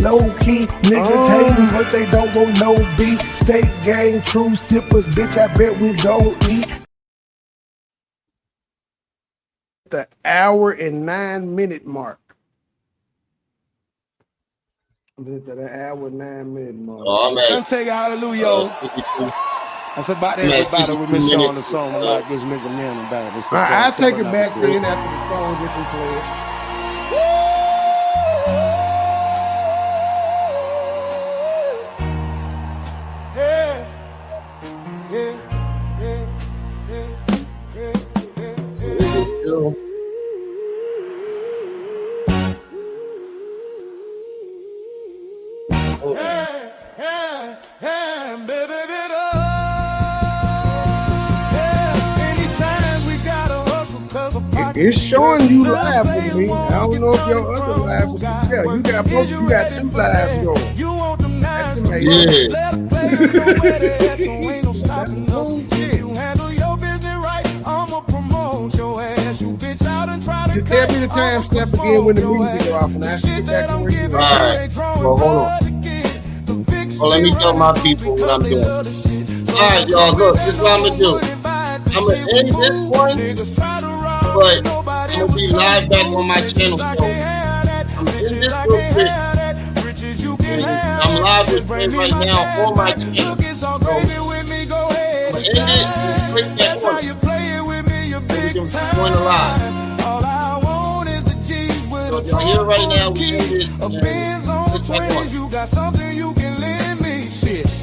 Low key, niggas hating, but they don't want no beef. State gang, true sippers, bitch, I bet we don't eat. The hour and 9-minute mark. At the hour and 9-minute mark. Oh, man. Come take a hallelujah. That's about everybody we miss on the song. I like this nigga man about it. I'll take it back then after the song gets played. It's showing you live with me. I don't know if your other live was yeah. You got both. You got 2 lives going. That's amazing. Just tell me the time step again when the music go off, and I sit back and where you are. All right. Well, hold on. Well, let me tell my people what I'm doing. All right, y'all. Look, this is what I'm gonna do. I'm gonna end this one. But I'm gonna be live back on my channel. So I'm in this real quick. I'm live with it right now on my channel. So I'm gonna end it and click that on it. So we can join the live. So if y'all here right now, we end it and click back on it.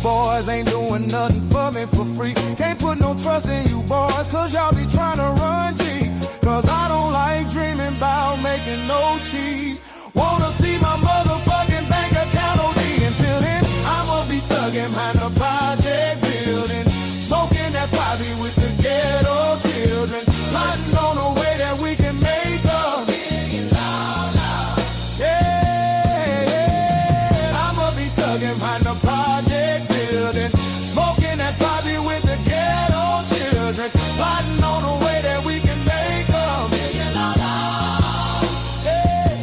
Boys ain't doing nothing for me for free. Can't put no trust in you boys, cause y'all be trying to run G. Cause I don't like dreaming about making no cheese. Wanna see my motherfucking bank account OD. Until then, I'ma be thugging behind the project building, smoking that 5 with the ghetto children, plotting on a way that we can make $1 million. Yeah, I'ma be thugging behind the project building, smoking that 5 with the ghetto children, plotting on a way that we can make $1 million. Hey,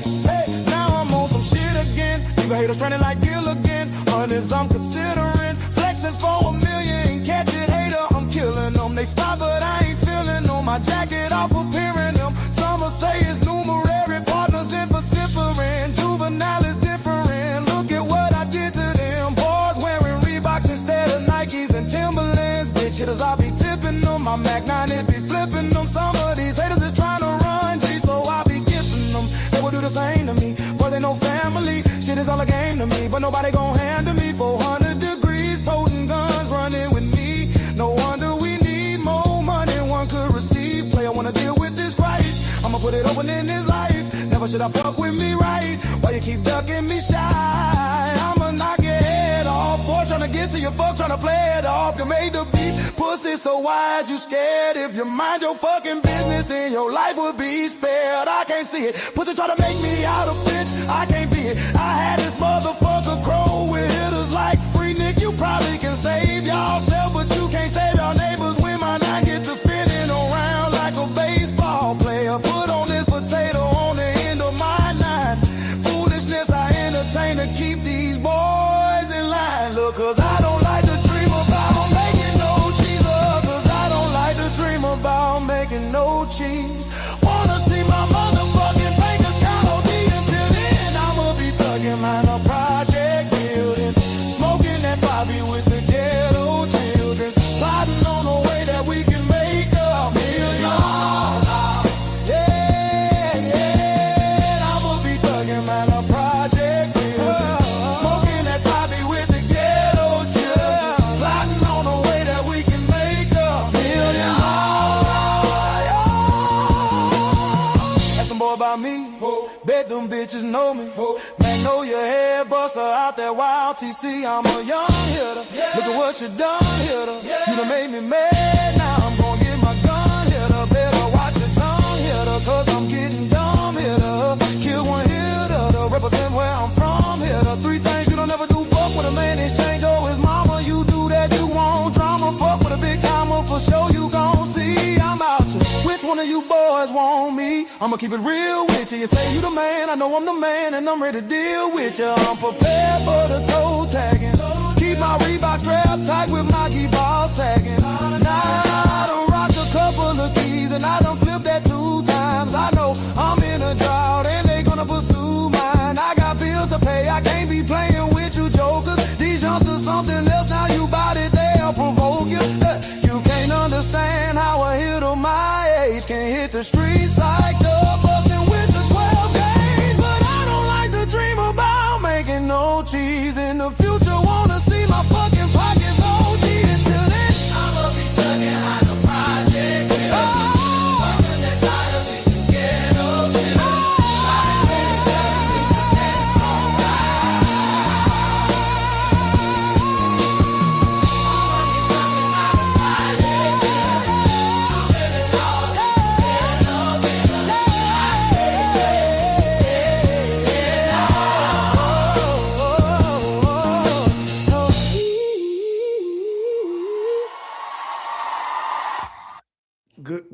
now I'm on some shit again. Leave a hater stranded like Gilligan. Hundreds I'm considering, flexing for $1 million. Catch it, hater, I'm killing them. They stop, but I ain't feeling them. My jacket off appearing them. Some will say it's numerary, partners in vocifering. Juvenile is different. Look at what I did to them. Boys wearing Reeboks instead of Nikes and Timberlands. Bitch hitters, I be tipping them. My Mac 9, it be flipping them. Some of these haters is trying to run G, so I be gifting them. They will do the same to me. Boys ain't no family. Shit is all a game to me, but nobody gon' handle me. 400 degrees, toting guns, running with me. No wonder we need more money one could receive. Player wanna deal with this Christ, I'ma put it open in his life. Never should I fuck with me right. Why you keep ducking me shy? I'ma knock your head off. Boy, tryna get to your fuck, tryna play it off. You made the beat, pussy so wise, you scared. If you mind your fucking business, then your life would be spared. I can't see it. Pussy try to make me out a bitch, I can't be it. I had this motherfucker crow with hitters like Free Nick. You probably can save yourself, but you can't save your neighbors. When my 9 get to spinning around like a baseball player. Put on this potato on the end of my 9. Foolishness I entertain to keep these boys in line. Look, cause I don't like to dream about making no cheese. Cause I don't like to dream about making no cheese. Wanna see my motherfucking bank account OD. Until then, I'ma be thugging behind a project building, smoking that 5 with the ghetto children, plotting on a way that we can make $1 million. Yeah, I'ma be thugging behind a project building, smoking that 5 with the ghetto children, plotting on a way that we can make $1 million. Ask some boy about me, bet them bitches know me. Magnolia head buster out that wild TC. I'm a young hitter. Look at what you done, hitter. You done made me mad. Now I'm gonna get my gun, hitter. Better watch your tongue, hitter. Cause I'm getting dumb, hitter. Kill one hitter to represent where I'm from, hitter. 3 things you don't ever do. Fuck with a man, exchange or his mama. You do that, you want drama. Fuck with a big timer for sure. You gon' see I'm out you. Which one of you boys want me? I'ma keep it real with you. You say you the man, I know I'm the man, and I'm ready to deal with you. I'm prepared for the toe tagging. Keep my Reebok strapped tight with my key ball sagging. Now I done rocked a couple of keys, and I done flipped that 2 times. I know I'm in a drought, and they gonna pursue mine. I got bills to pay, I can't be playing with you jokers. These youngsters something else, now you bout it, they'll provoke you. You can't understand how a hitter my age can hit the streets like the bustin' with the 12 gauge. But I don't like to dream about making no cheese in the future. Wanna see my fucking pockets OD until then. I'ma be thugging out the project. Fucking that tired of it, get up, shit up.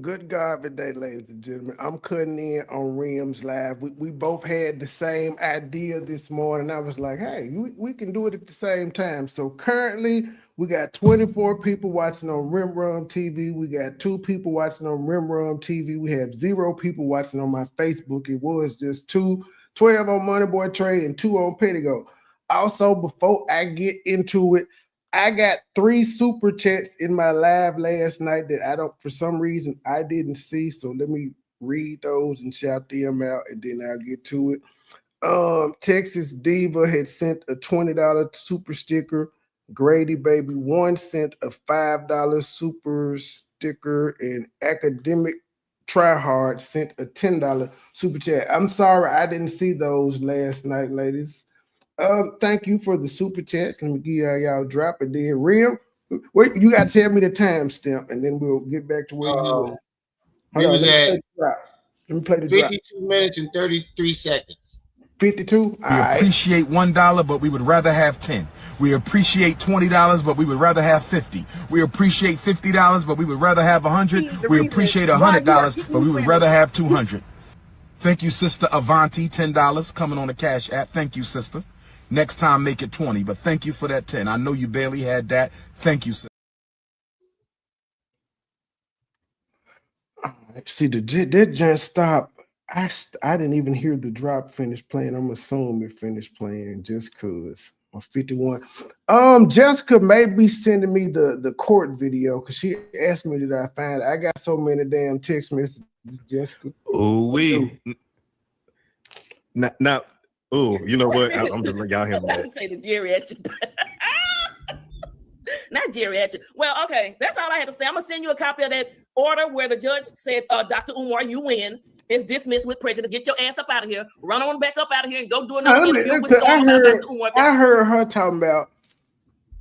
Good God today, ladies and gentlemen. I'm cutting in on Rims Live. We both had the same idea this morning. I was like, hey, we can do it at the same time. So currently, we got 24 people watching on Rimrum TV. We got 2 people watching on Rimrum TV. We have 0 people watching on my Facebook. It was just 12 on Money Boy Trade and 2 on Pettigo. Also, before I get into it, I got 3 super chats in my live last night that for some reason I didn't see. So let me read those and shout them out, and then I'll get to it. Texas Diva had sent a $20 super sticker. Grady Baby 1 sent a $5 super sticker, and Academic Tryhard sent a $10 super chat. I'm sorry I didn't see those last night, ladies. Thank you for the super chats. Let me give y'all drop it there. Real, wait, you got to tell me the timestamp, and then we'll get back to where you were. Hold on, let me play the 52 minutes and 33 seconds. 52. We appreciate $1, but we would rather have 10. We appreciate $20, but we would rather have 50. We appreciate $50, but we would rather have 100. We appreciate $100, but we would rather have 200. Thank you, Sister Avanti, $10 coming on the Cash App. Thank you, sister. Next time, make it 20, but thank you for that 10. I know you barely had that. Thank you, sir. See, that just stopped. I didn't even hear the drop finish playing. I'm assuming it finished playing just because. 51. Jessica may be sending me the court video because she asked me that I find it. I got so many damn text messages, Jessica. Oh, now. Oh, you know what? I'm just like y'all hear me. Say the geriatric. Not geriatric. Well, okay, that's all I had to say. I'm gonna send you a copy of that order where the judge said, Dr. Umar, you win. It's dismissed with prejudice. Get your ass up out of here. Run on back up out of here and go do another interview with Dr. Umar. I heard her talking about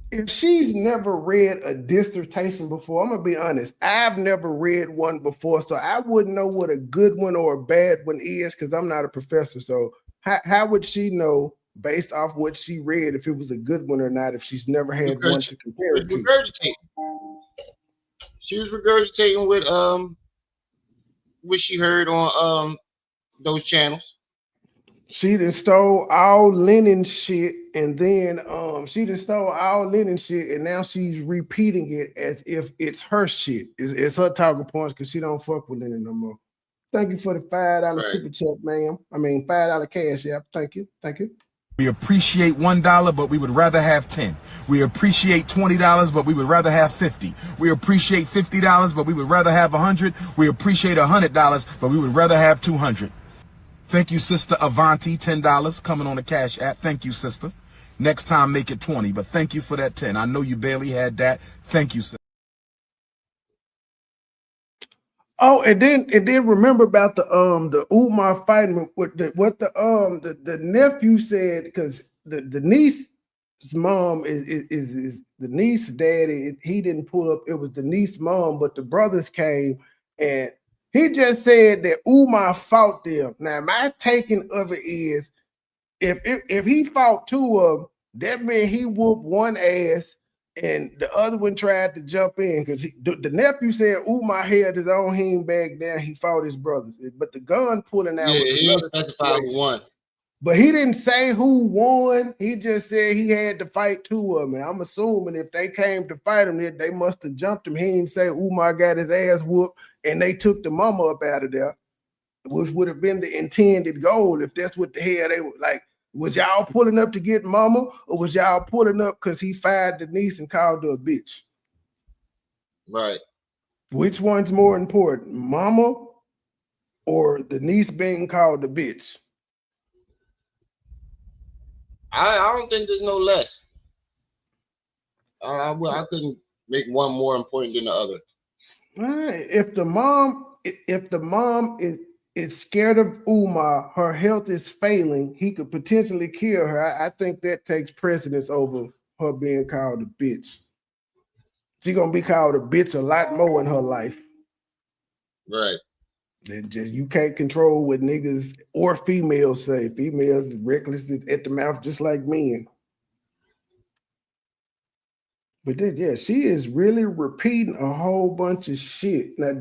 if she's never read a dissertation before. I'm gonna be honest. I've never read one before, so I wouldn't know what a good one or a bad one is because I'm not a professor. So how would she know based off what she read if it was a good one or not if she's never had one to compare it to? She was regurgitating with what she heard on those channels. She done stole all Lennon shit, and then she done stole all Lennon shit, and now she's repeating it as if it's her shit. It's her talking points because she don't fuck with Lennon no more. Thank you for the $5 super chat, ma'am. I mean $5 cash app. Thank you. We appreciate $1, but we would rather have 10. We appreciate $20, but we would rather have 50. We appreciate $50, but we would rather have 100. We appreciate $100, but we would rather have 200. Thank you, Sister Avanti, $10 coming on the Cash App. Thank you, sister. Next time, make it 20, but thank you for that 10. I know you barely had that. Thank you, sister. Oh, and then remember about the Umar fighting with what the nephew said, because the niece's mom is the niece's daddy. He didn't pull up. It was the niece's mom, but the brothers came and he just said that Umar fought them. Now my taking of it is if he fought 2 of them, that meant he whooped one ass And the other one tried to jump in because the nephew said, Umar held his own him back down. He fought his brothers. But the gun pulling out was he another didn't specify who won. But he didn't say who won. He just said he had to fight two of them. And I'm assuming if they came to fight him, they must have jumped him. He didn't say Umar got his ass whooped and they took the mama up out of there, which would have been the intended goal if that's what the hell they were like. Was y'all pulling up to get mama, or was y'all pulling up because he fired the niece and called her a bitch? Right. Which one's more important, mama or the niece being called a bitch? I don't think there's no less. I couldn't make one more important than the other. All right. If the mom is scared of Umar, her health is failing, he could potentially kill her. I think that takes precedence over her being called a bitch. She's gonna be called a bitch a lot more in her life. Right. You can't control what niggas or females say. Females reckless at the mouth just like men. But then, yeah, she is really repeating a whole bunch of shit. Now,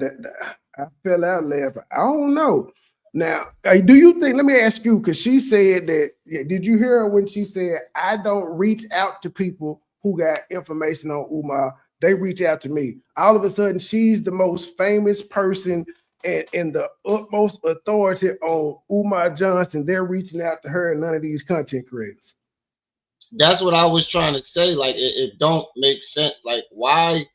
I fell out laughing. I don't know. Now, do you think, let me ask you, because she said that, did you hear her when she said, I don't reach out to people who got information on Umar. They reach out to me. All of a sudden, she's the most famous person and the utmost authority on Umar Johnson. They're reaching out to her and none of these content creators. That's what I was trying to say. Like, it don't make sense. Like, why?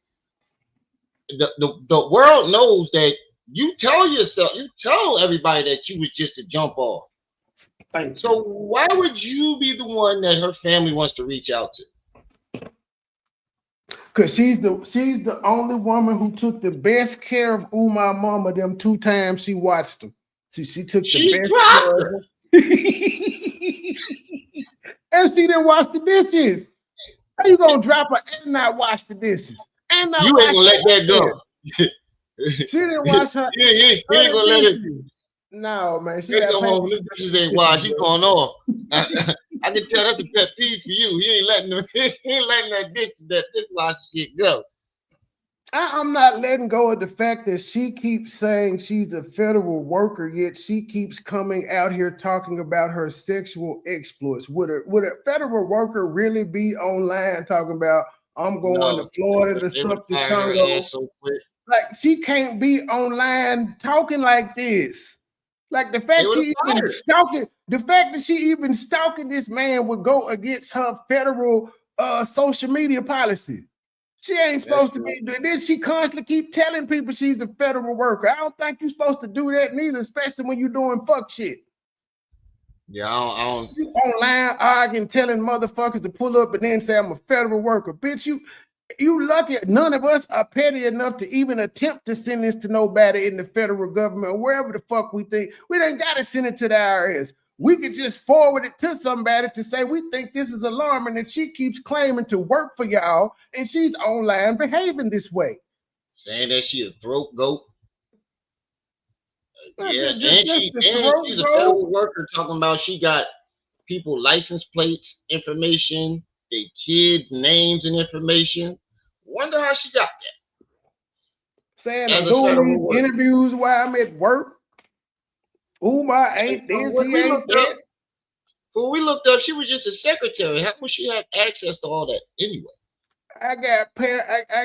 The world knows that you tell everybody that you was just a jump off. So why would you be the one that her family wants to reach out to? Because she's the only woman who took the best care of Umar mama them 2 times she watched them. She took the best care of her. And she didn't wash the dishes. How you gonna drop her and not wash the dishes? And not you ain't gonna let that go. She didn't wash her. You ain't gonna let it. No, man. She got home. The dishes ain't washed. She going off. I can tell that's a pet peeve for you. He ain't letting that dishwasher shit go. I'm not letting go of the fact that she keeps saying she's a federal worker, yet she keeps coming out here talking about her sexual exploits. Would a federal worker really be online talking about, I'm going to Florida to suck the Shango? So quick. Like, she can't be online talking like this. Like, the fact that she even stalking this man would go against her federal social media policy. She ain't supposed to be doing this. She constantly keep telling people she's a federal worker. I don't think you're supposed to do that neither, especially when you're doing fuck shit. Yeah, I don't. You online arguing, telling motherfuckers to pull up and then say I'm a federal worker. Bitch, you lucky none of us are petty enough to even attempt to send this to nobody in the federal government or wherever the fuck we think. We done got to send it to the IRS. We could just forward it to somebody to say we think this is alarming, and she keeps claiming to work for y'all, and she's online behaving this way. Saying that she a throat goat. Yeah, and she's a federal worker talking about she got people license plates, information, their kids' names and information. Wonder how she got that. Saying I'm doing these interviews while I'm at work. Umar ain't this, he ain't that. When we looked up, she was just a secretary. How would she have access to all that anyway? I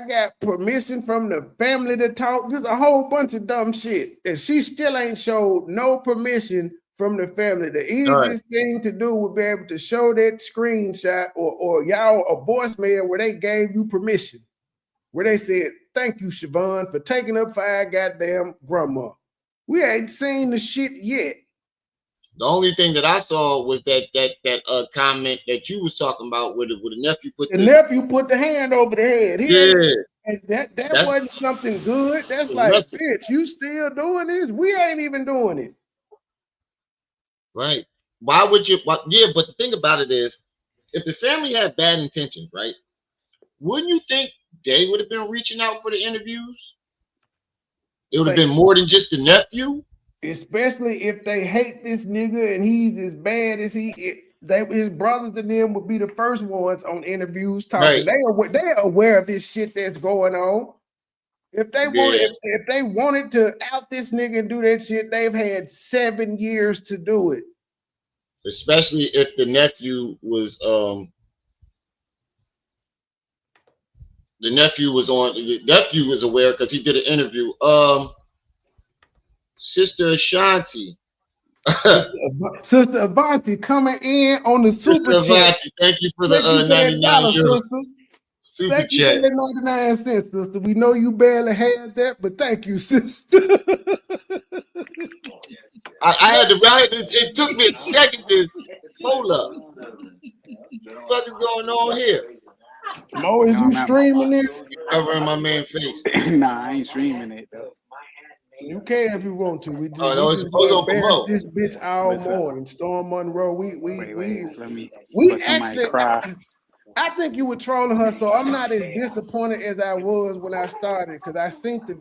got permission from the family to talk. There's a whole bunch of dumb shit. And she still ain't showed no permission from the family. The easiest thing to do would be able to show that screenshot or y'all a voicemail where they gave you permission. Where they said, thank you, Siobhan, for taking up for our goddamn grandma. We ain't seen the shit yet. The only thing that I saw was that comment that you was talking about where the nephew put the hand over the head. And that wasn't something good. That's like, bitch, you still doing this? We ain't even doing it. Right. Why would you? Yeah, but the thing about it is, if the family had bad intentions, right? Wouldn't you think they would have been reaching out for the interviews? It would have been more than just the nephew. Especially if they hate this nigga and he's as bad as he is. his brothers and them would be the first ones on interviews Right. talking. They're aware of this shit that's going on. If they wanted, Yeah. if they wanted to out this nigga and do that shit, they've had 7 years to do it. Especially if the nephew was on. The nephew was aware because he did an interview. Sister Ashanti. Sister Avanti coming in on the super Sister chat. Avanti, thank you for Thank you the for that 99 dollar, euros. sister. Super Thank you chat. for that 99 cents, sister. We know you barely had that, but thank you, sister. It took me a second to hold up. What the fuck is going on here? Mo, is you streaming this? You covering my man's face. Nah, I ain't streaming it though. You can if you want to. We No, it's just gonna supposed to embarrass Mo. this bitch all Listen. morning. Storm Monroe. Wait, let me We let somebody actually. cry. I think you were trolling her, so I'm not as disappointed as I was when I started because I think the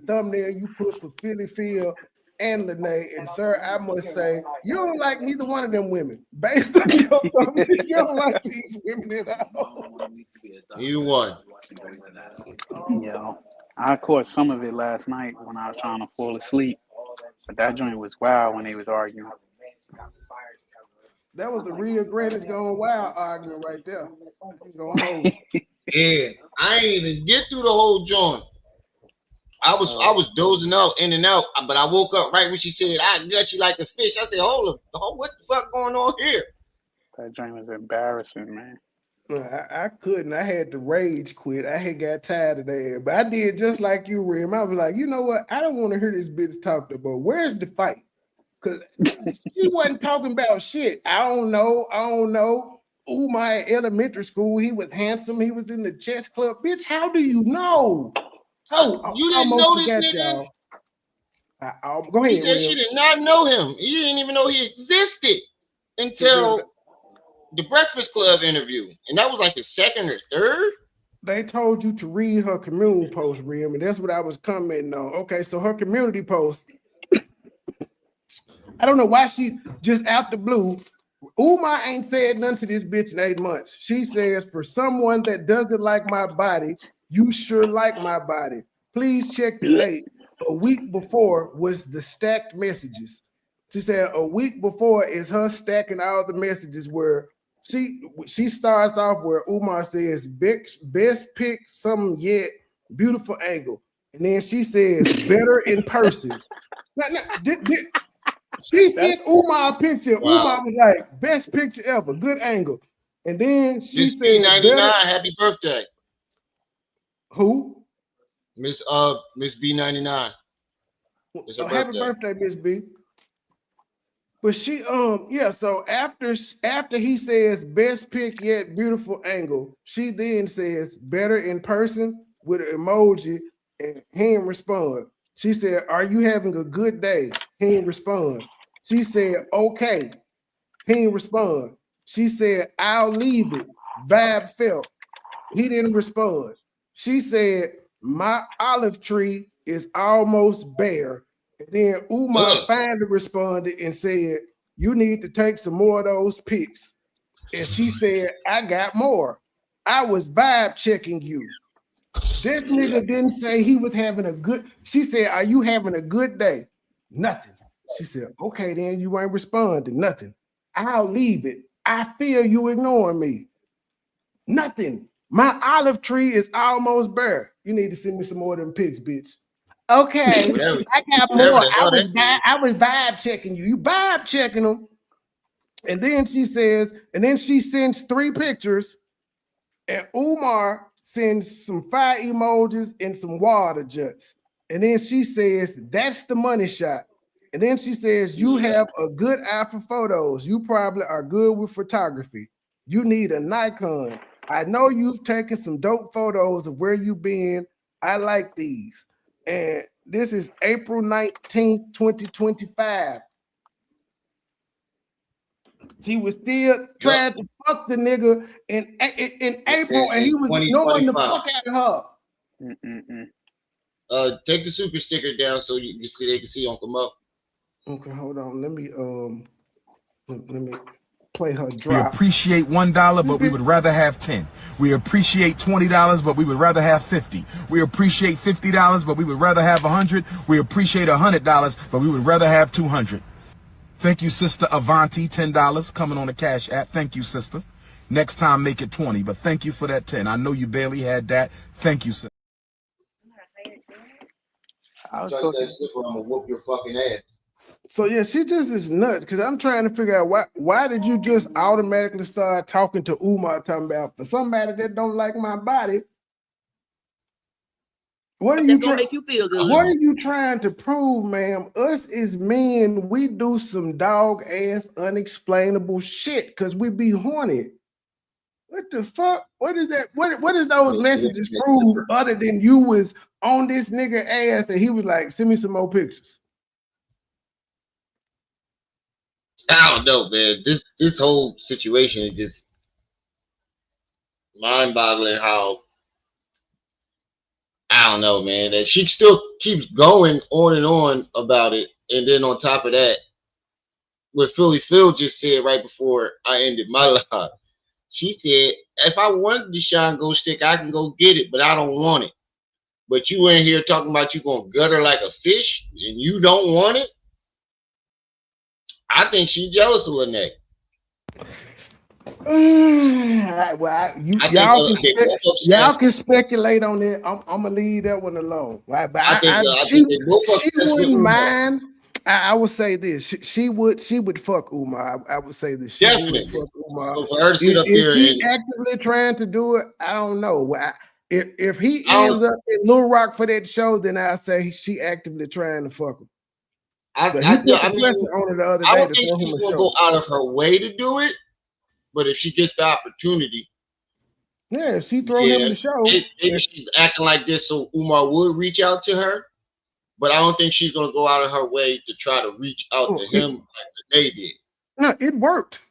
thumbnail you put for Phyl and Lanae, and sir, I must say you don't like neither one of them women. Based on your thumbnail, you don't like these women at all. You won. Yeah, I caught some of it last night when I was trying to fall asleep, but that joint was wild when they was arguing. That was the real greatest going wild argument right there. Going home. Yeah, I ain't even get through the whole joint. I was dozing out, in and out, but I woke up right when she said, "I gut you like a fish." I said, "Hold up, what the fuck going on here?" That joint was embarrassing, man. I couldn't. I had to rage quit. I had got tired of that. But I did just like you, Rim. I was like, you know what? I don't want to hear this bitch talk about. Where's the fight? Because she wasn't talking about shit. I don't know. Oh, my elementary school, he was handsome. He was in the chess club. Bitch, how do you know? Oh, You didn't know this nigga? Y'all. Go ahead. She said she did not know him. He didn't even know he existed until the Breakfast Club interview. And that was like the second or third. They told you to read her community post, Rim, and that's what I was commenting on. Okay, so her community post, I don't know why she just out the blue. Umar ain't said nothing to this bitch in 8 months. She says, for someone that doesn't like my body, you sure like my body. Please check the date. A week before was the stacked messages. She said a week before is her stacking all the messages where she starts off where Umar says, best pick something yet, beautiful angle. And then she says, better in person. She sent Umar a picture. Wow. Umar was like, best picture ever, good angle. And then she Miss said, B99, happy birthday. Who? Miss B99. It's her Happy birthday, Miss B. But she so after he says best pick yet beautiful angle, she then says better in person with an emoji, and he didn't respond. She said, are you having a good day? He didn't respond. She said, okay. He didn't respond. She said, I'll leave it. Vibe felt. He didn't respond. She said, my olive tree is almost bare. And then Umar finally responded and said, you need to take some more of those pics. And she said, I got more. I was vibe checking you. This nigga didn't say he was having a good. She said, are you having a good day? Nothing. She said, okay, then you ain't responding. Nothing. I'll leave it. I feel you ignoring me. Nothing. My olive tree is almost bare. You need to send me some more of them pics, bitch. Okay, I got more. I was vibe checking you. You vibe checking them. And then she says, and then she sends 3 pictures, and Umar sends some fire emojis and some water jets. And then she says, that's the money shot. And then she says, you have a good eye for photos. You probably are good with photography. You need a Nikon. I know you've taken some dope photos of where you've been. I like these. And this is April 19th, 2025. She was still trying to fuck the nigga in April, and he was ignoring the fuck out of her. Take the super sticker down so you can see they can see Uncle Mo. Okay, hold on. Let me play her We drop. appreciate $1, but we would rather have 10. We appreciate $20, but we would rather have 50. We appreciate $50, but we would rather have 100. We appreciate $100, but we would rather have 200. Thank you, Sister Avanti, $10 coming on the Cash App. Thank you, sister. Next time, make it 20, but thank you for that 10. I know you barely had that. Thank you, sister. Touch that slipper, I'm gonna whoop your fucking ass. So yeah, she just is nuts because I'm trying to figure out why did you just automatically start talking to Umar talking about for somebody that don't like my body? What are you gonna make you feel good? What are you trying to prove, ma'am? Us as men, we do some dog ass unexplainable shit because we be horny. What the fuck? What is that? What is those messages prove other than you was on this nigga ass and he was like, send me some more pictures? I don't know, man. This whole situation is just mind-boggling. How I don't know, man. That she still keeps going on and on about it, and then on top of that, what Phyl just said right before I ended my live, she said, "If I wanted the shine go stick, I can go get it, but I don't want it." But you in here talking about you gonna gut her like a fish, and you don't want it. I think she's jealous of Lanae. Y'all can speculate on it. I'm gonna leave that one alone. Right? But she wouldn't mind. I would say this. She would fuck Umar. I would say this. She Definitely. would fuck Umar. So for her to sit up is here she and actively trying to do it? I don't know. If he ends up in Little Rock for that show, then I say she actively trying to fuck him. I don't think she's gonna go out of her way to do it, but if she gets the opportunity, yeah, if she throw him in the show, maybe she's acting like this so Umar would reach out to her. But I don't think she's gonna go out of her way to try to reach out to him like they did. No, it worked.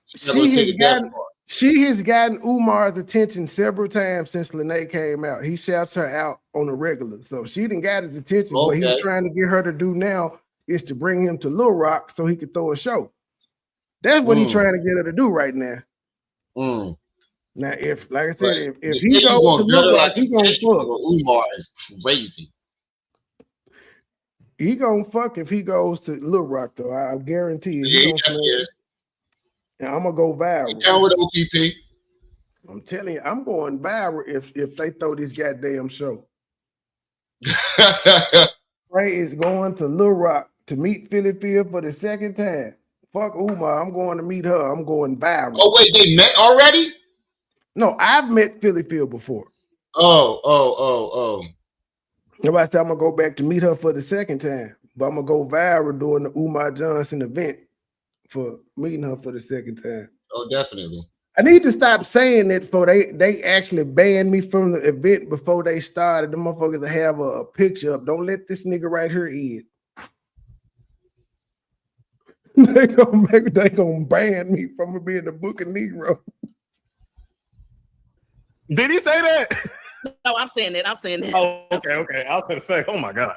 She has gotten Umar's attention several times since Lanae came out. He shouts her out on a regular, so she didn't got his attention. What he's trying to get her to do now is to bring him to Little Rock so he could throw a show. That's what he's trying to get her to do right now. Now, if, like I said, if he goes to Little Rock, he's gonna fuck. Umar is crazy. He gonna fuck if he goes to Little Rock, though. I guarantee it. And I'm gonna go viral. Down with OPP. I'm telling you, I'm going viral if they throw this goddamn show. Ray is going to Little Rock to meet Phyl for the second time. Fuck Umar, I'm going to meet her. I'm going viral. Oh wait, they met already? No, I've met Phyl before. Oh. Nobody said I'm gonna go back to meet her for the second time, but I'm gonna go viral during the Umar Johnson event for meeting her for the second time. Oh, definitely. I need to stop saying that before they actually banned me from the event before they started. The motherfuckers that have a picture up. Don't let this nigga right here in. they gonna ban me from being the Book of Negro. Did he say that? No, I'm saying that. Oh, okay. I was gonna say, oh my God.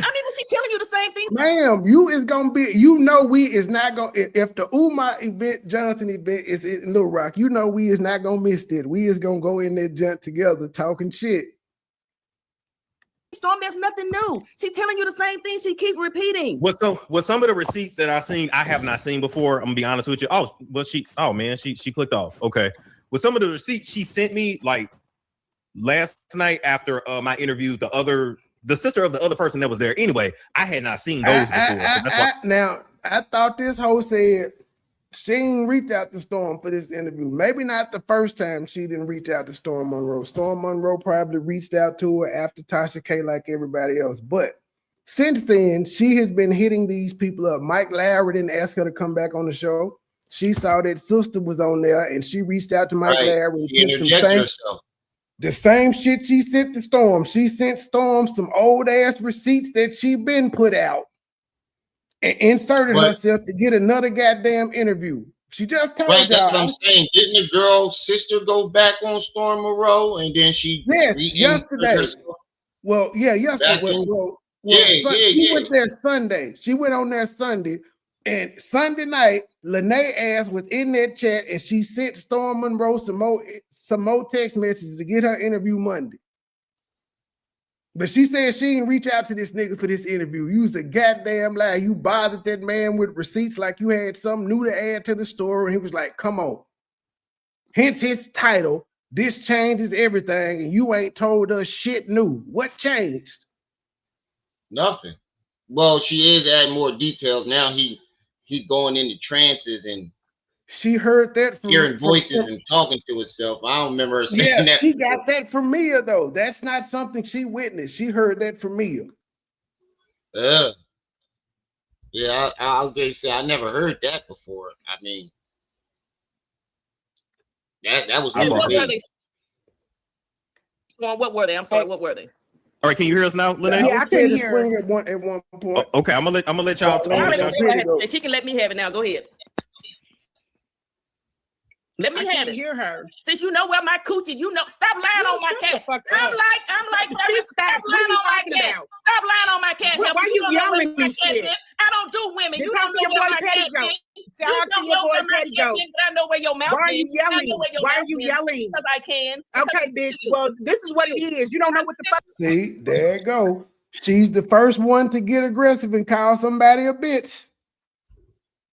I mean, was she telling you the same thing? Ma'am, we is not gonna, if the Umar Johnson event is in Little Rock, we is not gonna miss it. We is gonna go in there jump together talking shit. Storm, there's nothing new. She telling you the same thing. She keep repeating. What some of the receipts that I have not seen before. I'm gonna be honest with you. She clicked off. Okay. With some of the receipts she sent me, like last night after my interview, the sister of the other person that was there. Anyway, I had not seen those before. Now, I thought this hoe said she didn't reach out to Storm for this interview. Maybe not the first time she didn't reach out to Storm Monroe. Storm Monroe probably reached out to her after Tasha K like everybody else. But since then, she has been hitting these people up. Mike Lowry didn't ask her to come back on the show. She saw that sister was on there and she reached out to Mike Lowry and sent the same shit she sent to Storm. She sent Storm some old ass receipts that she been put out and inserted herself to get another goddamn interview. She just told y'all. That's what I'm saying. Didn't the girl's sister go back on Storm Monroe and then she yesterday? Well, yeah, yesterday. She went there Sunday. She went on there Sunday And Sunday night, Lanae ass was in that chat and she sent Storm Monroe some more text messages to get her interview Monday. But she said she didn't reach out to this nigga for this interview. You was a goddamn lie. You bothered that man with receipts like you had something new to add to the story. And he was like, come on. Hence his title, This Changes Everything, and you ain't told us shit new. What changed? Nothing. Well, she is adding more details. Now he going into trances and she heard that from hearing voices and talking to herself. I don't remember her saying that. She got that from Mia, though. That's not something she witnessed. She heard that from Mia. Yeah, I was gonna say I never heard that before. I mean, that was new to me. What were they? I'm sorry. What were they? All right, can you hear us now, Lanae? Yeah, I can hear at one point. Okay, I'm gonna let y'all talk. She can let me have it now. Go ahead. Let me have it. Hear her. Since you know where my coochie, you know, stop lying on my cat. I'm like, stop lying on my cat. Stop lying on my cat. Why are you yelling this shit? I don't do women. You don't know your where boy my cat Petty is. go. Shout out to your boy Petty go. I know where your mouth is. Why are you yelling? Why are you yelling? Because I can. Okay, bitch. Well, this is what it is. You don't know what the fuck. See, there you go. She's the first one to get aggressive and call somebody a bitch.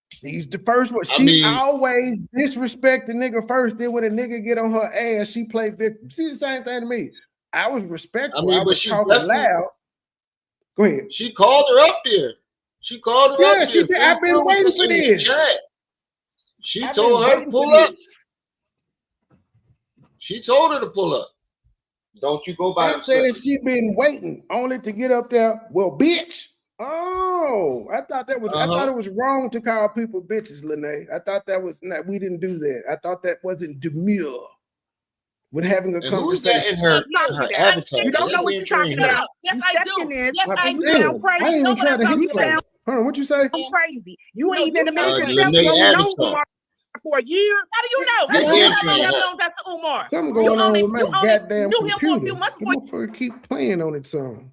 She's the first one. She always disrespect the nigga first. Then when a nigga get on her ass, she play victim. See the same thing to me. I was respectful. I was talking loud. Go ahead. She called her up there. She called her up there. Yeah, she said, I've been waiting for this. She told her to pull up. She told her to pull up. Don't you go by yourself. Said that she been waiting only to get up there. Well, bitch. Oh, I thought that was I thought it was wrong to call people bitches, Lanae. I thought that was not, we didn't do that. I thought that wasn't demure when having a conversation. Who's that in her avatar? You don't know what you're talking about. Yes, I do. Yes, I do. You sound crazy. I ain't even trying to hit you. Hold on, what you say? I'm crazy. You ain't been a minute yourself. You only know for a year. How do you know? How do you know Dr. Umar? Something going on with my goddamn computer. Motherfucker keep playing on its own.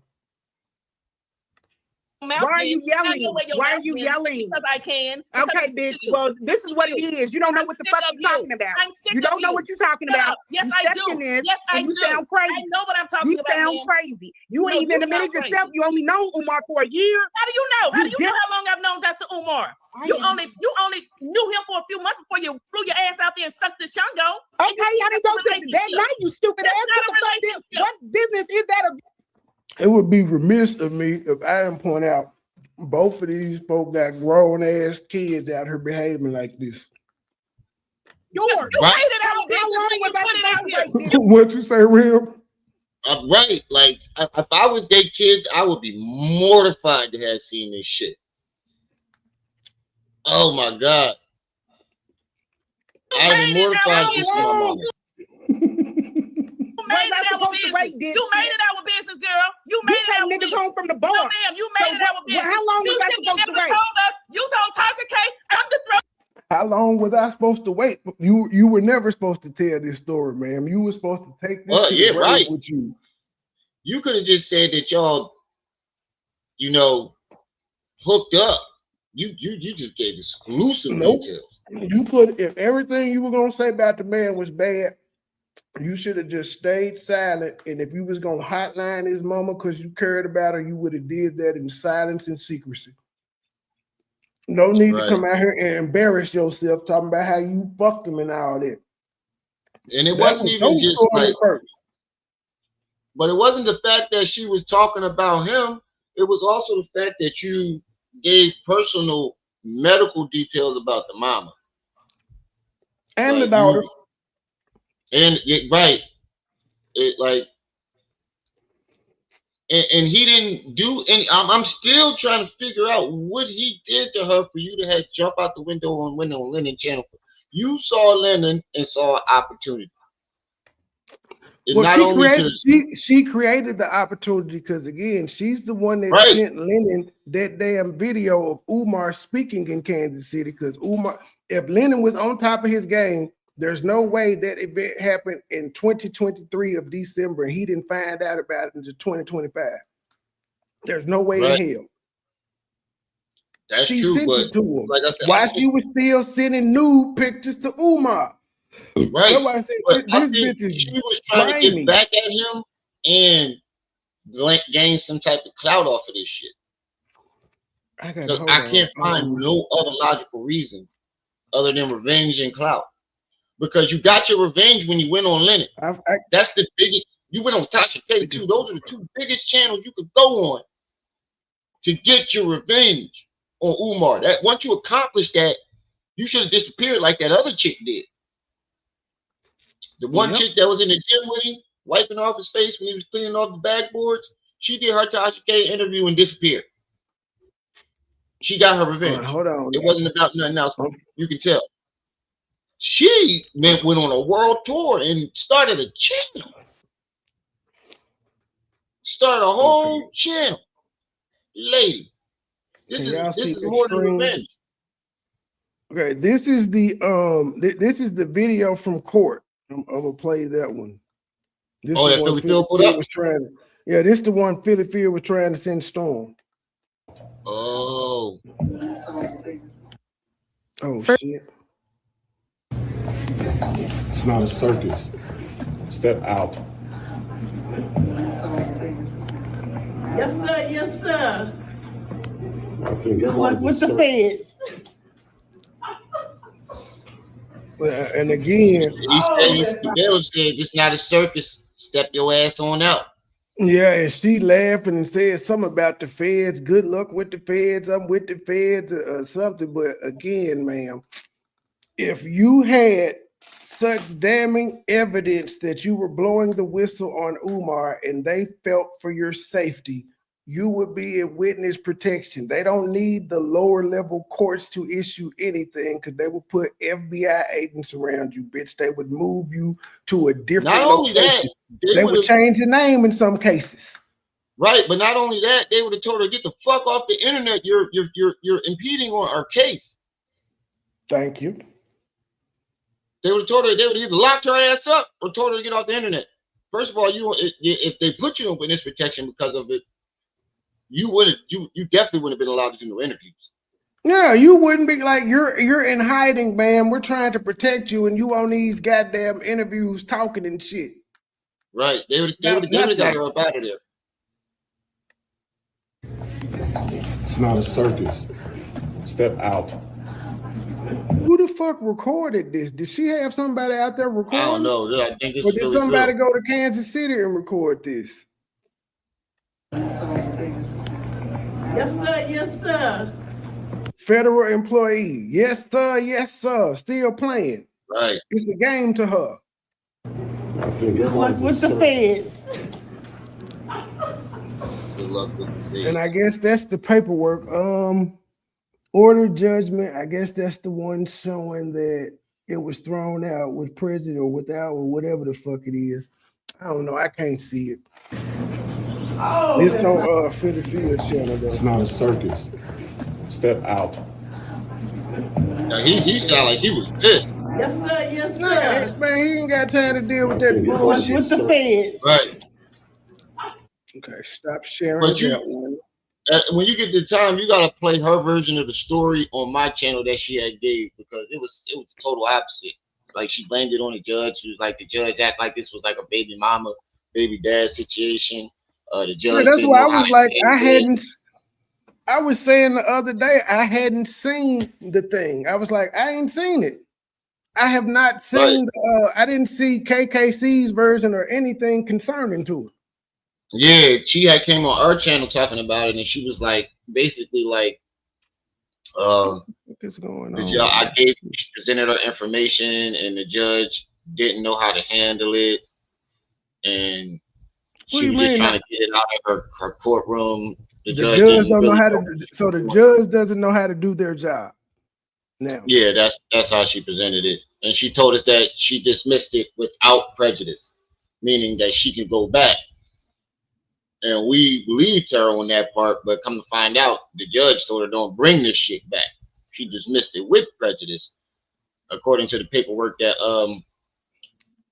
Why are you yelling? Why are you yelling? Because I can. Okay, bitch. Well, this is what it is. You don't know what the fuck you're talking about. You don't know what you're talking about. Yes, I do. Yes, I do. You sound crazy. I know what I'm talking about. You sound crazy. You ain't been a minute yourself. You only know Umar for a year. How do you know? How do you know how long I've known Dr. Umar? You only knew him for a few months before you flew your ass out there and sucked the Shango. Okay, I didn't go to that night, you stupid ass. What business is that of? It would be remiss of me if I didn't point out both of these folk got grown ass kids out here behaving like this. You made it out of business. What you say, Real? Right. Like if I was their kids, I would be mortified to have seen this shit. Oh my God. I'd be mortified to see my mama. You made it our business, girl. You made it our business. Niggas home from the bar. No, ma'am, you made it our business. How long was I supposed to wait? You told Tasha K, I'm the throat. How long was I supposed to wait? You were never supposed to tell this story, ma'am. You were supposed to take this with you. You could have just said that y'all, hooked up. You just gave exclusive details. You put, if everything you were gonna say about the man was bad, you should have just stayed silent. And if you was gonna hotline his mama because you cared about her, you would have did that in silence and secrecy. No need to come out here and embarrass yourself talking about how you fucked him and all that. And it wasn't even just like, but it wasn't the fact that she was talking about him. It was also the fact that you gave personal medical details about the mama and the daughter. And and he didn't do any. I'm still trying to figure out what he did to her for you to have jump out the window on Lennon channel. You saw Lennon and saw an opportunity. She created the opportunity because again, she's the one that sent Lennon that damn video of Umar speaking in Kansas City. Because if Lennon was on top of his game, there's no way that event happened in 2023 of December and he didn't find out about it until 2025. There's no way in hell. That's she true, sent but it to him. like I said, while she was still sending nude pictures to Umar. right. That's why I said But this I think bitch is she was trying to get back at him and gain some type of clout off of this shit. I can't find no other logical reason other than revenge and clout. Because you got your revenge when you went on Lennon. That's the biggest. You went on Tasha K too. Those are the two biggest channels you could go on to get your revenge on Umar. That once you accomplish that, you should have disappeared like that other chick did. The one chick that was in the gym with him, wiping off his face when he was cleaning off the backboards, she did her Tasha K interview and disappeared. She got her revenge. Hold on. It wasn't about nothing else. You can tell. She went on a world tour and started a channel. Started a whole channel. Lady, this is more than revenge. Okay, this is the video from court. I'm gonna play that one. This that Phyl put up? This is the one Phyl was trying to send Storm. Oh shit. It's not a circus. Step out. Yes, sir. Yes, sir. I think With the feds. And again, Fidel said, "This not a circus. Step your ass on out." Yeah, and she laughing and said something about the feds. Good luck with the feds. I'm with the feds or something. But again, ma'am, if you had such damning evidence that you were blowing the whistle on Umar and they felt for your safety, you would be in witness protection. They don't need the lower level courts to issue anything because they will put FBI agents around you, bitch. They would move you to a different Not only location. that, They would change your name in some cases. Right, but not only that, they would have told her, "Get the fuck off the internet. You're impeding on our case." Thank you. They would have told her, they would either locked her ass up or told her to get off the internet. First of all, if they put you in witness protection because of it, you definitely wouldn't have been allowed to do no interviews. Yeah, you wouldn't be like you're in hiding, man. We're trying to protect you, and you on these goddamn interviews talking and shit. Right. They would have got her up out of there. It's not a circus. Step out. Who the fuck recorded this? Did she have somebody out there recording? I don't know. I think it's or did really somebody good. go to Kansas City and record this? Yes, sir. Yes, sir. Federal employee. Yes, sir. Yes, sir. Still playing. Right. It's a game to her. I think Good luck with the feds. Good luck with the feds. And I guess that's the paperwork. Order judgment. I guess that's the one showing that it was thrown out with prejudice or without or whatever the fuck it is. I don't know. I can't see it. It's on Phyl channel though. It's not a circus. Step out. Now he sounded like he was pissed. Yes, sir. Yes, Nah, sir. man, he ain't got time to deal with that bullshit. With the feds. Right. Okay, stop sharing But that one. When you get the time, you gotta play her version of the story on my channel that she had gave, because it was the total opposite. Like, she blamed it on the judge. She was like, the judge act like this was like a baby mama, baby dad situation. The judge. Yeah, that's why I was like, I was saying the other day, I hadn't seen the thing. I was like, I ain't seen it. I have not seen. I didn't see KKC's version or anything concerning to it. Yeah, she had came on our channel talking about it, and she was like, basically like, what's going on? She presented her information, and the judge didn't know how to handle it, and she was just trying to get it out of her courtroom. The judge don't know how to. So the judge doesn't know how to do their job. Now, yeah, that's how she presented it, and she told us that she dismissed it without prejudice, meaning that she could go back. And we believed her on that part, but come to find out, the judge told her, don't bring this shit back. She dismissed it with prejudice, according to the paperwork that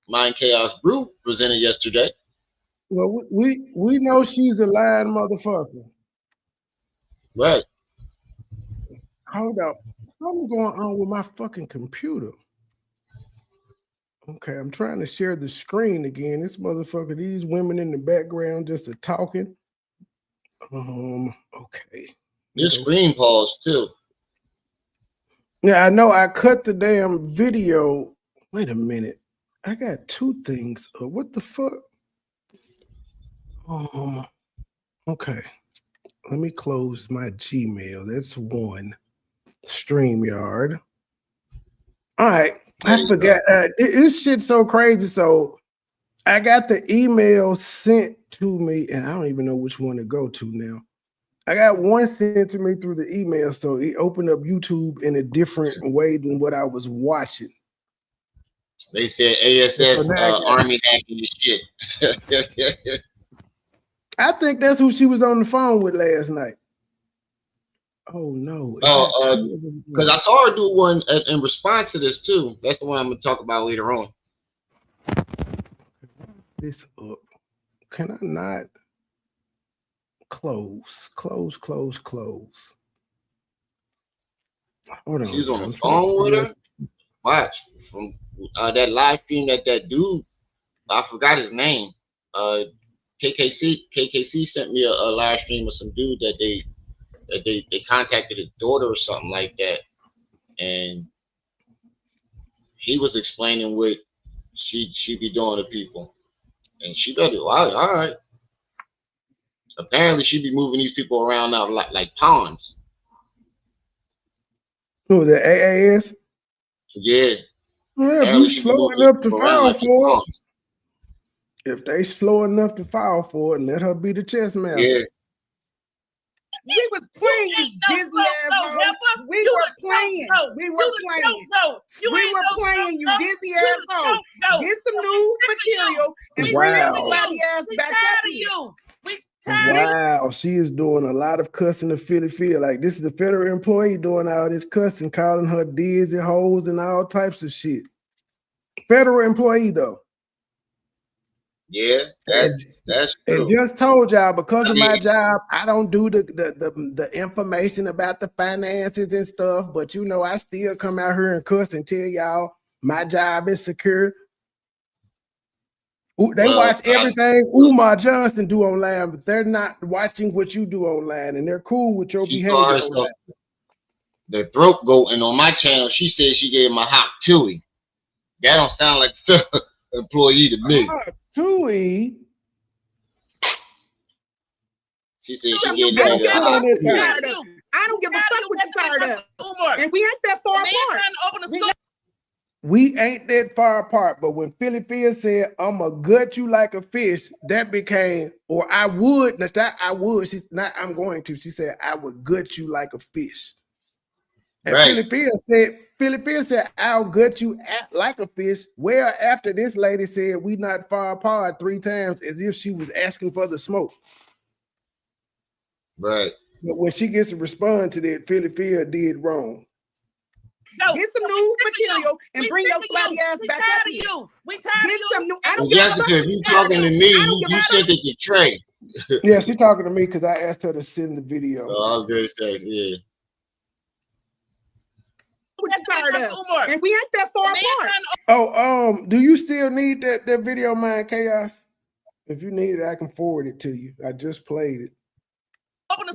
Mind Chaos Brew presented yesterday. Well, we know she's a lying motherfucker. Right. Hold up. Something going on with my fucking computer. Okay, I'm trying to share the screen again. This motherfucker, these women in the background just are talking. Okay. This screen pause too. Yeah, I know. I cut the damn video. Wait a minute. I got two things. What the fuck? Okay. Let me close my Gmail. That's one. StreamYard. All right. I forgot. This shit's so crazy. So I got the email sent to me, and I don't even know which one to go to now. I got one sent to me through the email, so it opened up YouTube in a different way than what I was watching. They said ASS Army hacking this shit. I think that's who she was on the phone with last night. Oh no! Because I saw her do one in response to this too. That's the one I'm gonna talk about later on. This up. Can I not close? Close. Hold on. She was on the phone with her. Watch from that live stream that dude. I forgot his name. KKC sent me a live stream of some dude that they contacted his daughter or something like that, and he was explaining what she be doing to people, and she better all right. Apparently, she be moving these people around now like pawns. Who, the AAS? Yeah. Well, if you slow enough to file for it, if they slow enough to file for it, let her be the chess master. Yeah. We was playing, you dizzy asshole. We were playing, you dizzy asshole. Get some new material and bring your bloody ass back up here. Wow, she is doing a lot of cussing to Phyl. Like, this is a federal employee doing all this cussing, calling her dizzy hoes and all types of shit. Federal employee though. Yeah, that's true. And just told y'all, because of my job, I don't do the information about the finances and stuff. But you know, I still come out here and cuss and tell y'all my job is secure. They watch everything Umar Johnson do online, but they're not watching what you do online, and they're cool with your behavior online. The throat goat, and on my channel, she said she gave him a hot Tui. That don't sound like a employee to me. Tui. She said she gave him I don't give a fuck what you started up. And we ain't that far apart. We ain't that far apart, but when Phyl said, "I'ma gut you like a fish," that became, or I would. That's not I would. She's not. I'm going to. She said, "I would gut you like a fish." And right. Phyl said, "I'll gut you like a fish." Well, after this lady said, "We not far apart" 3 times, as if she was asking for the smoke. Right. But when she gets to respond to that, Phyl did wrong. Get some new material and bring your bloody ass back up here. We tired of you. Well, Jessica, if you talking to me, you sent it to Trey. Yeah, she talking to me because I asked her to send the video. Oh, I was going to say, yeah. And we ain't that far apart. Oh, do you still need that video, Mind Chaos? If you need it, I can forward it to you. I just played it.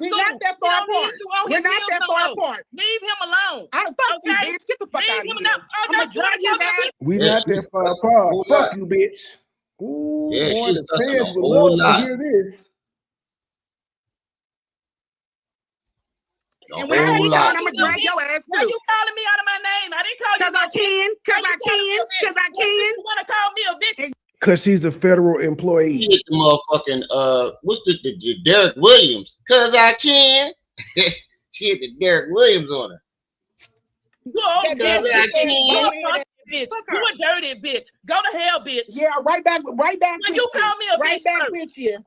We're not that far apart. We're not that far apart. Leave him alone. I fuck you, bitch. Get the fuck out of here. I'm gonna drag you back. We not that far apart. Fuck you, bitch. Ooh, yeah, boy, she's the feds would love to hear this. And when I get on, I'm gonna drag your ass Why too. you calling me out of my name? I didn't call you. Because I can. You want to call me a bitch? Because she's a federal employee. She hit the motherfucking what's the Derek Williams? Cause I can. She hit the Derek Williams on her. You a bitch. You a dirty bitch. Go to hell, bitch. Yeah, right back. When you call me a right bitch, back with you.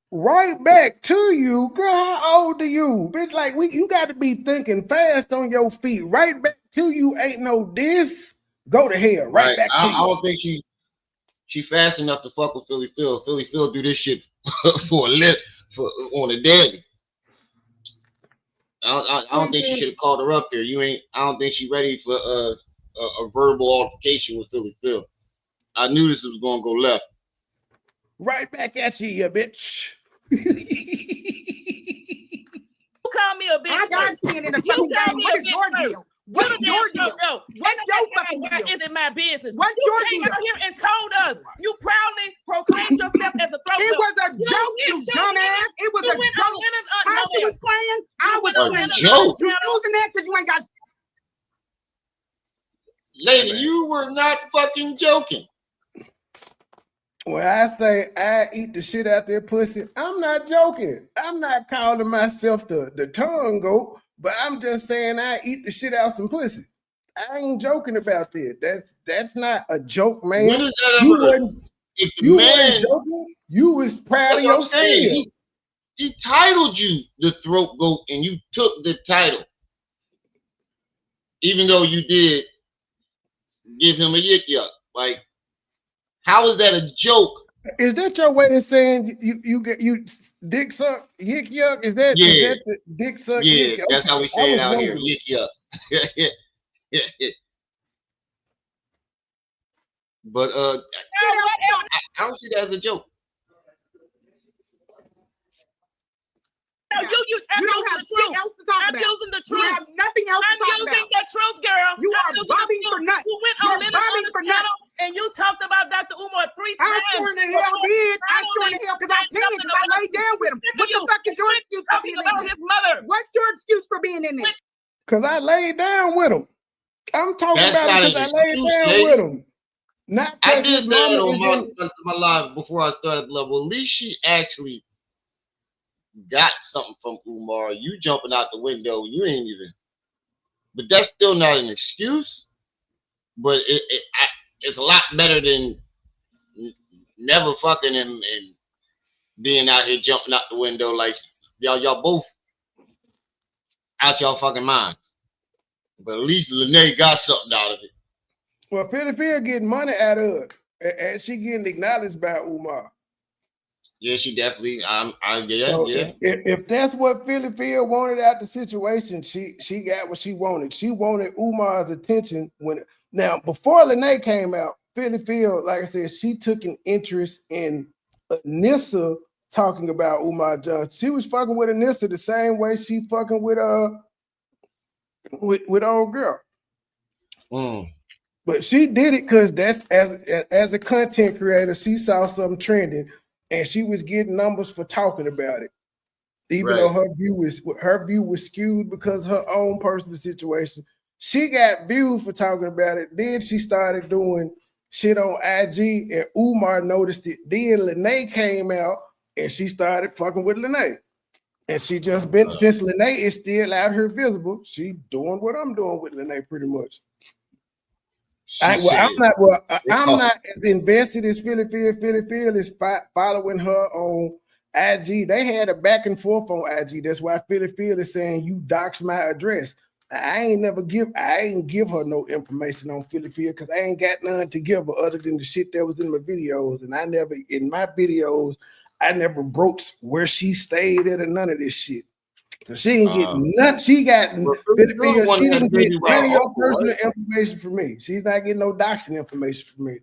Right back to you, girl. How old are you, bitch? Like you got to be thinking fast on your feet. Right back to you. Ain't no this. Go to hell. Right back to you. I don't think she fast enough to fuck with Philly Phil. Philly Phil do this shit for a lip on a daily. I don't think she should have called her up here. I don't think she's ready for a verbal altercation with Phyl. I knew this was gonna go left. Right back at you, you bitch. You call me a bitch. I got skin in the fucking game. What is your deal? What's your deal? What's your fucking deal? Isn't my business. What's your deal? You came out here and told us. You proudly proclaimed yourself as a throat. It was a joke, you dumbass. It was a joke. How she was playing, I was playing. Joke. You using that because you ain't got. Lady, you were not fucking joking. When I say I eat the shit out there pussy, I'm not joking. I'm not calling myself the tongue goat, but I'm just saying I eat the shit out some pussy. I ain't joking about that. That's not a joke, man. When is that ever? You weren't joking. You was proud of your skills. He titled you the throat goat, and you took the title, even though you did give him a yik yuck. Like, how is that a joke? Is that your way of saying you dick suck yik yuck? Is that the dick suck? Yeah, yik? that's how we say it out here. Yik yuck. But I don't see that as a joke. You don't have shit else to talk about. I'm using the truth. You have nothing else to talk about. I'm using the truth, girl. You are bobbing for nuts. You went on Linda's channel and you talked about Dr. Umar 3 times. I sure in the hell did. I sure in the hell because I can, because I laid down with him. What the fuck is your excuse for being in there? His mother. What's your excuse for being in there? Because I laid down with him. I'm talking about it because I laid down with him. Not I did say that on my live before I started the level. At least she actually got something from Umar. You jumping out the window, you ain't even. But that's still not an excuse. But it's a lot better than never fucking him and being out here jumping out the window like y'all both out y'all fucking minds. But at least Lanae got something out of it. Well, Phyl getting money out of it, and she getting acknowledged by Umar. Yeah, she definitely. So if that's what Phyl wanted out the situation, she got what she wanted. She wanted Umar's attention now before Lanae came out. Phyl, like I said, she took an interest in Anissa talking about Umar Johnson. She was fucking with Anissa the same way she fucking with old girl. But she did it because that's as a content creator, she saw something trending. And she was getting numbers for talking about it, even though her view was skewed because of her own personal situation. She got views for talking about it. Then she started doing shit on IG, and Umar noticed it. Then Lanae came out, and she started fucking with Lanae. And she just been since Lanae is still out here visible. She doing what I'm doing with Lanae pretty much. I'm not as invested as Phyl. Phyl is following her on IG. They had a back and forth on IG. That's why Phyl is saying you doxed my address. I ain't give her no information on Phyl because I ain't got none to give her other than the shit that was in my videos. And I never broached where she stayed at or none of this shit. So she ain't getting nothing. She got she didn't get any of personal information from me. She's not getting no doxing information from me.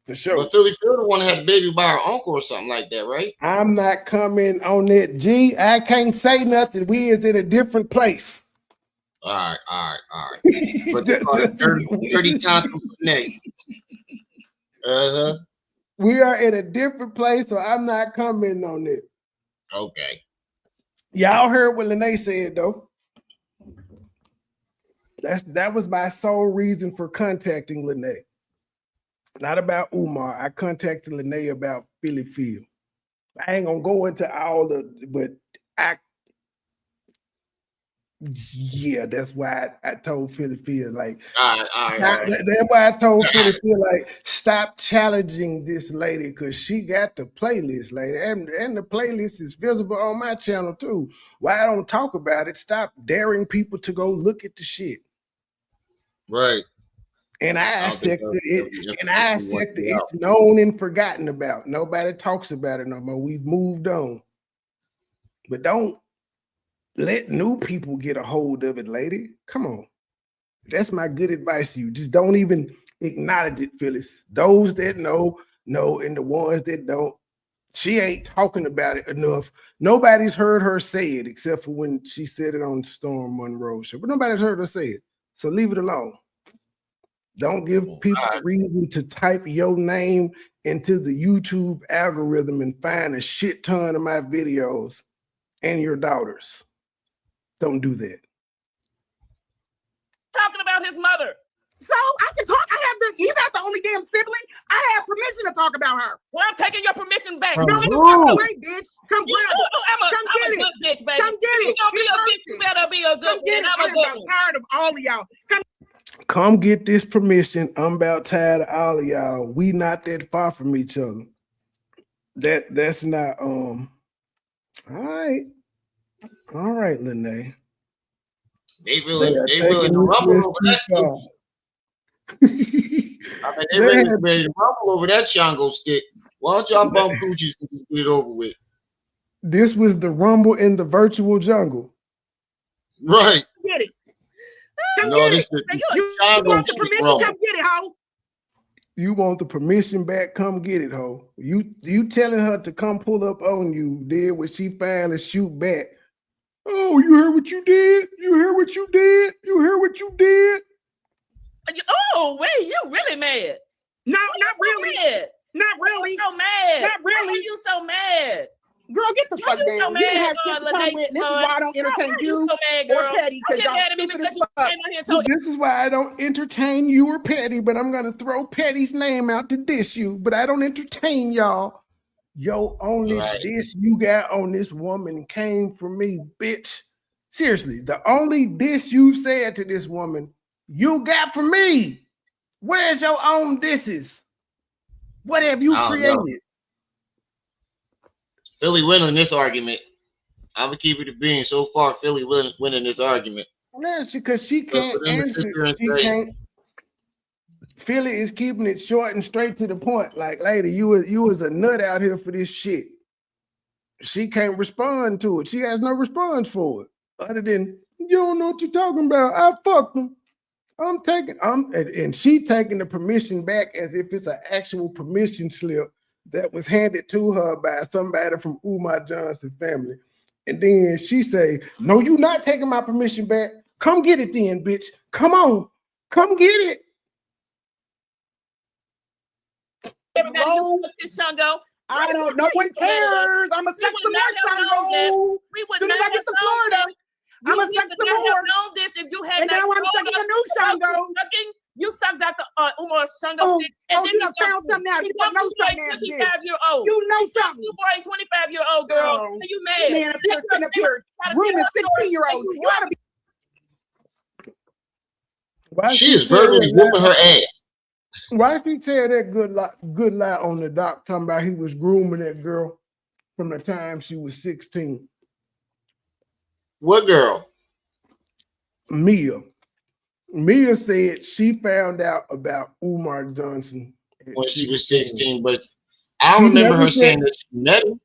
For sure. But Phyl the one that had baby by her uncle or something like that, right? I'm not coming on that. G, I can't say nothing. We is in a different place. All right. But 30 times from Lanae. We are in a different place, so I'm not commenting on it. Okay. Y'all heard what Lanae said, though. That was my sole reason for contacting Lanae. Not about Umar. I contacted Lanae about Phyl. I ain't gonna go into all but that's why I told Phyl like. That's why I told Phyl like stop challenging this lady because she got the playlist, lady, and the playlist is visible on my channel too. Why I don't talk about it? Stop daring people to go look at the shit. Right. And I accepted it. And I accepted it's known and forgotten about. Nobody talks about it no more. We've moved on. But don't let new people get a hold of it, lady. Come on. That's my good advice to you. Just don't even acknowledge it, Phyllis. Those that know, and the ones that don't, she ain't talking about it enough. Nobody's heard her say it except for when she said it on Storm Monroe show, but nobody's heard her say it. So leave it alone. Don't give people a reason to type your name into the YouTube algorithm and find a shit ton of my videos and your daughters. Don't do that. Talking about his mother. So I can talk. He's not the only damn sibling. I have permission to talk about her. Well, I'm taking your permission back. No, wait, bitch. Come grab it. I'm a good bitch, baby. Come get it. You gonna be a bitch, you better be a good bitch. I'm a good one. Tired of all of y'all. Come get this permission. I'm about tired of all of y'all. We not that far from each other. That's not all right. All right, Lanae. They really rumble over that. I mean, they ready to rumble over that Shango stick. Why don't y'all bump coochies and just get it over with? This was the rumble in the virtual jungle. Right. Get it. Come no, get this it. You want the permission? Come get it, ho. You want the permission back? Come get it, ho. You telling her to come pull up on you, did what she finally shoot back. Oh, you heard what you did? You heard what you did? You heard what you did? Oh, wait, you really mad? No, not really. Mad? Not really. You so mad. Not really. Why are you so mad? Girl, get the fuck down. So you didn't have shit to come with. This is why I don't entertain you or Petty. Because y'all stupid as fuck. This is why I don't entertain you or Petty, but I'm going to throw Petty's name out to diss you, but I don't entertain y'all. Yo, only diss you got on this woman came from me, bitch. Seriously, the only diss you said to this woman you got from me. Where's your own disses? What have you created? Philly winning this argument. I'm gonna keep it a being. So far, Philly winning this argument. That's because she can't answer. She can't. Philly is keeping it short and straight to the point. Like, lady, you was a nut out here for this shit. She can't respond to it. She has no response for it other than you don't know what you're talking about. I fucked them. And she taking the permission back as if it's an actual permission slip that was handed to her by somebody from Umar Johnson family. And then she say, no, you not taking my permission back. Come get it then, bitch. Come on. Come get it. Everybody this Shango. I don't know. No one cares. I'm a sex some more Shango. As soon as I get to Florida, I'm a sex some more. Known this if you had and now I'm sucking a new Shango. You sucked Dr. Umar Shango. And then you found something out. You know something else. 25-year-old. You know something. You were a 25-year-old girl. Are you mad? Man, up here, sitting up here, rooming 16-year-olds. You ought to be. She is verbally whooping her ass. Why did he tell that good lie on the doc talking about he was grooming that girl from the time she was 16? What girl? Mia. Mia said she found out about Umar Johnson when she was 16, but I don't remember her saying that she met him.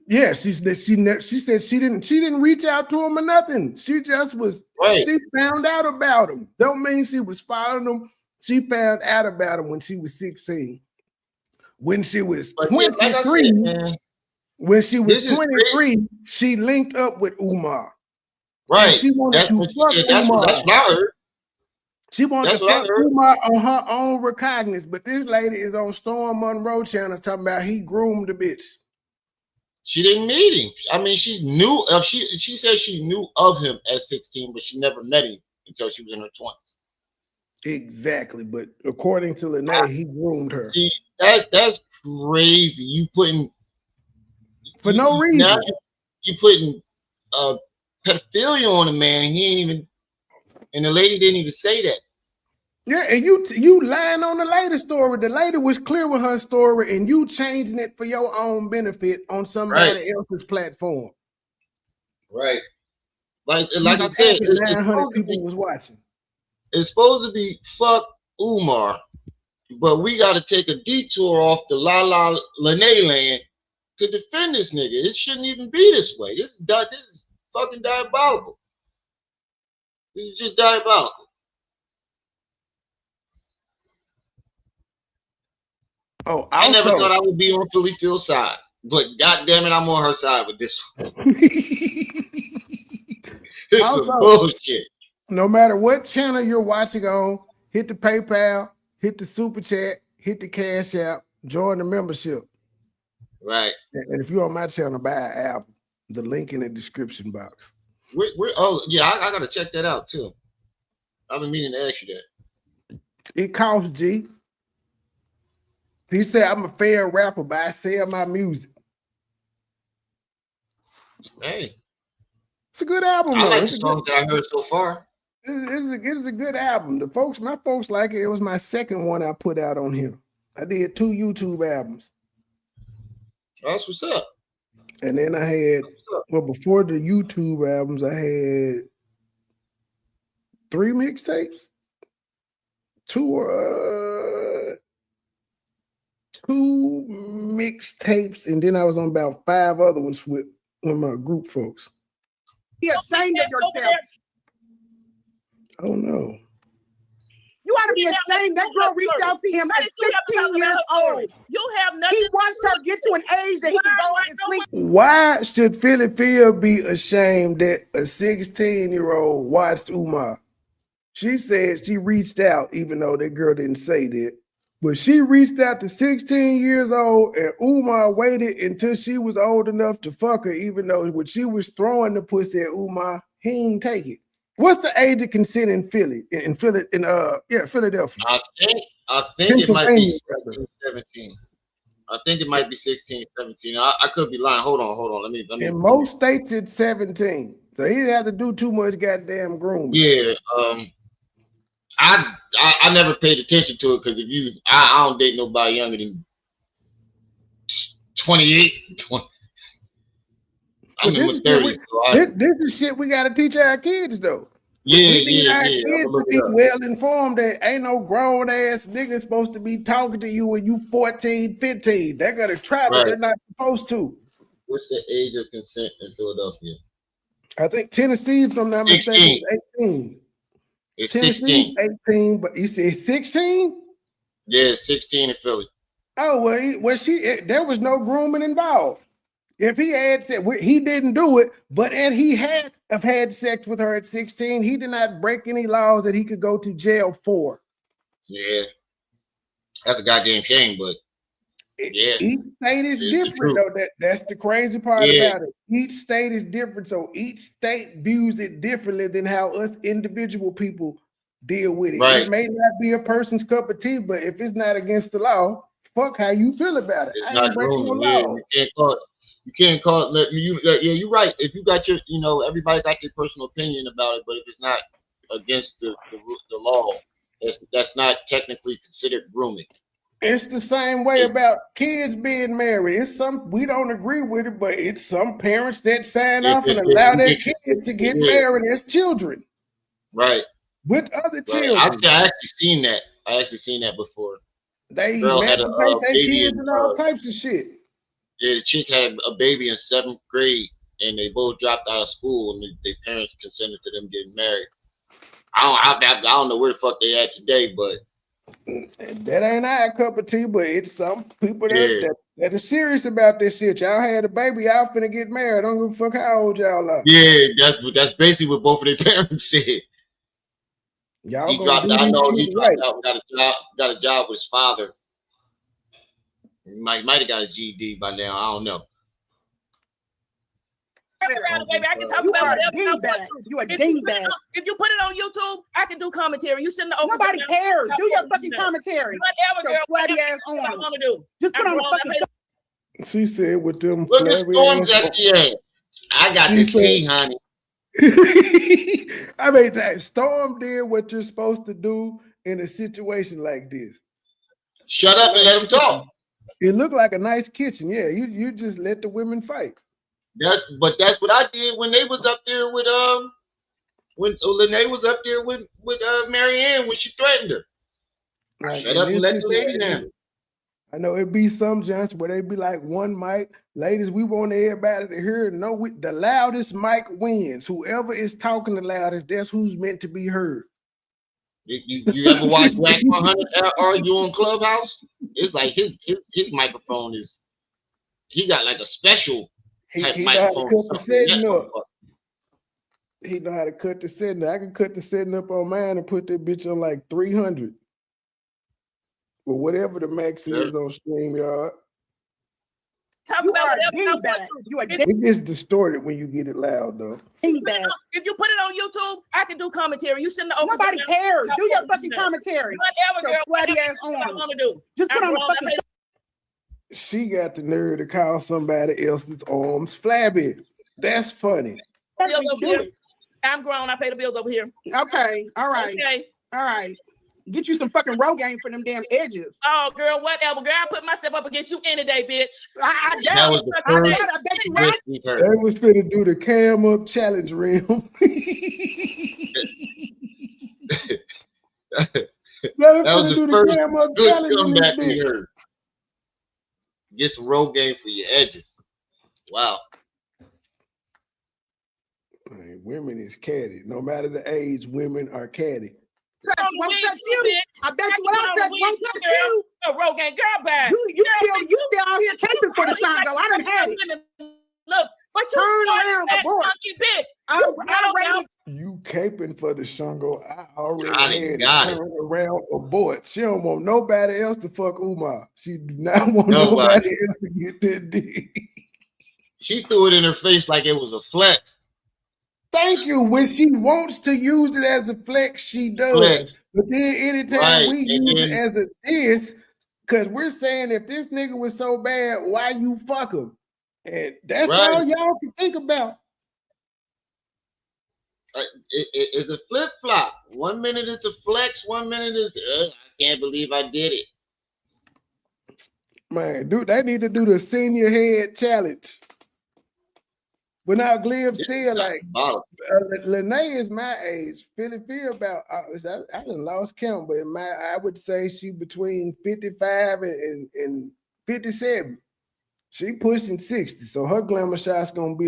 Yeah, she said she didn't reach out to him or nothing. She just was she found out about him. Don't mean she was following him. She found out about him when she was 16. When she was 23, she linked up with Umar. Right. She wanted to fuck Umar. That's what I heard. She wanted to fuck Umar on her own recognizance, but this lady is on Storm Monroe channel talking about he groomed the bitch. She didn't meet him. I mean, she knew of she said she knew of him at 16, but she never met him until she was in her 20s. Exactly, but according to Lanae, he groomed her. See, that's crazy. You putting for no reason. Now you putting pedophilia on a man, and he ain't even. And the lady didn't even say that. Yeah, and you lying on the lady story. The lady was clear with her story, and you changing it for your own benefit on somebody else's platform. Right. Like I said, 900 people was watching. It's supposed to be fuck Umar, but we got to take a detour off the Lanae land to defend this nigga. It shouldn't even be this way. This is fucking diabolical. This is just diabolical. Oh, I never also, thought I would be on Phyl's side, but goddamn it, I'm on her side with this one. It's some also, bullshit. no matter what channel you're watching on, hit the PayPal, hit the Super Chat, hit the Cash App, join the membership. Right. And if you're on my channel, buy an album. The link in the description box. Oh, yeah, I got to check that out, too. I've been meaning to ask you that. It costs, G. He said, I'm a fair rapper, but I sell my music. Hey. It's a good album. I though. like It's the a songs that I heard so far. It's a good album. My folks like it. It was my second one I put out on here. I did 2 YouTube albums. That's what's up. And then I had, well, before the YouTube albums, I had 3 mixtapes. 2 mixtapes, and then I was on about 5 other ones with my group folks. Be ashamed of yourself. Oh no. You ought to be ashamed. That girl reached out to him at 16 years old. You have nothing. He watched her get to an age that he could go and sleep. Why should Phil be ashamed that a 16-year-old watched Umar? She said she reached out, even though that girl didn't say that. But she reached out to 16 years old, and Umar waited until she was old enough to fuck her, even though when she was throwing the pussy at Umar, he didn't take it. What's the age of consent in Philadelphia? I think it might be 16, 17. I think it might be 16, 17. I could be lying. Hold on. Let me. In most states, it's 17. So he didn't have to do too much goddamn grooming. Yeah. I never paid attention to it because I don't date nobody younger than 28. 20. I'm in my 30s. This is shit we got to teach our kids, though. Yeah. Kids to be well informed that ain't no grown ass nigga supposed to be talking to you when you 14, 15. They're gonna try, but they're not supposed to. What's the age of consent in Philadelphia? I think Tennessee, if I'm not mistaken, is 18. It's Tennessee, 16. 18, but you say 16? Yeah, it's 16 in Philly. Oh, well, there was no grooming involved. If he had said he didn't do it, but and he had sex with her at 16, he did not break any laws that he could go to jail for. Yeah, that's a goddamn shame, but yeah, each state is different though. That's the crazy part about it. Each state is different, so each state views it differently than how us individual people deal with it. Right. It may not be a person's cup of tea, but if it's not against the law, fuck how you feel about it. It's not grooming. Yeah, you can't call it. You're right. If you got your, everybody got their personal opinion about it, but if it's not against the law, that's not technically considered grooming. It's the same way about kids being married. It's we don't agree with it, but it's some parents that sign off and allow their kids to get married as children. Right. With other children. I actually seen that. I actually seen that before. They emancipate their kids and all types of shit. Yeah, the chick had a baby in 7th grade, and they both dropped out of school, and their parents consented to them getting married. I don't know where the fuck they at today, but that ain't our cup of tea. But it's some people that are serious about this shit. Y'all had a baby, y'all finna get married. I don't give a fuck how old y'all are. Yeah, that's basically what both of their parents said. Y'all he dropped out, got a job with his father. He might have got a GED by now. I don't know. Baby, I can talk about whatever. You a dingbat. If you put it on YouTube, I can do commentary. You shouldn't have opened. Nobody cares. Do your fucking commentary. Whatever, girl. Bloody ass on. I want to do. Just put on the fucking. She said with them. Look at Storm's at the end. I got to see, honey. I mean, that Storm did what you're supposed to do in a situation like this. Shut up and let them talk. It looked like a nice kitchen. Yeah, you just let the women fight. But that's what I did when they was up there with when Lanae was up there with Marianne when she threatened her. Right. Shut up and let the ladies handle. I know it be some joints where they be like one mic. Ladies, we want everybody to hear. No, the loudest mic wins. Whoever is talking the loudest, that's who's meant to be heard. You ever watch Black 100 argue on Clubhouse? It's like his microphone is, he got like a special type he know how to microphone. cut the setting up. He know how to cut the setting. I can cut the setting up on mine and put that bitch on like 300. Or whatever the max is on StreamYard. Talk about whatever. It gets distorted when you get it loud, though. If you put it on YouTube, I can do commentary. You shouldn't have Nobody cares. Do your fucking commentary. Whatever, girl. Bloody ass I arms. want to do. Just put on the fucking. She got the nerve to call somebody else's arms flabby. That's funny. Bills over here. I'm grown. I pay the bills over here. Okay. All right. Okay. All right. Get you some fucking Rogaine for them damn edges. Oh, girl, whatever. Girl, I put myself up against you any day, bitch. That was the first we've heard. They was finna do the cam up challenge rim. That was the first good comeback we heard. Get some Rogaine for your edges. Wow. Hey, women is catty. No matter the age, women are catty. Won't touch you. I bet you what I touch won't touch you. A Rogaine girl bag. You still out here caping for the Shango. I done had it. Looks, but you turn around, abort. Bitch. I You caping for the Shango. I already had got it. Turn around, abort. She don't want nobody else to fuck Umar. She do not want nobody else to get that dick. She threw it in her face like it was a flex. Thank you. When she wants to use it as a flex, she does. Flex. But then anytime we use it as a diss, because we're saying if this nigga was so bad, why you fuck him? And that's all y'all can think about. It's a flip flop. 1 minute it's a flex. 1 minute is I can't believe I did it. Man, dude, they need to do the senior head challenge. But now Glib still like Lanae is my age. Phyl about I done lost count, but I would say she between 55 and 57. She pushing 60, so her glamour shot's gonna be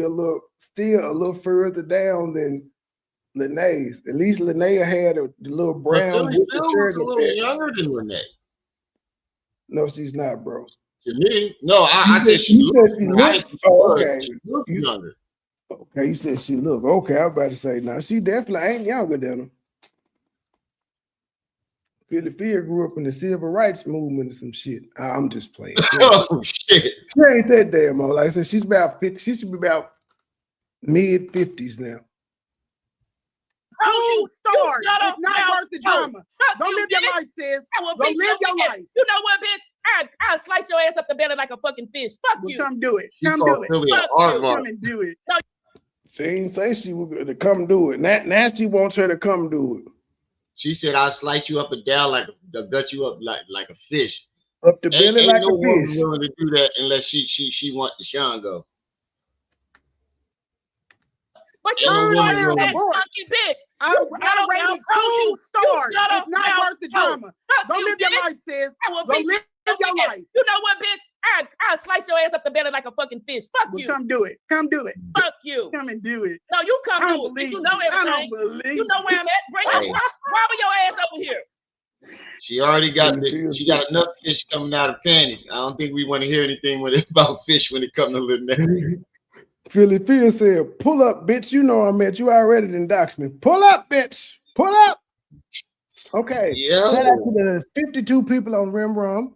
still a little further down than Lanae's. At least Lanae had the little brown. Phil was a little younger than Lanae. No, she's not, bro. To me, no, I said she looks. Okay, she looks younger. Okay, you said she look. Okay, I was about to say, no, she definitely ain't younger than him. Phyl grew up in the civil rights movement or some shit. I'm just playing. Oh, shit. She ain't that damn old. Like I said, she's about 50. She should be about mid-50s now. Two stars. It's not worth the drama. Go live your life, sis. Go live your life. You know what, bitch? I'll slice your ass up the belly like a fucking fish. Fuck you. Come do it. Come do it. Come and do it. No. She didn't say she was going to come do it. Now she wants her to come do it. She said, "I'll slice you up and down gut you up like a fish." Up the belly ain't like no a fish. Woman willing to do that unless she want the Shango. But you that funky bitch. I rated 2 stars. It's not worth the drama. Go live your life, sis. Go live your life. You know what, bitch? I'll slice your ass up the belly like a fucking fish. Fuck you. Come do it. Come do it. Fuck you. Come and do it. No, you come do it. You know everything. You know where I'm at. Bring your robber your ass over here. She already got she got enough fish coming out of panties. I don't think we want to hear anything about fish when it comes to Lanae. Phyl said, "Pull up, bitch. You know I'm at. You already done doxed me. Pull up, bitch. Pull up." Okay. Yeah. Shout out to the 52 people on Rim Rum.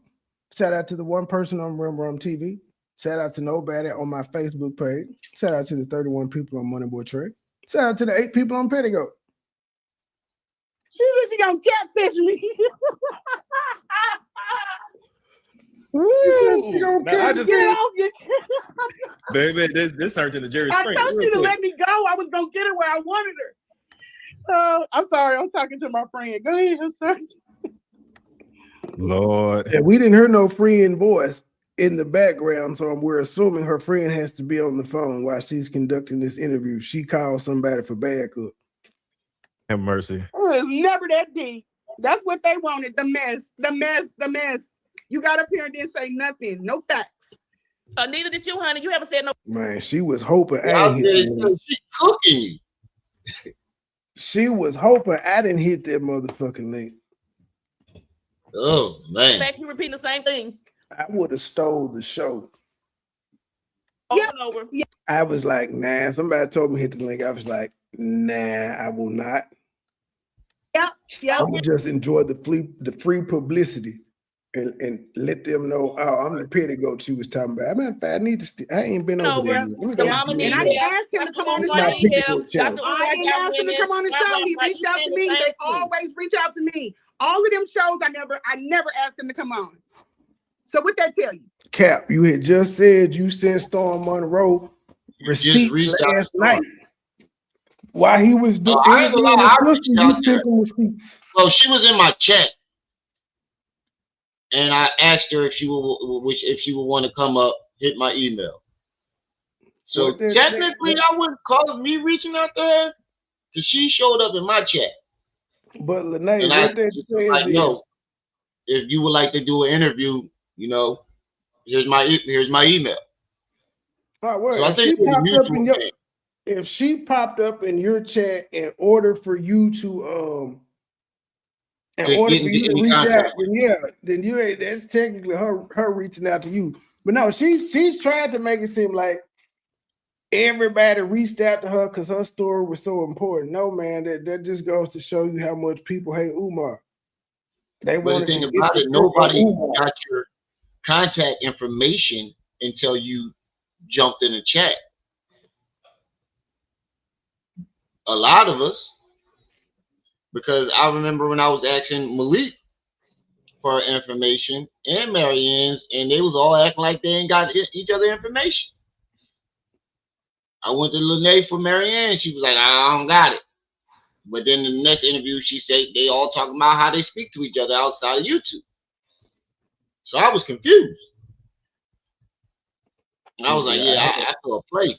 Shout out to the 1 person on Rim Rum TV. Shout out to nobody on my Facebook page. Shout out to the 31 people on Money Boy Trade. Shout out to the 8 people on Petticoat. She said she gonna catfish me. Baby, this turned into Jerry Springer. I told you to let me go. I was gonna get her where I wanted her. I'm sorry. I was talking to my friend. Go ahead. I'm sorry. Lord. Yeah, we didn't hear no friend voice in the background, so we're assuming her friend has to be on the phone while she's conducting this interview. She called somebody for backup. Have mercy. Oh, it's never that deep. That's what they wanted. The mess. You got up here and didn't say nothing. No facts. Neither did you, honey. You haven't said no. Man, she was hoping I she cooking you. She was hoping I didn't hit that motherfucking link. Oh man! In fact, you repeating the same thing. I would have stole the show. Over. Yeah. I was like, nah. Somebody told me hit the link. I was like, nah, I will not. Yeah. I'm gonna just enjoy the free publicity and let them know. Oh, I'm the petty goat she was talking about. I ain't been over there. The mama and I didn't ask him to come on the show. I didn't ask him to come on the show. He reached out to me. They always reach out to me. All of them shows, I never asked him to come on. So what that tell you? Cap, you had just said you sent Storm Monroe receipt last night. While he was doing receipts. Well, she was in my chat, and I asked her if she would want to come up, hit my email. So technically, I wouldn't call it me reaching out there because she showed up in my chat. But Lanae, what that says is, no, if you would like to do an interview, you know, here's my email. So I think if she popped up in your chat in order for you to reach out, then that's technically her reaching out to you. But no, she's trying to make it seem like everybody reached out to her because her story was so important. No, man, that just goes to show you how much people hate Umar. But the thing about it, nobody got your contact information until you jumped in the chat. A lot of us, because I remember when I was asking Malik for information and Marianne's, and they was all acting like they ain't got each other information. I went to Lanae for Marianne. She was like, I don't got it. But then the next interview, she said they all talking about how they speak to each other outside of YouTube. So I was confused. And I was like, I feel a play.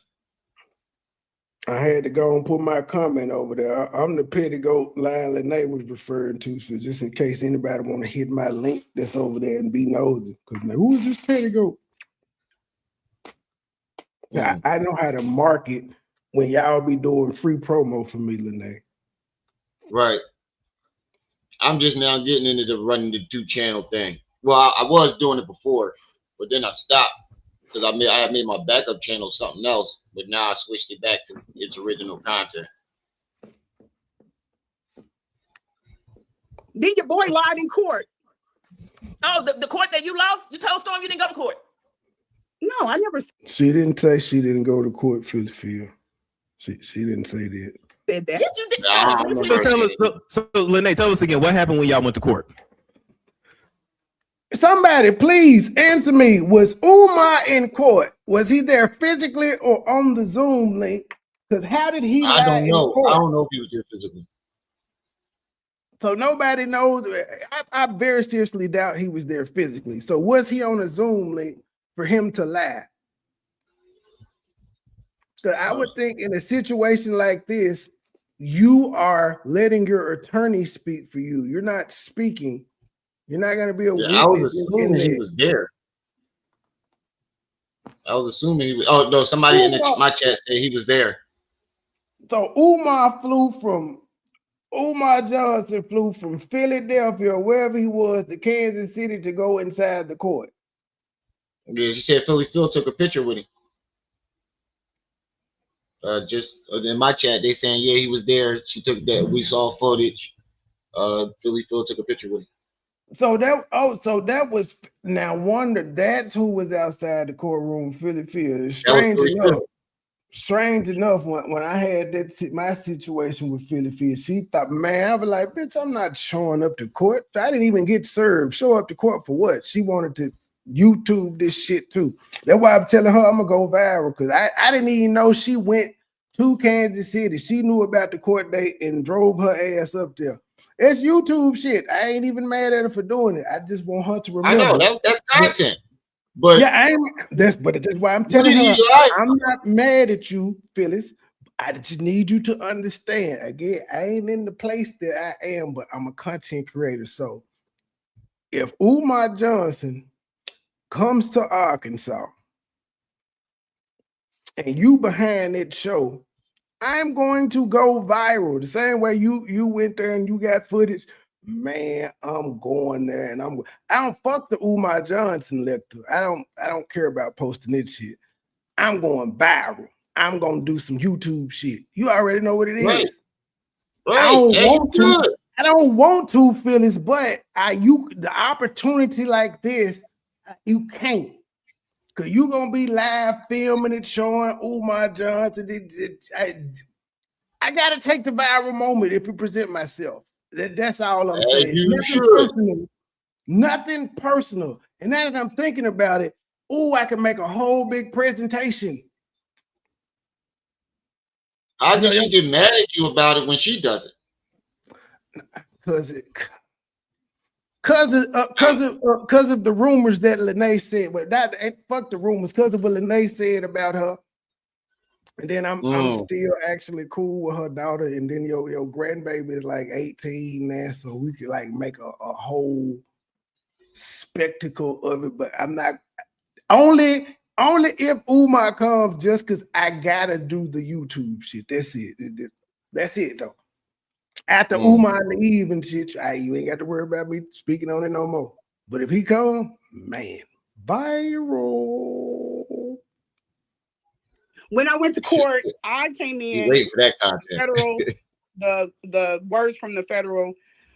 I had to go and put my comment over there. I'm the petty goat line Lanae was referring to. So just in case anybody want to hit my link that's over there and be nosy. Because now, who is this petty goat? I know how to market when y'all be doing free promo for me, Lanae. Right. I'm just now getting into the running the 2-channel thing. Well, I was doing it before, but then I stopped because I had made my backup channel something else, but now I switched it back to its original content. Then your boy lied in court. Oh, the court that you lost? You told Storm you didn't go to court? No, I never She didn't say she didn't go to court, Phyl. She didn't say that. said that. Yes, you did. So Lanae, tell us again, what happened when y'all went to court? Somebody please answer me. Was Umar in court? Was he there physically or on the Zoom link? Because how did he lie? I don't know. I don't know if he was there physically. So nobody knows. I very seriously doubt he was there physically. So was he on a Zoom link for him to lie? So I would think in a situation like this, you are letting your attorney speak for you. You're not speaking. You're not going to be a witness. I was assuming he was there. I was assuming he was. Oh no, somebody in my chat said he was there. So Umar Johnson flew from Philadelphia or wherever he was to Kansas City to go inside the court. Yeah, she said Phil took a picture with him. Just in my chat, they saying he was there. She took that. We saw footage. Phil took a picture with him. So that was now wonder. That's who was outside the courtroom. Phil. Strange enough, when I had my situation with Phil, she thought, man, I was like, bitch, I'm not showing up to court. I didn't even get served. Show up to court for what? She wanted to YouTube this shit too. That's why I'm telling her I'm gonna go viral, because I didn't even know she went to Kansas City. She knew about the court date and drove her ass up there. It's YouTube shit. I ain't even mad at her for doing it. I just want her to remember. I know that's content. But yeah, that's why I'm telling her I'm not mad at you, Phyllis. I just need you to understand. Again, I ain't in the place that I am, but I'm a content creator. So if Umar Johnson comes to Arkansas and you behind that show, I'm going to go viral. The same way you went there and you got footage. Man, I'm going there and I don't fuck the Umar Johnson lecture. I don't care about posting this shit. I'm going viral. I'm gonna do some YouTube shit. You already know what it is. Right. I don't want to, Phyllis, but the opportunity like this, you can't. Cause you gonna be live filming it, showing Umar Johnson. I gotta take the viral moment if you present myself. That's all I'm saying. Nothing personal. And now that I'm thinking about it, I can make a whole big presentation. How can she get mad at you about it when she does it? Because of the rumors that Lanae said, but fuck the rumors, because of what Lanae said about her. And then I'm still actually cool with her daughter, and then your grandbaby is like 18 now, so we could like make a whole spectacle of it. But I'm not only if Umar comes, just because I gotta do the YouTube shit. That's it. That's it though. After Umar leave and shit, you ain't got to worry about me speaking on it no more. But if he come, man, viral. When I went to court, I came in. Wait for that content. Federal, the words from the federal.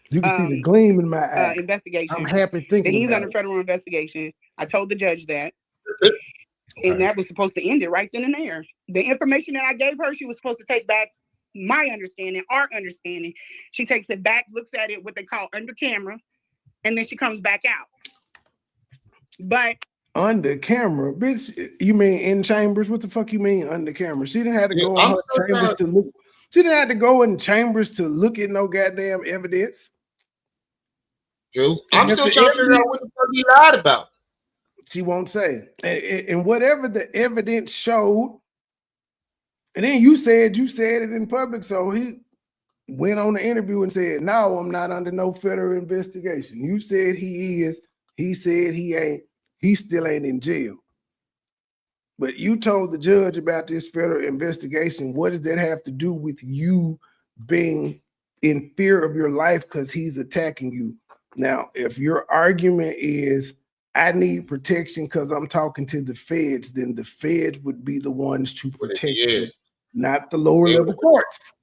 You can see the gleam in my eye. Investigation. I'm happy thinking he's about under it. federal investigation. I told the judge that, and that was supposed to end it right then and there. The information that I gave her, she was supposed to take back. My understanding, our understanding. She takes it back, looks at it, what they call under camera, and then she comes back out. But under camera, bitch, you mean in chambers? What the fuck you mean under camera? She didn't have to go in her chambers to look. She didn't have to go in chambers to look at no goddamn evidence. True. I'm still trying to figure out what the fuck he lied about. She won't say. And whatever the evidence showed, and then you said it in public, so he went on the interview and said, "No, I'm not under no federal investigation." You said he is. He said he ain't. He still ain't in jail. But you told the judge about this federal investigation. What does that have to do with you being in fear of your life because he's attacking you? Now, if your argument is, I need protection because I'm talking to the feds, then the feds would be the ones to protect you, not the lower level courts.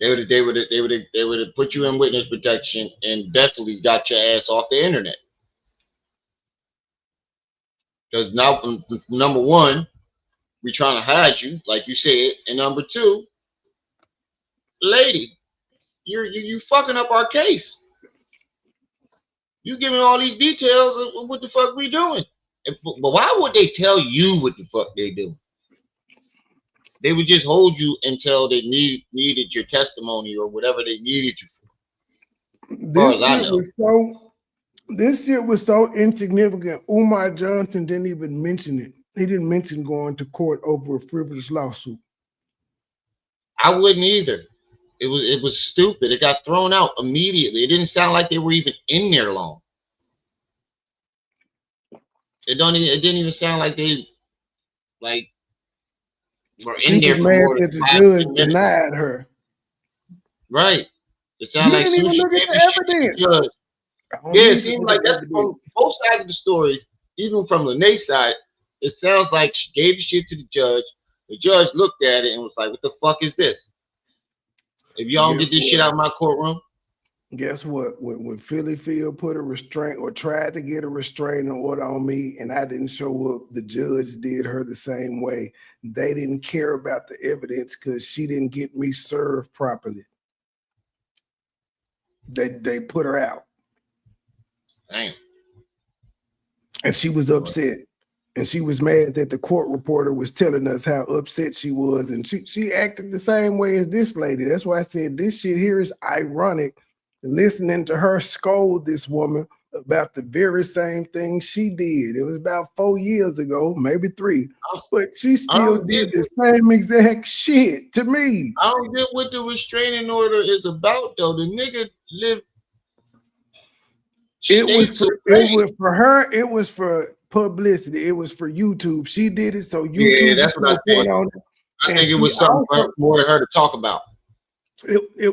They would have put you in witness protection and definitely got your ass off the internet. Because now, number one, we're trying to hide you, like you said, and number two, lady, you fucking up our case. You giving all these details of what the fuck we doing. But why would they tell you what the fuck they do? They would just hold you until they needed your testimony or whatever they needed you for. This shit was so insignificant. Umar Johnson didn't even mention it. He didn't mention going to court over a frivolous lawsuit. I wouldn't either. It was stupid. It got thrown out immediately. It didn't sound like they were even in there long. It didn't even sound like they were in there for more than 5 minutes. Denied her. Right. It sounded like Sushi gave the shit to the judge. Yeah, it seemed like that's from both sides of the story, even from Lanae's side. It sounds like she gave the shit to the judge. The judge looked at it and was like, "What the fuck is this? If y'all don't get this shit out of my courtroom." Guess what? When Phyl put a restraint or tried to get a restraining order on me and I didn't show up, the judge did her the same way. They didn't care about the evidence because she didn't get me served properly. They put her out. Damn. And she was upset. And she was mad that the court reporter was telling us how upset she was. And she acted the same way as this lady. That's why I said this shit here is ironic. Listening to her scold this woman about the very same thing she did. It was about 4 years ago, maybe 3. But she still did the same exact shit to me. I don't get what the restraining order is about, though. The nigga lived It was for her. It was for publicity. It was for YouTube. She did it so YouTube. Yeah, that's what I think. I think it was something more to her to talk about.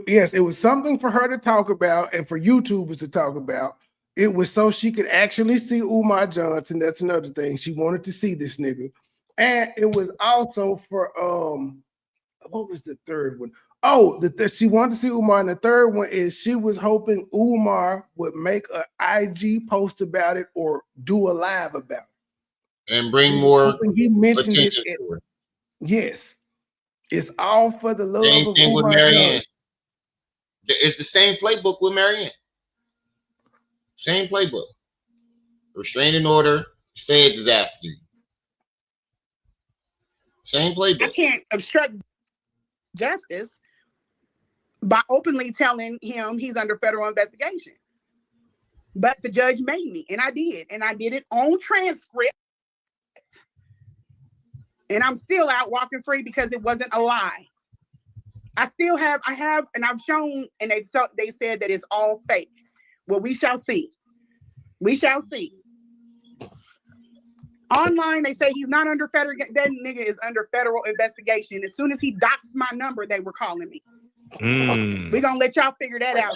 Yes, it was something for her to talk about and for YouTubers to talk about. It was so she could actually see Umar Johnson. That's another thing. She wanted to see this nigga. And it was also for what was the third one? Oh, she wanted to see Umar. And the third one is she was hoping Umar would make an IG post about it or do a live about it. And bring more he mentioned attention it. to it. Yes. It's all for the love Same of thing Umar with Marianne. Johnson. It's the same playbook with Marianne. Same playbook. Restraining order, feds is after you. Same playbook. I can't obstruct justice by openly telling him he's under federal investigation. But the judge made me, and I did. And I did it on transcript. And I'm still out walking free because it wasn't a lie. I have, and I've shown, and they said that it's all fake. Well, we shall see. We shall see. Online, they say he's not under federal. That nigga is under federal investigation. As soon as he doxed my number, they were calling me. We're gonna let y'all figure that out.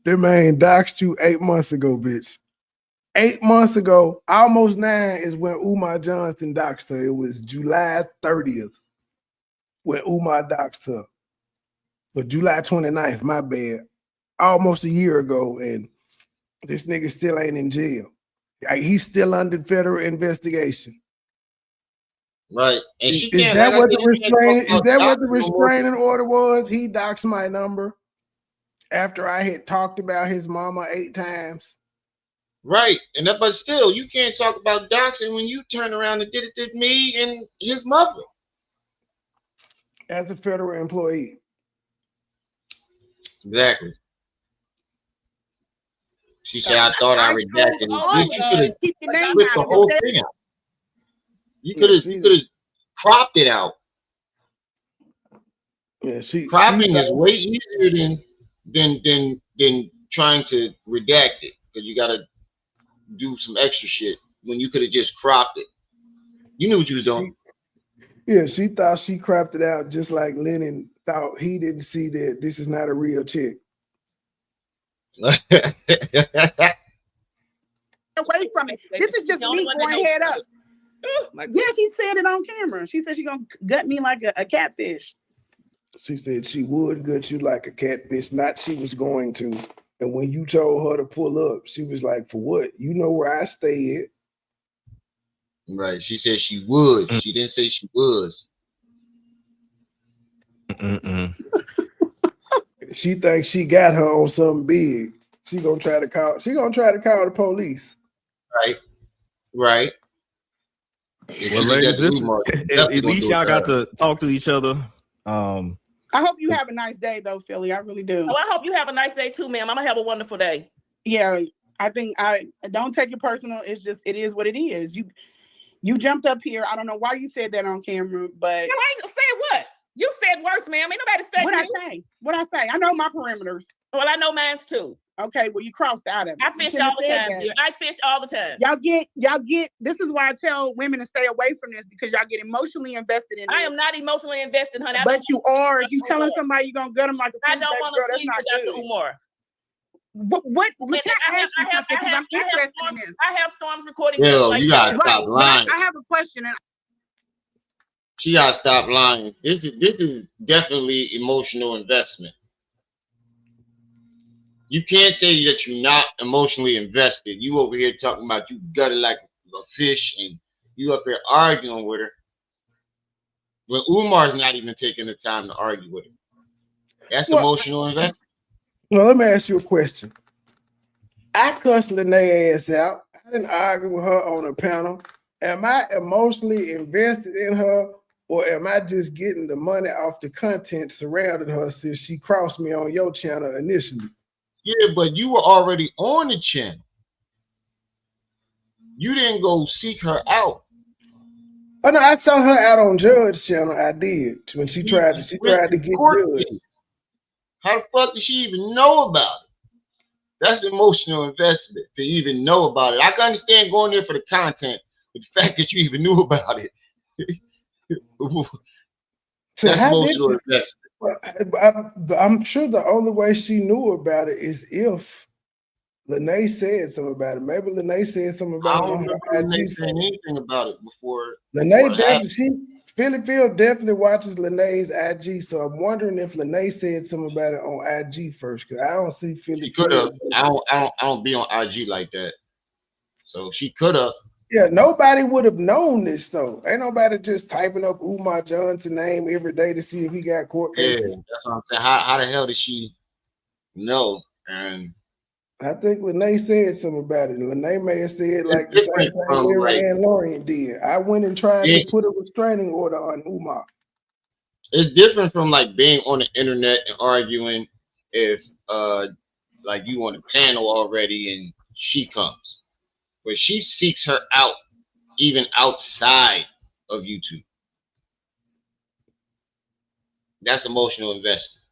That man doxed you 8 months ago, bitch. 8 months ago, almost 9 is when Umar Johnson doxed her. It was July 30th when Umar doxed her. But July 29th, my bad. Almost a year ago, and this nigga still ain't in jail. He's still under federal investigation. Right. And she Is that what the restraining order was? He doxed my number after I had talked about his mama 8 times. Right. And but still, you can't talk about doxing when you turn around and did it to me and his mother. As a federal employee. Exactly. She said, I thought I redacted it. Bitch, you could have clipped the whole thing out. You could have cropped it out. Yeah, cropping is way easier than trying to redact it, because you gotta do some extra shit when you could have just cropped it. You knew what you was doing. Yeah, she thought she cropped it out just like Lennon thought he didn't see that this is not a real chick. Away from it. This is just me going head up. Yeah, she said it on camera. She said she's gonna gut me like a catfish. She said she would gut you like a catfish, not she was going to. And when you told her to pull up, she was like, for what? You know where I stay at. Right. She said she would. She didn't say she was. She thinks she got her on something big. She gonna try to call the police. Right. Right. Well, ladies, at least y'all got to talk to each other. I hope you have a nice day, though, Philly. I really do. Oh, I hope you have a nice day too, ma'am. I'm gonna have a wonderful day. Yeah, I think I don't take it personal. It's just it is what it is. You jumped up here. I don't know why you said that on camera, but I ain't gonna say what you said worse, ma'am. Ain't nobody studying you. What I say? I know my perimeters. Well, I know mine's too. Okay, well, you crossed out of it. I fish all the time. I fish all the time. Y'all get. This is why I tell women to stay away from this, because y'all get emotionally invested in it. I am not emotionally invested, honey. But you are. You telling somebody you're gonna gut them like a I don't want to sleep with Dr. Umar. What? I have Storms recording. Yo, you gotta stop lying. I have a question. She gotta stop lying. This is definitely emotional investment. You can't say that you're not emotionally invested. You over here talking about you gutted like a fish, and you up here arguing with her. When Umar's not even taking the time to argue with her. That's emotional investment. Well, let me ask you a question. I cussed Lanae ass out. I didn't argue with her on a panel. Am I emotionally invested in her, or am I just getting the money off the content surrounding her since she crossed me on your channel initially? Yeah, but you were already on the channel. You didn't go seek her out. Oh no, I saw her out on Judge's channel. I did when she tried to get Judge. How the fuck did she even know about it? That's emotional investment to even know about it. I can understand going there for the content, but the fact that you even knew about it, that's emotional investment. I'm sure the only way she knew about it is if Lanae said something about it. Maybe Lanae said something about it. I don't remember Lanae saying anything about it before. Lanae definitely, Phyl definitely watches Lanae's IG, so I'm wondering if Lanae said something about it on IG first, because I don't see Phyl. She could have. I don't be on IG like that, so she could have. Yeah, nobody would have known this though. Ain't nobody just typing up Umar Johnson's name every day to see if he got court cases. Yeah, that's what I'm saying. How the hell did she know? And I think Lanae said something about it. Lanae may have said like the same thing Larry and Lorian did. I went and tried to put a restraining order on Umar. It's different from like being on the internet and arguing if like you on a panel already and she comes. But she seeks her out even outside of YouTube. That's emotional investment.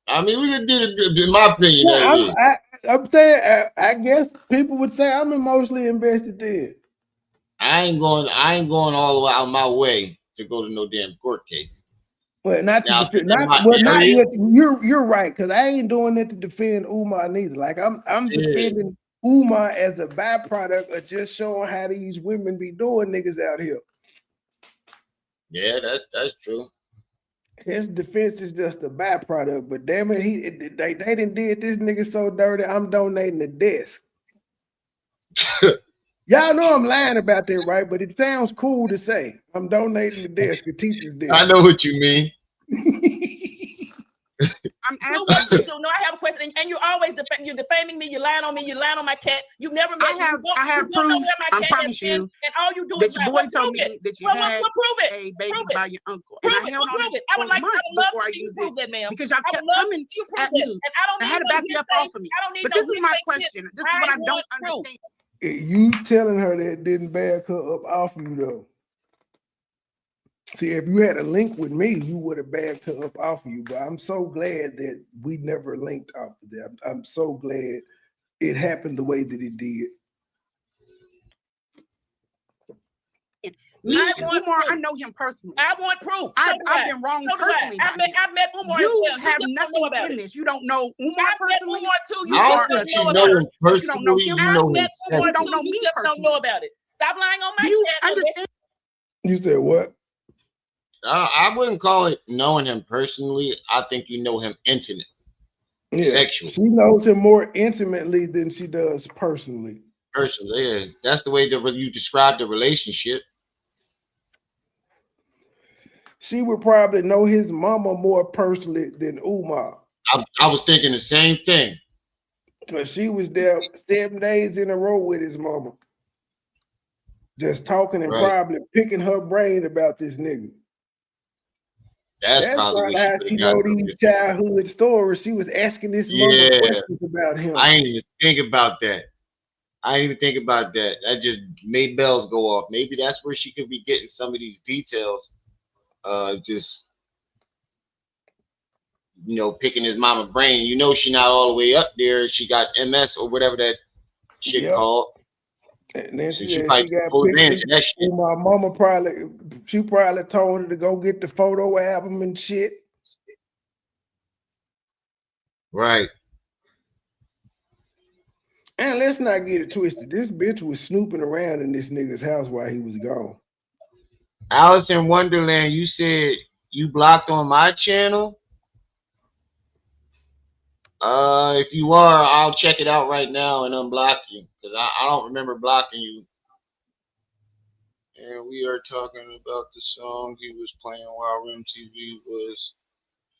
I mean, we did it, in my opinion. Yeah, I'm saying, I guess people would say I'm emotionally invested in. I ain't going all the way out my way to go to no damn court case. But you're right, because I ain't doing it to defend Umar neither. Like I'm defending Umar as a byproduct of just showing how these women be doing niggas out here. Yeah, that's true. His defense is just a byproduct, but damn it, they done did this nigga so dirty. I'm donating the desk. Y'all know I'm lying about that, right? But it sounds cool to say. I'm donating the desk, the teacher's desk. I know what you mean. I'm asking. No, I have a question, and you're always you're defaming me. You're lying on me. You're lying on my cat. You've never met. I have proof. I promise you. And all you do that is your boy told me that you had a baby by your uncle. Prove it. I would love to see you prove that, ma'am. Because y'all kept coming at me, and I had to back it up off of me. But this is my question. This is what I don't understand. You telling her that didn't back her up off you though. See, if you had a link with me, you would have backed her up off of you. But I'm so glad that we never linked off of that. I'm so glad it happened the way that it did. I know him personally. I want proof. I've been wrong personally. I met Umar. You have nothing in this. You don't know Umar personally. I don't think you know him personally. You don't know him. You don't know me personally. Don't know about it. Stop lying on my chat. Understand? You said what? I wouldn't call it knowing him personally. I think you know him intimate. Yeah, sexually. She knows him more intimately than she does personally. Personally, yeah. That's the way that you describe the relationship. She would probably know his mama more personally than Umar. I was thinking the same thing. Because she was there 7 days in a row with his mama. Just talking and probably picking her brain about this nigga. That's probably how she know these childhood stories. She was asking this mama questions about him. I didn't even think about that. That just made bells go off. Maybe that's where she could be getting some of these details. Just picking his mama brain. She not all the way up there. She got MS or whatever that shit called. And then so she got full advantage of that shit. My mama probably told her to go get the photo album and shit. Right. And let's not get it twisted. This bitch was snooping around in this nigga's house while he was gone. Alice in Wonderland, you said you blocked on my channel. If you are, I'll check it out right now and unblock you because I don't remember blocking you. And we are talking about the song he was playing while Rim TV was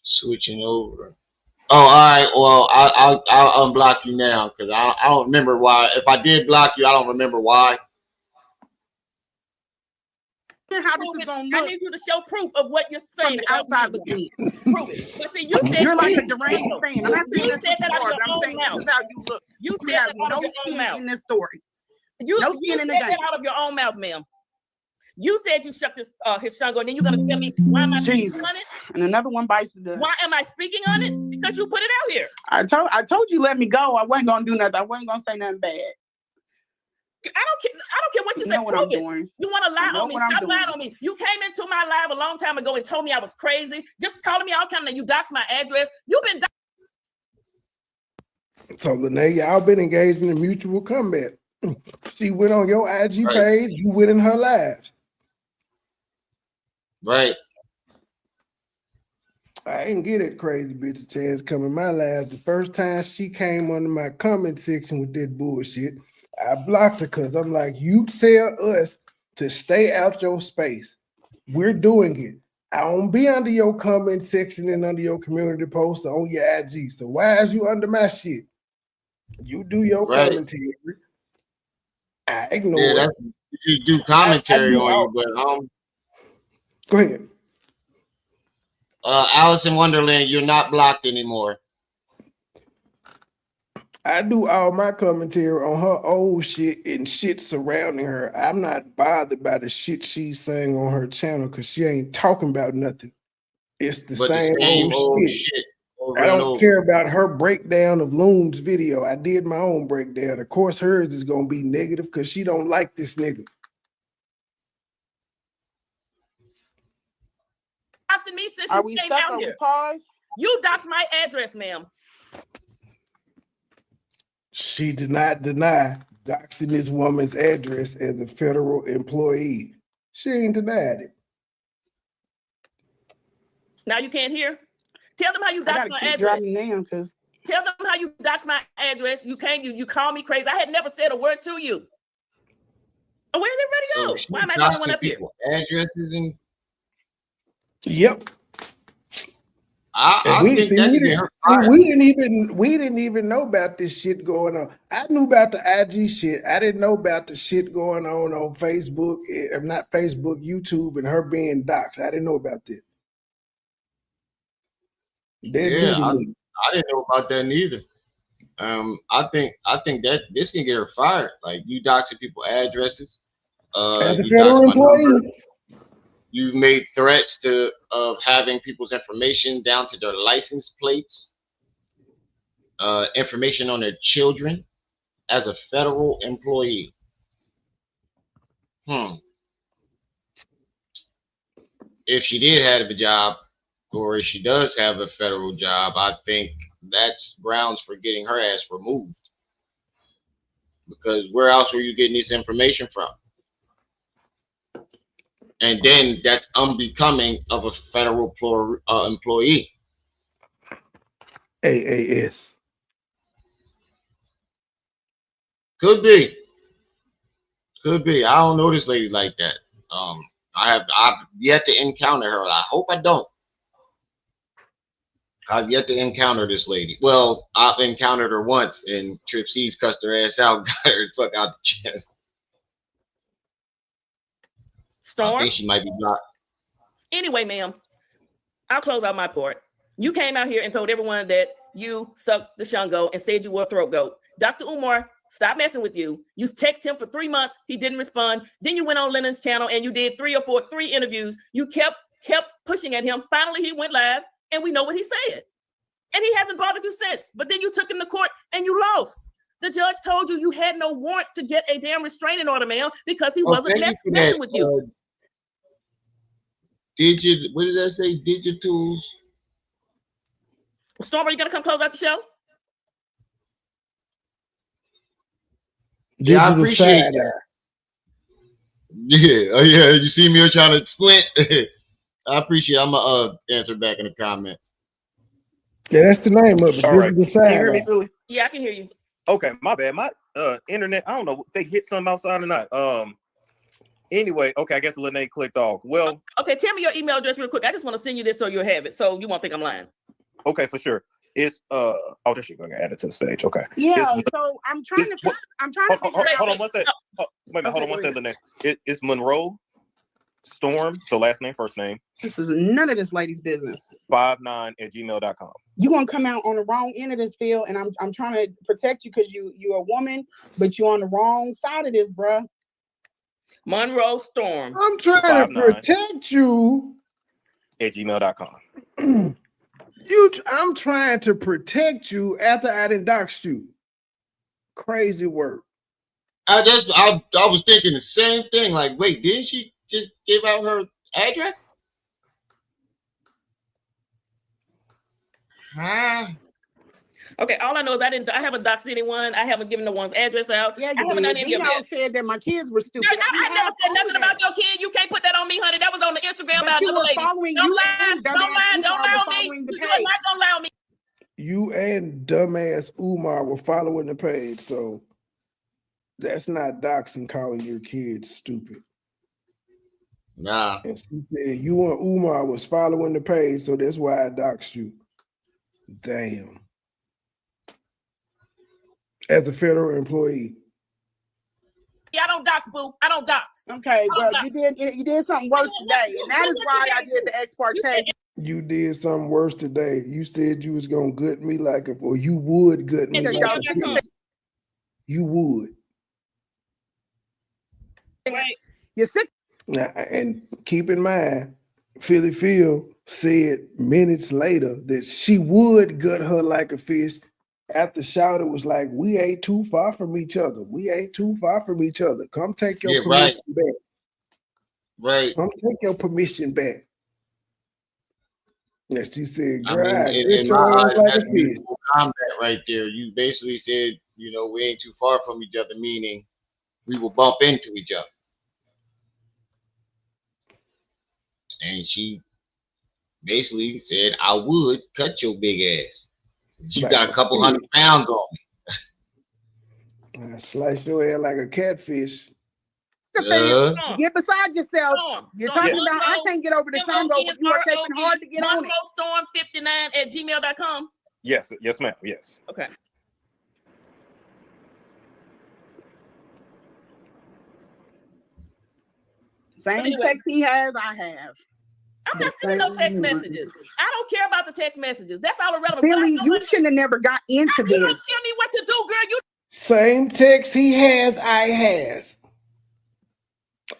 switching over. Oh, all right. Well, I'll unblock you now because I don't remember why. If I did block you, I don't remember why. How this is gonna look. I need you to show proof of what you're saying. From the outside looking in. Prove it. But see, you said you're like a deranged fan. I'm not saying you said that out of your own mouth. This is how you look. You said have that out no of your own skin mouth in this story. You no skin said in the that game. out of your own mouth, ma'am. You said you shucked his Shango, and then you're gonna tell me why am I speaking on it? And another one bites the dust. Why am I speaking on it? Because you put it out here. I told you let me go. I wasn't gonna do nothing. I wasn't gonna say nothing bad. I don't care what you say. What I'm doing. You want to lie on me? Stop lying on me. You came into my live a long time ago and told me I was crazy. Just calling me all kind of. You doxed my address. You've been. So Lanae, y'all been engaged in a mutual combat. She went on your IG page. You went in her lives. Right. I didn't get that crazy bitch a chance coming my live. The first time she came under my comment section with that bullshit, I blocked her because I'm like, you tell us to stay out your space. We're doing it. I don't be under your comment section and under your community post or on your IG. So why is you under my shit? You do your commentary. I ignore it. You do commentary on you, but go ahead. Alice in Wonderland, you're not blocked anymore. I do all my commentary on her old shit and shit surrounding her. I'm not bothered by the shit she's saying on her channel because she ain't talking about nothing. It's the same old shit. I don't care about her breakdown of Loon's video. I did my own breakdown. Of course, hers is gonna be negative because she don't like this nigga. Doxing me since you came out here. Pause? You doxed my address, ma'am. She did not deny doxing this woman's address as a federal employee. She ain't denied it. Now you can't hear? Tell them how you doxed my address. Tell them how you doxed my address. You came, you call me crazy. I had never said a word to you. Where did everybody go? Why am I the only one up here? Addresses and yep. We didn't even know about this shit going on. I knew about the IG shit. I didn't know about the shit going on Facebook, not Facebook, YouTube, and her being doxxed. I didn't know about that. I didn't know about that neither. I think that this can get her fired. Like you doxing people addresses. As a federal employee. You've made threats of having people's information down to their license plates, information on their children as a federal employee. If she did have a job, or if she does have a federal job, I think that's grounds for getting her ass removed. Because where else are you getting this information from? And then that's unbecoming of a federal employee. AAS. Could be. I don't know this lady like that. I've yet to encounter her. I hope I don't. I've yet to encounter this lady. Well, I've encountered her once, and Trip C's cussed her ass out, got her the fuck out the chest. Storm? I think she might be blocked. Anyway, ma'am, I'll close out my part. You came out here and told everyone that you sucked the Shango and said you were a throat goat. Dr. Umar, stop messing with you. You texted him for 3 months. He didn't respond. Then you went on Lennon's channel and you did 3 interviews. You kept pushing at him. Finally, he went live and we know what he said. And he hasn't bothered you since. But then you took him to court and you lost. The judge told you had no warrant to get a damn restraining order, ma'am, because he wasn't messing with you. What did I say? Digitals. Storm, are you gonna come close out the show? Yeah, I appreciate that. Yeah, you see me trying to squint. I appreciate it. I'm gonna answer back in the comments. Yeah, that's the name of it. All right. Can you hear me, Philly? Yeah, I can hear you. Okay, my bad. My internet, I don't know if they hit something outside or not. Anyway, okay, I guess Lanae clicked off. Well, okay, tell me your email address real quick. I just want to send you this so you'll have it, so you won't think I'm lying. Okay, for sure. It's oh, this shit gonna add it to the stage. Okay. Yeah, so I'm trying to hold on one second. Wait a minute, hold on one second, Lanae. It's Monroe Storm, so last name, first name. This is none of this lady's business. 59@gmail.com. You gonna come out on the wrong end of this, Phil, and I'm trying to protect you because you're a woman, but you're on the wrong side of this, bruh. Monroe Storm. I'm trying to protect you. At gmail.com. I'm trying to protect you after I done doxed you. Crazy work. I was thinking the same thing. Like, wait, didn't she just give out her address? Huh? Okay, all I know is I haven't doxed anyone. I haven't given no one's address out. Yeah, I haven't done any of that. Said that my kids were stupid. I never said nothing about your kid. You can't put that on me, honey. That was on the Instagram about another lady. Don't lie on me. You are not gonna lie on me. You and dumbass Umar were following the page, so that's not doxing calling your kids stupid. Nah. And she said you and Umar was following the page, so that's why I doxed you. Damn. As a federal employee. Yeah, I don't dox, boo. I don't dox. Okay, well, you did something worse today, and that is why I did the ex parte. You did something worse today. You said you was gonna gut me or you would gut me like a fish. You would. Right. You're sick. Now, and keep in mind, Phyl said minutes later that she would gut her like a fish. After Shouter was like, we ain't too far from each other. We ain't too far from each other. Come take your permission back. Right. Come take your permission back. Yes, she said, I mean, in my eyes, that's mutual combat right there. You basically said, we ain't too far from each other, meaning we will bump into each other. And she basically said, I would cut your big ass. You got a couple 100 pounds on me. I slice your hair like a catfish. Get beside yourself. You're talking about I can't get over the Congo, but you are taking hard to get on it. Storm59@gmail.com. Yes, ma'am. Yes. Okay. Same text he has, I have. I'm not sending no text messages. I don't care about the text messages. That's all irrelevant. Billy, you shouldn't have never got into this. You don't tell me what to do, girl. Same text he has, I has.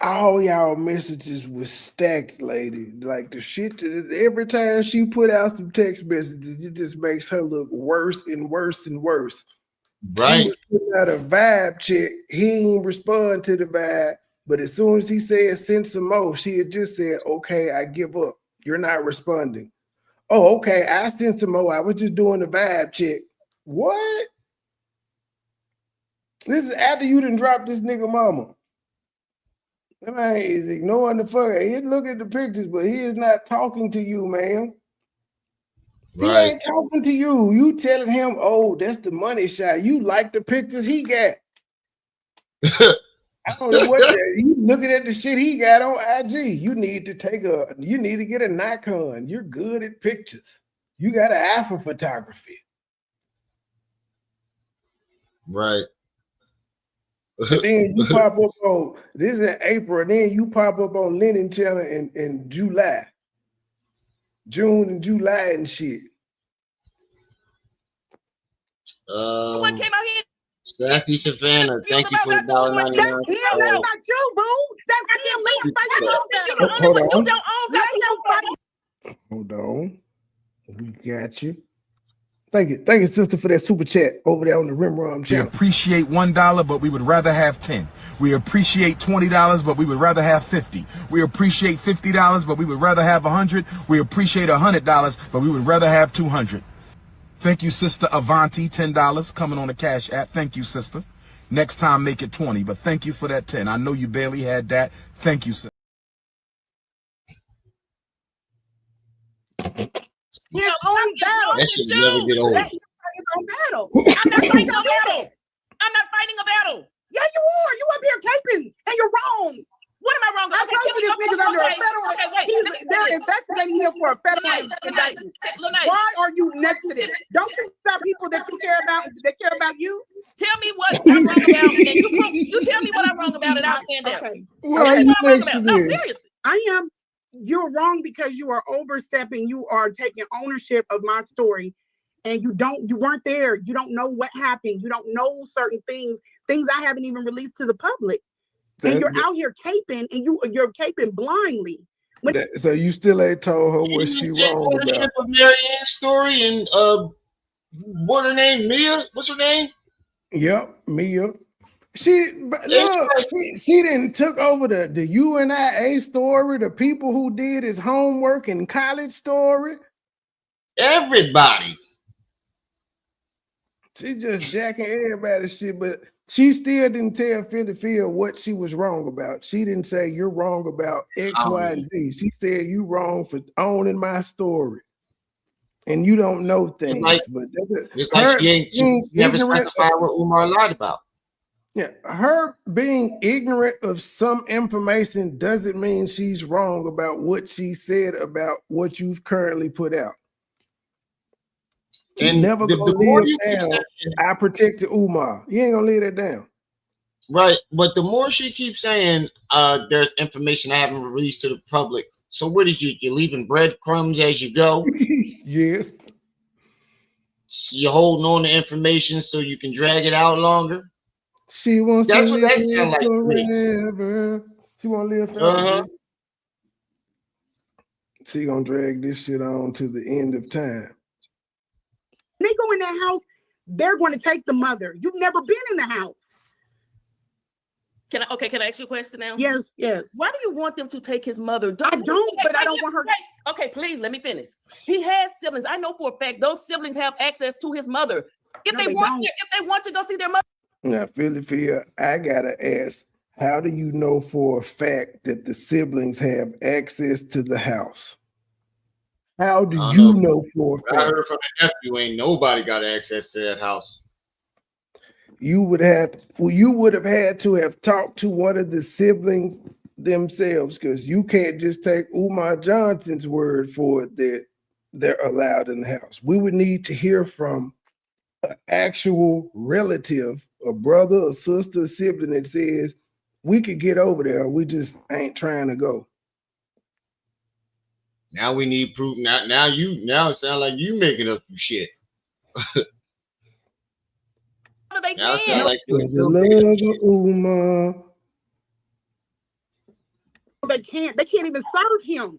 All y'all messages was stacked, lady. Like the shit that every time she put out some text messages, it just makes her look worse and worse and worse. Right. She was putting out a vibe check. He ain't respond to the vibe. But as soon as he said send some more, she had just said, okay, I give up. You're not responding. Oh, okay, I sent some more. I was just doing the vibe check. What? This is after you done dropped this nigga mama. That man is ignoring the fuck. He look at the pictures, but he is not talking to you, man. Right. He ain't talking to you. You telling him, oh, that's the money shot. You like the pictures he got. I don't know what you looking at the shit he got on IG. You need to get a Nikon. You're good at pictures. You got an eye for photography. Right. And then you pop up on this is in April, and then you pop up on Lennon Channel in July. June and July and shit. What came out here? Sassy Savannah, thank you for the $1.99. That's him, that's not you, boo. That's him. Hold on. We got you. Thank you, sister, for that super chat over there on the Rimrom channel. We appreciate $1, but we would rather have 10. We appreciate $20, but we would rather have 50. We appreciate $50, but we would rather have 100. We appreciate $100, but we would rather have 200. Thank you, Sister Avanti, $10 coming on the Cash App. Thank you, sister. Next time, make it 20, but thank you for that 10. I know you barely had that. Thank you, sister. His own battle. That should never get old. His own battle. I'm not fighting a battle. I'm not fighting a battle. Yeah, you are. You up here caping, and you're wrong. What am I wrong? I told you this nigga's under a federal. They're investigating him for a federal indictment. Why are you next to this? Don't you have people that you care about that care about you? Tell me what I'm wrong about, and you tell me what I'm wrong about, and I'll stand down. Okay. Why are you next to No, this? seriously. I am. You're wrong because you are overstepping. You are taking ownership of my story, and you weren't there. You don't know what happened. You don't know certain things I haven't even released to the public. And you're out here caping, and you're caping blindly. So you still ain't told her what she wrong about. Of Marianne's story and what her name? Mia? What's her name? Yep, Mia. She didn't took over the UNIA story, the people who did his homework in college story. Everybody. She just jacking everybody's shit, but she still didn't tell Phyl what she was wrong about. She didn't say you're wrong about X, Y, and Z. She said you wrong for owning my story. And you don't know things. It's like she never specified what Umar lied about. Yeah, her being ignorant of some information doesn't mean she's wrong about what she said about what you've currently put out. And never the gonna more live you down. I protected Umar. You ain't gonna leave that down. Right, but the more she keeps saying there's information I haven't released to the public. So what is you're leaving breadcrumbs as you go? Yes. You're holding on to information so you can drag it out longer. She wants That's to what live that sounds like to me. forever. She want to live forever. She gonna drag this shit on to the end of time. They go in that house, they're going to take the mother. You've never been in the house. Can I ask you a question now? Yes. Why do you want them to take his mother? I don't want her. Okay, please let me finish. He has siblings. I know for a fact those siblings have access to his mother. If they want to go see their mother. Now, Phyl, I gotta ask, how do you know for a fact that the siblings have access to the house? How do you know for a fact? I heard from the nephew, ain't nobody got access to that house. You would have had to have talked to one of the siblings themselves, because you can't just take Umar Johnson's word for it that they're allowed in the house. We would need to hear from an actual relative, a brother, a sister, a sibling that says we could get over there. We just ain't trying to go. Now we need proof. Now it sounds like you making up some shit. They now it can. sounds like For the love of Umar. They can't even serve him.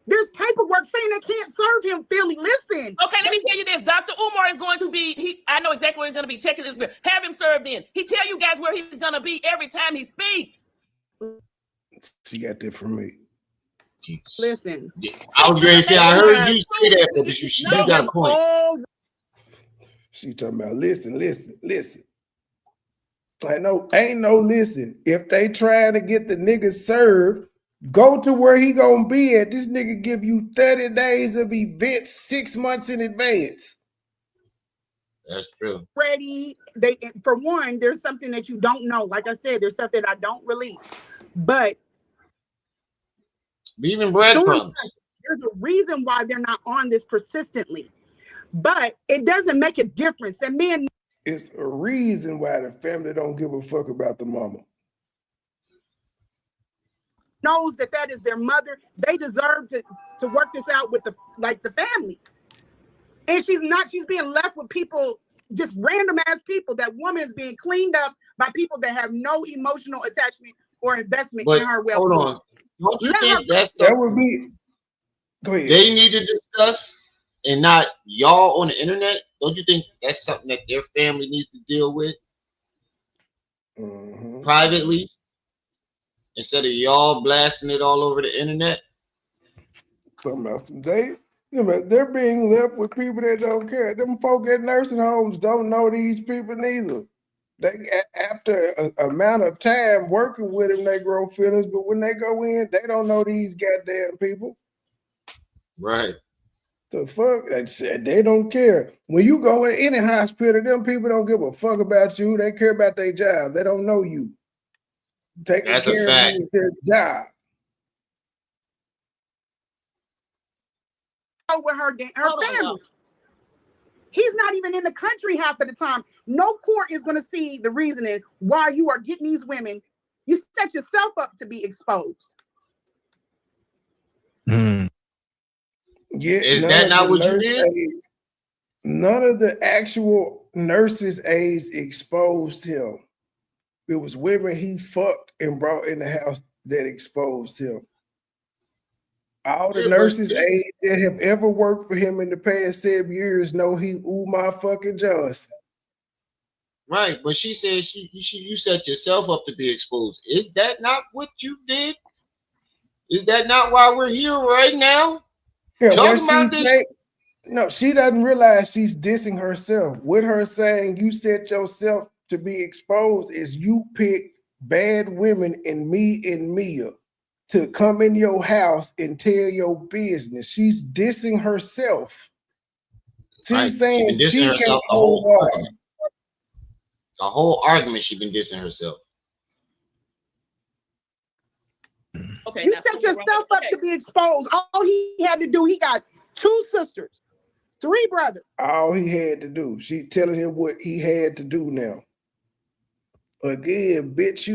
There's paperwork saying they can't serve him, Philly. Listen. Okay, let me tell you this. Dr. Umar is going to be, I know exactly where he's going to be checking this. Have him served in. He tell you guys where he's going to be every time he speaks. She got that from me. Listen. I was going to say, I heard you say that, but you got a point. She talking about listen. I know, ain't no listen. If they trying to get the nigga served, go to where he gonna be at. This nigga give you 30 days of events 6 months in advance. That's true. Ready. For one, there's something that you don't know. Like I said, there's stuff that I don't release. But even breadcrumbs. There's a reason why they're not on this persistently. But it doesn't make a difference. That man. It's a reason why the family don't give a fuck about the mama. Knows that is their mother. They deserve to work this out with the family. And she's being left with people, just random ass people. That woman's being cleaned up by people that have no emotional attachment or investment in her well-being. Hold on. Don't you think that would be? Go ahead. They need to discuss, and not y'all on the internet. Don't you think that's something that their family needs to deal with privately, instead of y'all blasting it all over the internet? They're being left with people that don't care. Them folk at nursing homes don't know these people neither. They, after an amount of time working with them, they grow feelings. But when they go in, they don't know these goddamn people. Right. The fuck? They don't care. When you go in any hospital, them people don't give a fuck about you. They care about their job. They don't know you. Taking That's care a fact. of you is their job. With her family. He's not even in the country half of the time. No court is going to see the reasoning why you are getting these women. You set yourself up to be exposed. Yeah, is that not what you did? None of the actual nurses' aides exposed him. It was women he fucked and brought in the house that exposed him. All the nurses aides that have ever worked for him in the past 7 years know he Umar fucking Johnson. Right, but she said you set yourself up to be exposed. Is that not what you did? Is that not why we're here right now? Yeah, talking about this. No, she doesn't realize she's dissing herself. With her saying you set yourself to be exposed is you pick bad women and me and Mia to come in your house and tell your business. She's dissing herself. She's saying she's been dissing herself the whole argument. The whole argument she's been dissing herself. Okay, you set yourself up to be exposed. All he had to do, he got 2 sisters, 3 brothers. All he had to do. She telling him what he had to do now. Again, bitch,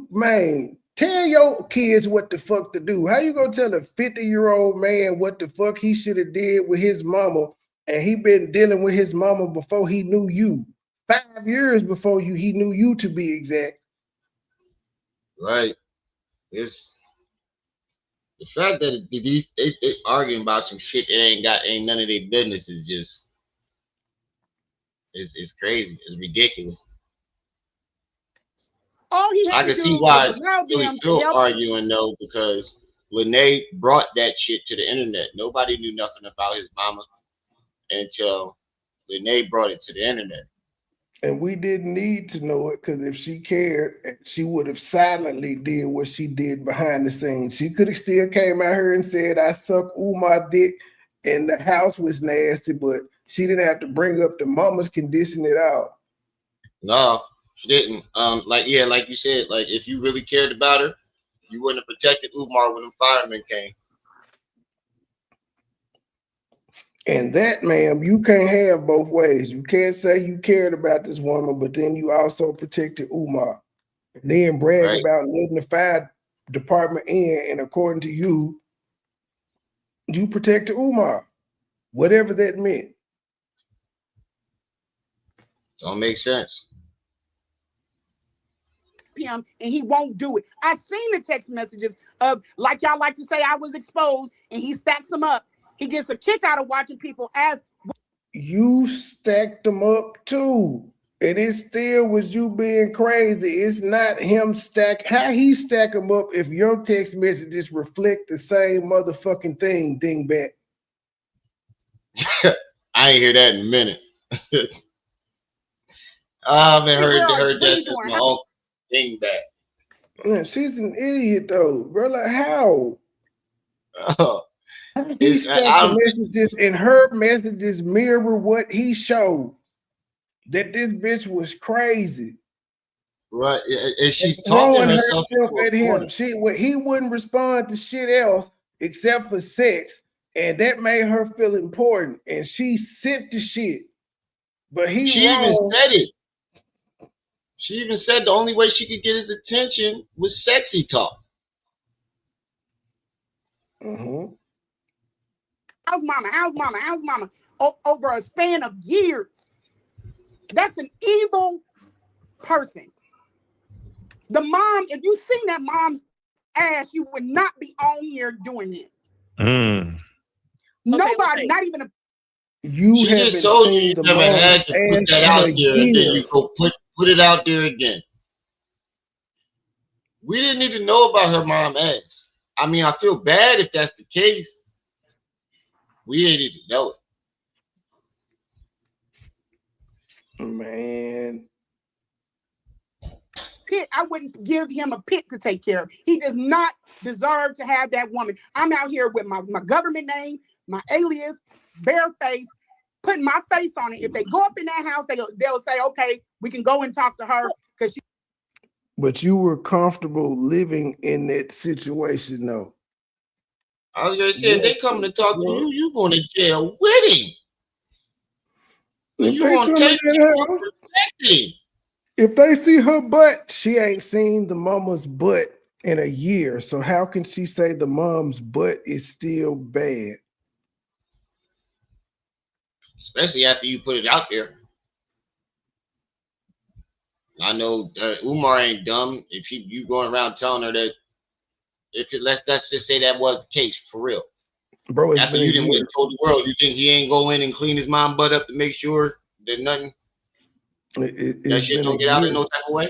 man, tell your kids what the fuck to do. How you gonna tell a 50-year-old man what the fuck he should have did with his mama, and he been dealing with his mama before he knew you? 5 years before he knew you, to be exact. Right. It's the fact that they arguing about some shit that ain't none of their business is just it's crazy. It's ridiculous. All he had I can see why Phil arguing though, because Lanae brought that shit to the internet. Nobody knew nothing about his mama until Lanae brought it to the internet. And we didn't need to know it, because if she cared, she would have silently did what she did behind the scenes. She could have still came out here and said, I suck Umar dick and the house was nasty, but she didn't have to bring up the mama's condition at all. No, she didn't. Like you said, like if you really cared about her, you wouldn't have protected Umar when them firemen came. And that, ma'am, you can't have both ways. You can't say you cared about this woman, but then you also protected Umar. And then brag about letting the fire department in, and according to you, you protected Umar. Whatever that meant. Don't make sense. Him, and he won't do it. I seen the text messages of, like y'all like to say, I was exposed, and he stacks them up. He gets a kick out of watching people ask. You stacked them up too. And it still was you being crazy. It's not him how he stack them up if your text messages reflect the same motherfucking thing, dingbat. I ain't hear that in a minute. I haven't heard that since my uncle dingbat. Yeah, she's an idiot though, bro. Like how? He stacked the messages, and her messages mirror what he showed. That this bitch was crazy. Right. And she's throwing herself at him. He wouldn't respond to shit else except for sex. And that made her feel important. And she sent the shit. But she even said it. She even said the only way she could get his attention was sexy talk. Mm-hmm. How's mama? Over a span of years. That's an evil person. The mom, if you seen that mom's ass, you would not be on here doing this. Nobody, not even a. You just told you never had to put that out there, and then you go put it out there again. We didn't even know about her mom ass. I mean, I feel bad if that's the case. We didn't even know it. Man. Pitt, I wouldn't give him a pit to take care of. He does not deserve to have that woman. I'm out here with my government name, my alias, bare face, putting my face on it. If they go up in that house, they'll say, okay, we can go and talk to her because she. But you were comfortable living in that situation, though. I was gonna say, if they come to talk to you, you going to jail with him. You want to take him. If they see her butt, she ain't seen the mama's butt in a year. So how can she say the mom's butt is still bad? Especially after you put it out there. I know Umar ain't dumb. If you going around telling her that, let's just say that was the case for real. Bro, after you didn't wait and told the world, you think he ain't go in and clean his mom butt up to make sure that nothing that shit don't get out in no type of way?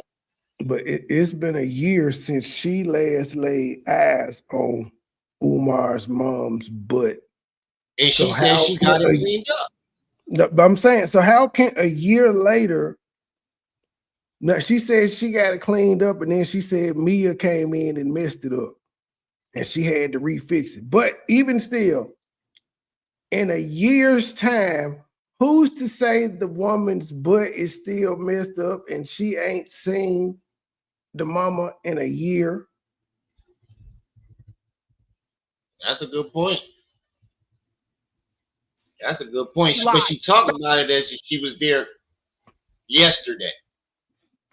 But it's been a year since she last laid eyes on Umar's mom's butt. And she said she got it cleaned up. No, but I'm saying, so how can a year later? No, she said she got it cleaned up, and then she said Mia came in and messed it up, and she had to refix it. But even still, in a year's time, who's to say the woman's butt is still messed up and she ain't seen the mama in a year? That's a good point. That's a good point. But she talked about it as if she was there yesterday.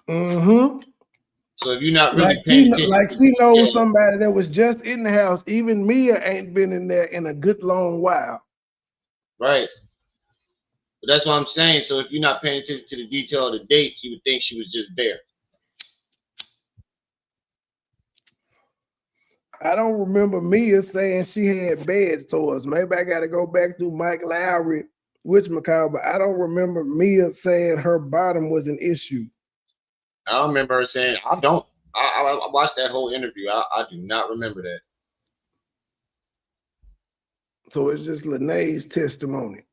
Mm-hmm. So if you're not really paying attention, she knows somebody that was just in the house. Even Mia ain't been in there in a good long while. Right. But that's what I'm saying. So if you're not paying attention to the detail of the date, you would think she was just there. I don't remember Mia saying she had bad sores. Maybe I got to go back through Mike Lowry, whatchamacallit, but I don't remember Mia saying her bottom was an issue. I don't remember her saying, I watched that whole interview. I do not remember that. So it's just Lanae's testimony.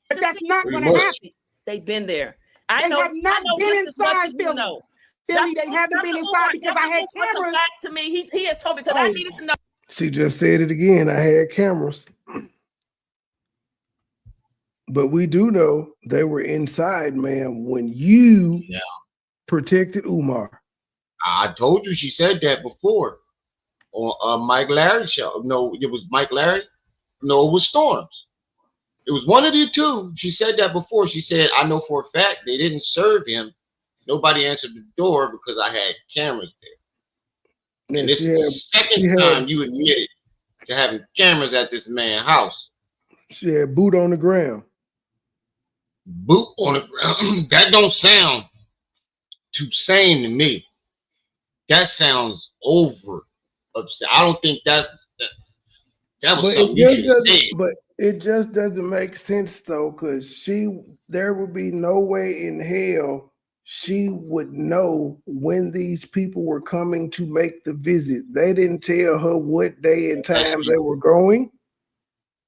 But that's not going to happen. They've been there. They have not been inside Philly. Philly, they haven't been inside because I had cameras. To me, he has told me because I needed to know. She just said it again. I had cameras. But we do know they were inside, man, when you protected Umar. I told you she said that before on Mike Larry's show. No, it was Mike Larry. No, it was Storms. It was one of the two. She said that before. She said, I know for a fact they didn't serve him. Nobody answered the door because I had cameras there. And this is the second time you admitted to having cameras at this man's house. She had boot on the ground. Boot on the ground. That don't sound too sane to me. That sounds over upset. I don't think that was something you should have said. But it just doesn't make sense though, because there would be no way in hell she would know when these people were coming to make the visit. They didn't tell her what day and time they were going.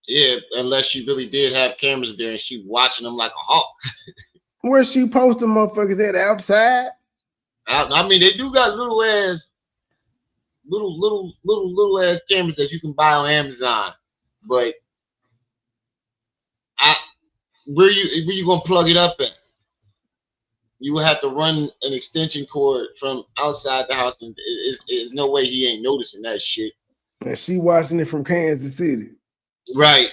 Yeah, unless she really did have cameras there and she watching them like a hawk. Where she posting motherfuckers at outside? I mean, they do got little ass cameras that you can buy on Amazon, but where you gonna plug it up at? You would have to run an extension cord from outside the house, and there's no way he ain't noticing that shit. And she watching it from Kansas City. Right.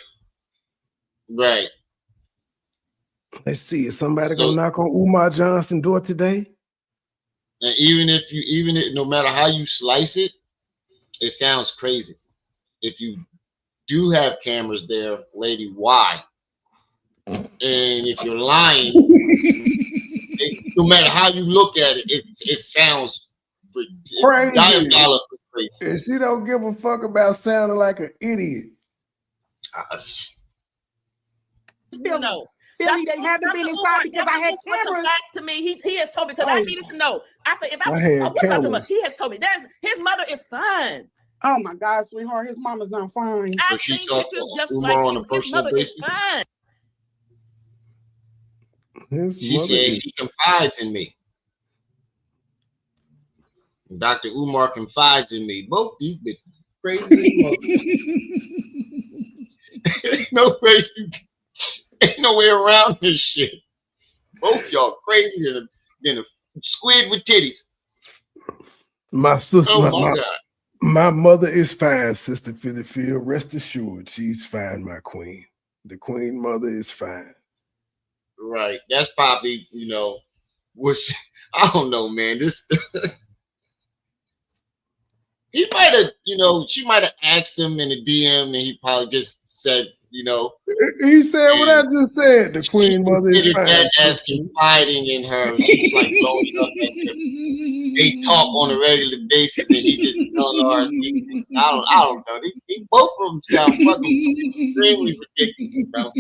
Let's see. Is somebody gonna knock on Umar Johnson's door today? And even if no matter how you slice it, it sounds crazy. If you do have cameras there, lady, why? And if you're lying, no matter how you look at it, it sounds crazy. Diabolical crazy. And she don't give a fuck about sounding like an idiot. No. Philly, they haven't been inside because I had cameras. To me, he has told me because I needed to know. I said, he has told me his mother is fine. Oh my God, sweetheart, his mama's not fine. So she talked to Umar on a personal basis. She said she confides in me. And Dr. Umar confides in me. Both these bitches crazy. Ain't no way around this shit. Both y'all crazy than a squid with titties. My sister, God. My mother is fine, Sister Phyl. Rest assured, she's fine, my queen. The queen mother is fine. Right. That's probably, which I don't know, man. This he might have, she might have asked him in the DM and he probably just said, you know. He said what I just said. The Queen Mother is She fine. that as confiding in her. She's like blowing up at her. They talk on a regular basis, and he just telling her her secrets. I don't know. They both of them sound fucking extremely ridiculous, bro.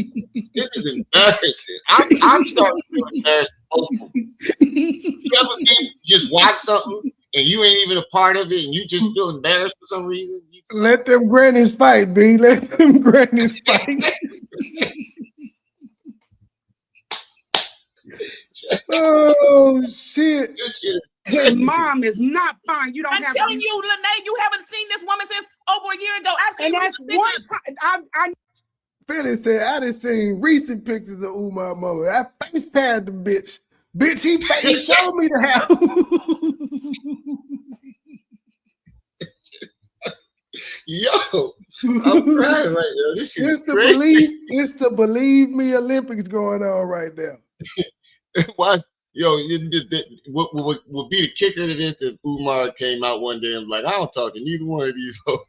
This is embarrassing. I'm starting to feel embarrassed both of them. You ever just watch something and you ain't even a part of it, and you just feel embarrassed for some reason? Let them grannies fight, B. Let them grannies fight. Oh shit! His mom is not fine. You don't I'm have. telling you, Lanae, you haven't seen this woman since over a year ago. I've seen and that's one time. I Philly said I done seen recent pictures of Umar mama. I face tagged the bitch. Bitch, he showed me the house. Yo, I'm crying right now. This is crazy. It's the Believe Me Olympics going on right now. Why? Yo, what would be the kicker to this if Umar came out one day and was like, I don't talk to neither one of these hoes.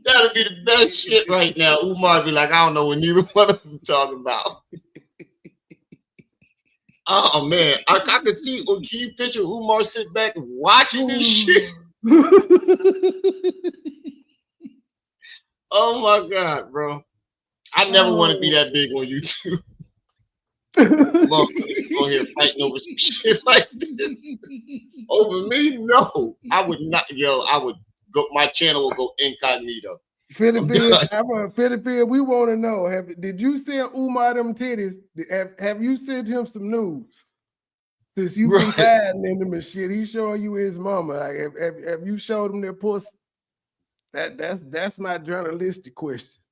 That'd be the best shit right now. Umar be like, I don't know what neither one of them talking about. Oh man, I could see. Can you picture Umar sit back and watching this shit? Oh my god, bro! I never want to be that big on YouTube. Motherfuckers on here fighting over some shit like this. Over me? No, I would not. Yo, I would go. My channel will go incognito. Philippine, we want to know. Did you send Umar them titties? Have you sent him some news? Since you've been hiding in them and shit, he's showing you his mama. Like, have you showed him their pussy? That's my journalistic question.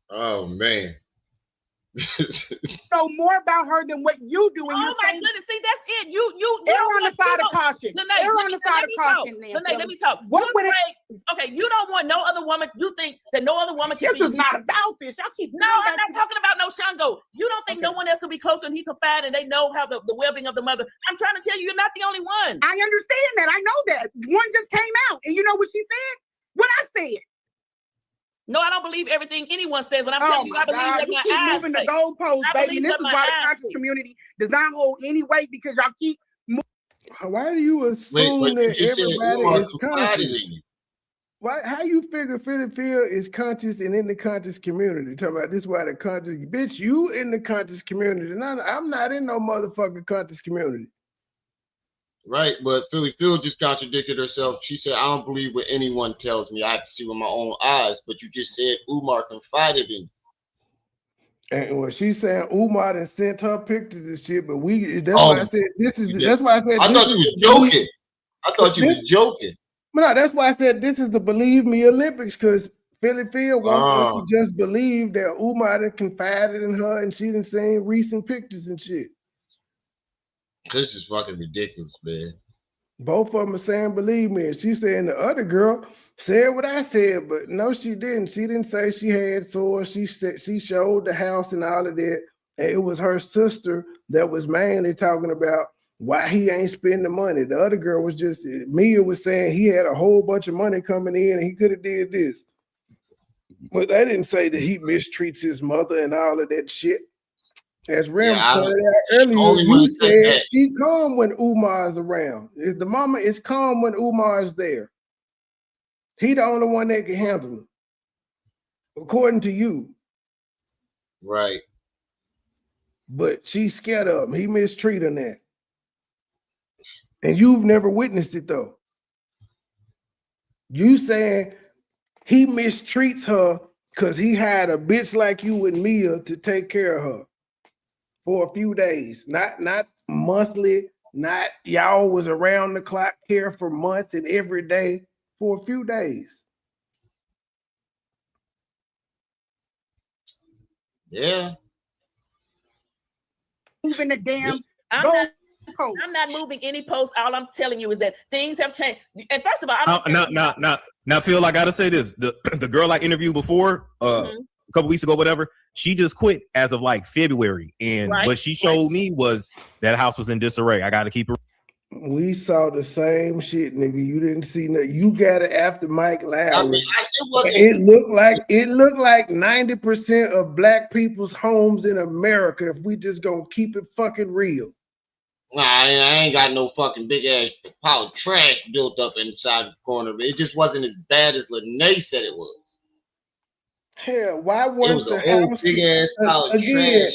Oh man. know more about her than what you do. Oh my goodness! See, that's it. You err on the side of caution. Err on the side of caution. Lanae, let me talk. What would it? Okay, you don't want no other woman. You think that no other woman can This is not about this. Y'all keep. No, I'm not talking about no Shango. You don't think no one else could be closer and he confide and they know how the well-being of the mother. I'm trying to tell you, you're not the only one. I understand that. I know that. One just came out, and you know what she said? What I said. No, I don't believe everything anyone says, but I'm telling you, I believe that my eyes moving the goalposts, baby. And this is why the conscious community does not hold any weight because y'all keep moving. Why do you assume that everybody is conscious? Why? How you figure Phyl is conscious and in the conscious community? Talking about this why the conscious bitch, you in the conscious community. I'm not in no motherfucking conscious community. Right, but Phyl just contradicted herself. She said, I don't believe what anyone tells me. I have to see with my own eyes. But you just said Umar confided in you. And when she's saying Umar done sent her pictures and shit, but that's why I said this is that's why I said I thought you was joking. I thought you was joking. No, that's why I said this is the Believe Me Olympics, because Phyl wants us to just believe that Umar done confided in her and she done seen recent pictures and shit. This is fucking ridiculous, man. Both of them are saying, believe me. And she saying the other girl said what I said, but no, she didn't. She didn't say she had sores. She said she showed the house and all of that. And it was her sister that was mainly talking about why he ain't spending the money. The other girl was just, Mia was saying he had a whole bunch of money coming in and he could have did this. But they didn't say that he mistreats his mother and all of that shit. As Ram pointed out earlier, you said she calm when Umar's around. The mama is calm when Umar's there. He the only one that can handle it, according to you. Right. But she's scared of him. He mistreating that. And you've never witnessed it though. You saying he mistreats her because he had a bitch like you and Mia to take care of her. For a few days, not monthly, not y'all was around the clock here for months and every day for a few days. Yeah. Moving the damn. I'm not moving any post. All I'm telling you is that things have changed. And first of all, now Phil, I gotta say this: the girl I interviewed before, a couple weeks ago, whatever. She just quit as of like February, and what she showed me was that house was in disarray. I got to keep it. We saw the same shit, nigga. You didn't see no. You got it after Mike Lowry. I mean, it looked like 90% of black people's homes in America. If we just gonna keep it fucking real. Nah, I ain't got no fucking big ass pile of trash built up inside the corner, but it just wasn't as bad as Lanae said it was. Hell, why weren't it was the whole big ass pile of trash?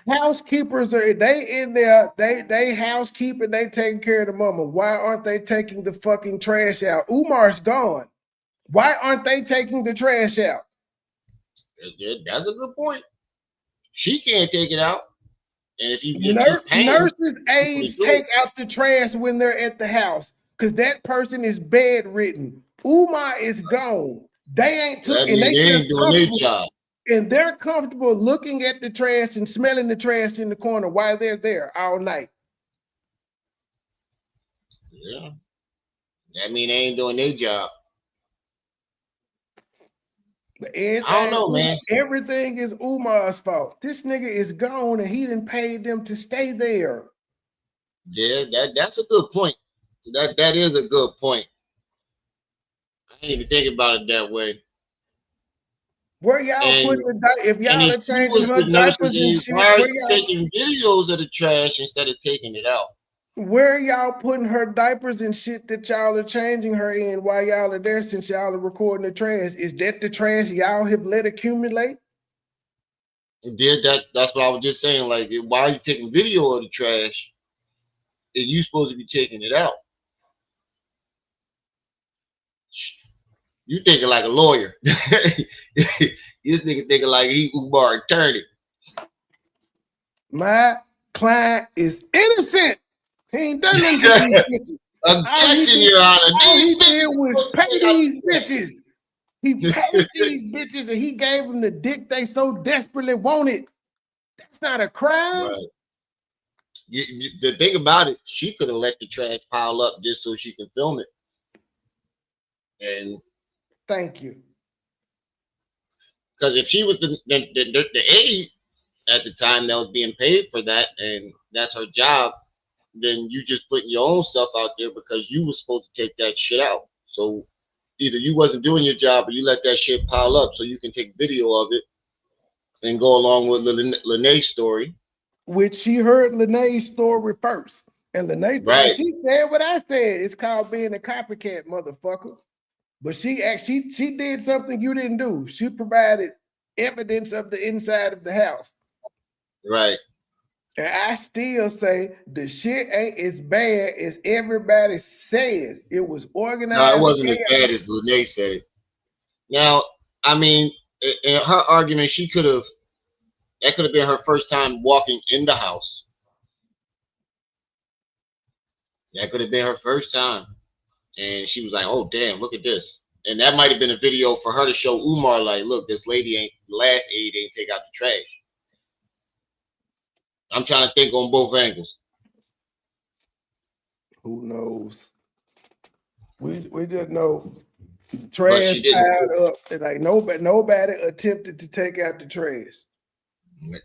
Housekeepers are they in there? They housekeeping. They taking care of the mama. Why aren't they taking the fucking trash out? Umar's gone. Why aren't they taking the trash out? That's a good point. She can't take it out. And if you nurses, aides take out the trash when they're at the house because that person is bedridden. Umar is gone. They ain't took and they ain't doing their job. And they're comfortable looking at the trash and smelling the trash in the corner while they're there all night. Yeah. That mean they ain't doing their job. I don't know, man. Everything is Umar's fault. This nigga is gone and he didn't pay them to stay there. Yeah, that's a good point. That is a good point. I didn't even think about it that way. Where y'all putting the if y'all are changing her diapers and shit? Why are you taking videos of the trash instead of taking it out? Where y'all putting her diapers and shit that y'all are changing her in while y'all are there since y'all are recording the trash? Is that the trash y'all have let accumulate? That's what I was just saying. Like, why are you taking video of the trash? If you supposed to be taking it out? You thinking like a lawyer. This nigga thinking like he Umar attorney. My client is innocent. He ain't done nothing to these bitches. Objection, Your Honor. All he did was pay these bitches. He paid these bitches and he gave them the dick they so desperately wanted. That's not a crime. Right. The thing about it, she could have let the trash pile up just so she can film it. And thank you. Because if she was the aide at the time that was being paid for that, and that's her job, then you just putting your own stuff out there because you were supposed to take that shit out. So either you wasn't doing your job or you let that shit pile up so you can take video of it and go along with Lanae's story. Which she heard Lanae's story first. And Lanae, right. She said what I said. It's called being a copycat, motherfucker. But she did something you didn't do. She provided evidence of the inside of the house. Right. And I still say the shit ain't as bad as everybody says. It was organized. No, it wasn't as bad as Lanae said it. Now, I mean, in her argument, that could have been her first time walking in the house. That could have been her first time. And she was like, oh, damn, look at this. And that might have been a video for her to show Umar, like, look, this lady last aide ain't take out the trash. I'm trying to think on both angles. Who knows? We just know trash piled up. And like nobody attempted to take out the trash.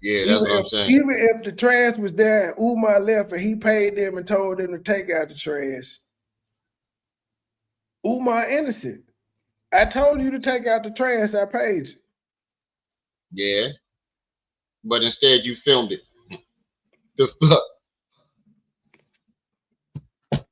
Yeah, that's what I'm saying. Even if the trash was there and Umar left and he paid them and told them to take out the trash, Umar innocent. I told you to take out the trash. I paid you. Yeah, but instead you filmed it. The fuck?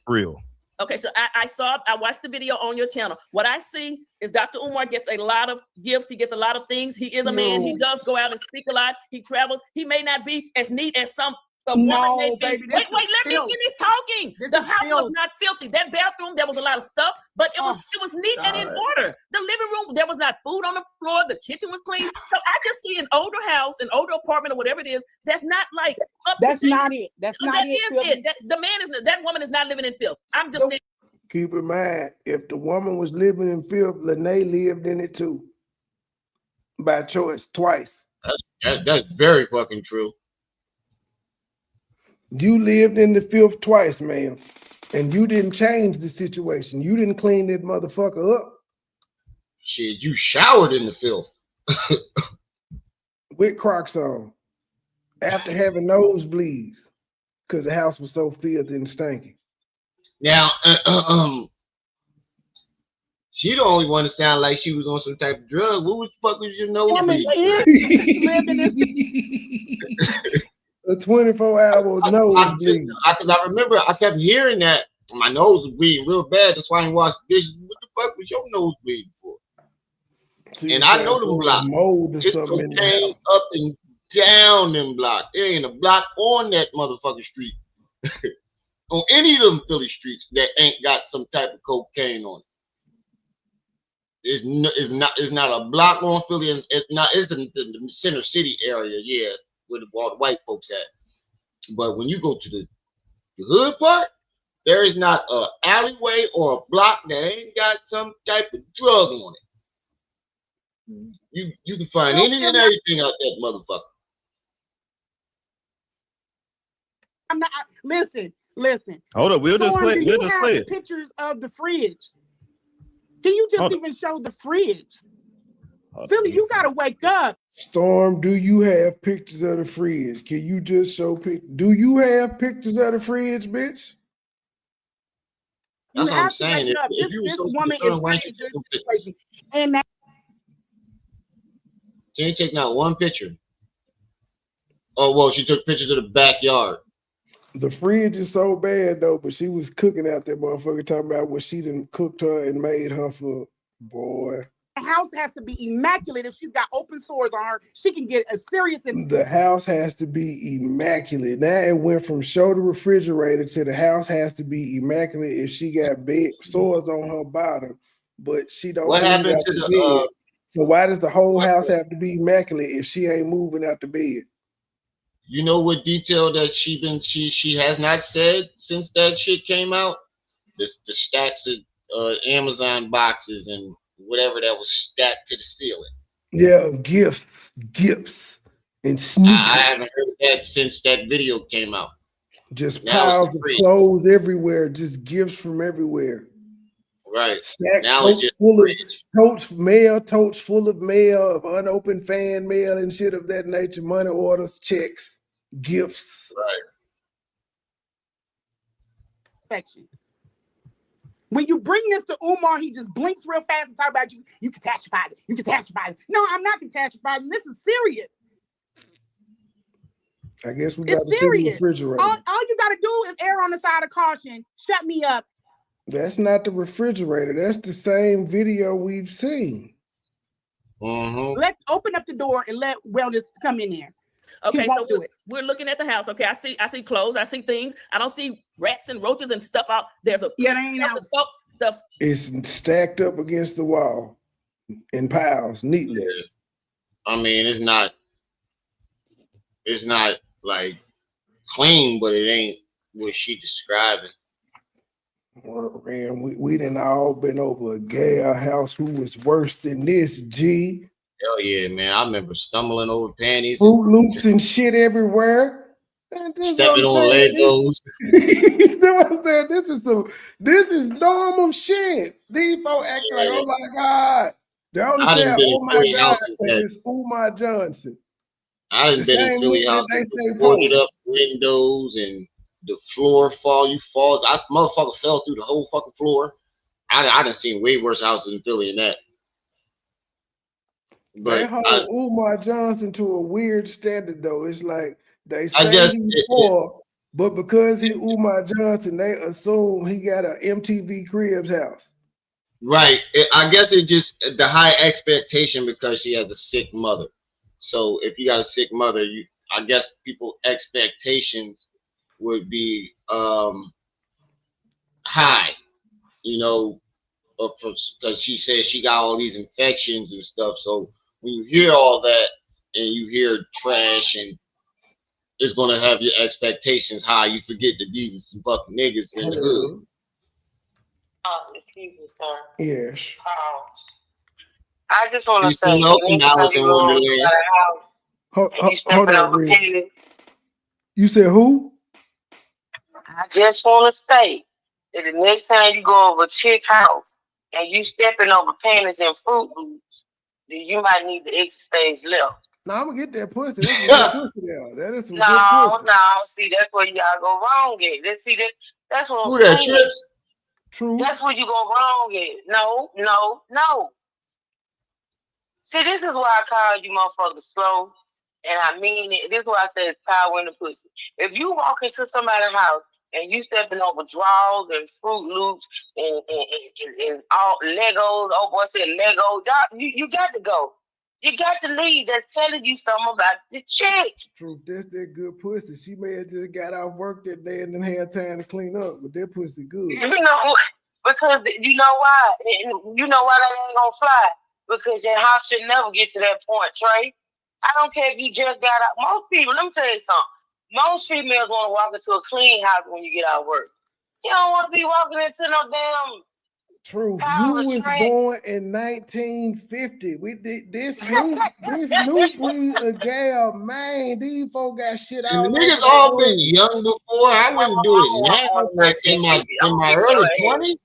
Real. Okay, so I watched the video on your channel. What I see is Dr. Umar gets a lot of gifts. He gets a lot of things. He is a man. He does go out and speak a lot. He travels. He may not be as neat as some. No, baby, wait, let me finish talking. The house was not filthy. That bathroom, there was a lot of stuff, but it was neat and in order. The living room, there was not food on the floor. The kitchen was clean. So I just see an older house, an older apartment, or whatever it is. That's not like up. That's not it. That's not it. That woman is not living in filth. I'm just saying. Keep in mind, if the woman was living in filth, Lanae lived in it too, by choice, twice. That's very fucking true. You lived in the filth twice, ma'am, and you didn't change the situation. You didn't clean that motherfucker up. Shit, you showered in the filth. With Crocs on, after having nosebleeds. because the house was so filthy and stinky. Now, she the only one to sound like she was on some type of drug. What the fuck was your nose bleeding? A 24-hour nose bleed. Because I remember I kept hearing that my nose was bleeding real bad. That's why I didn't wash the dishes. What the fuck was your nose bleeding for? And I know them blocks. Mold or it's something in the cocaine house. up and down them blocks. There ain't a block on that motherfucking street. On any of them Philly streets that ain't got some type of cocaine on it. It's not a block on Philly. It's in the center city area, yeah, where all the white folks at. But when you go to the hood part, there is not a alleyway or a block that ain't got some type of drug on it. You can find anything and everything out that motherfucker. I'm not. Listen. Hold up, we'll display it. Pictures of the fridge. Can you just even show the fridge? Philly, you gotta wake up. Storm, do you have pictures of the fridge? Can you just show pictures? Do you have pictures of the fridge, bitch? That's what I'm saying. If you were so concerned, why don't you take some pictures? And that she ain't taking out one picture. Oh, well, she took pictures of the backyard. The fridge is so bad though, but she was cooking out there, motherfucker, talking about what she done cooked her and made her for. Boy, the house has to be immaculate. If she's got open sores on her, she can get a serious. The house has to be immaculate. Now it went from show the refrigerator to the house has to be immaculate if she got bed sores on her bottom, but she don't. What happened to the bed. So why does the whole house have to be immaculate if she ain't moving out the bed? You know what detail that she has not said since that shit came out? The stacks of Amazon boxes and whatever that was stacked to the ceiling. Yeah, gifts, and sneakers. I haven't heard that since that video came out. Just piles of clothes everywhere, just gifts from everywhere. Right. Stacked now totes it's just full of totes full of mail, of unopened fan mail and shit of that nature, money orders, checks, gifts. Right. Perfection. When you bring this to Umar, he just blinks real fast and talk about you. You catastrophize it. You catastrophize it. No, I'm not catastrophizing. This is serious. I guess we got to see the refrigerator. All you got to do is err on the side of caution. Shut me up. That's not the refrigerator. That's the same video we've seen. Mm-hmm. Let's open up the door and let wellness come in there. Okay, so we're looking at the house. Okay, I see clothes. I see things. I don't see rats and roaches and stuff out. There's a they ain't out. Stuff. It's stacked up against the wall in piles neatly. Yeah. I mean, it's not like clean, but it ain't what she describing. Well, man, we done all been over a gal house who was worse than this, G. Hell yeah, man. I remember stumbling over panties. Fruit Loops and shit everywhere. Stepping on Legos. You know what I'm saying? This is normal shit. These folks act like, oh my God. They only say, oh my God, it's Umar Johnson. I done been in Philly houses with boarded up windows and the floor you fall. That motherfucker fell through the whole fucking floor. I done seen way worse houses in Philly than that. But they hold Umar Johnson to a weird standard though. It's like they say he's poor, but because he's Umar Johnson, they assume he got an MTV Cribs house. Right. I guess it just the high expectation because she has a sick mother. So if you got a sick mother, I guess people expectations would be high, you know, because she said she got all these infections and stuff. So when you hear all that and you hear trash and it's gonna have your expectations high, you forget that these are some fucking niggas in the hood. Excuse me, sir. Yes. I just want to say, hold on, you said who? I just want to say that the next time you go over a chick house and you stepping over panties and Fruit Loops, then you might need the exit stage left. No, I'm gonna get that pussy. That's some good pussy there. That is some good pussy. No. See, that's where you gotta go wrong at. That's what I'm Who that saying. Trips? True. That's where you go wrong at. No. See, this is why I call you motherfuckers slow, and I mean it. This is why I say it's power in the pussy. If you walk into somebody's house and you stepping over drawers and Fruit Loops and all Legos, oh boy said Lego, you got to go. You got to leave. That's telling you something about the chick. Truth, that's that good pussy. She may have just got off work that day and then had time to clean up, but that pussy good. You know, because you know why? You know why that ain't gonna fly? Because your house should never get to that point, Trey. I don't care if you just got out. Most people, let me tell you something. Most females want to walk into a clean house when you get out of work. You don't want to be walking into no damn. True. You was born in 1950. We did this new breed of gal, man. These folks got shit out. And the niggas all been young before. I wouldn't do it now. Like in my early 20s.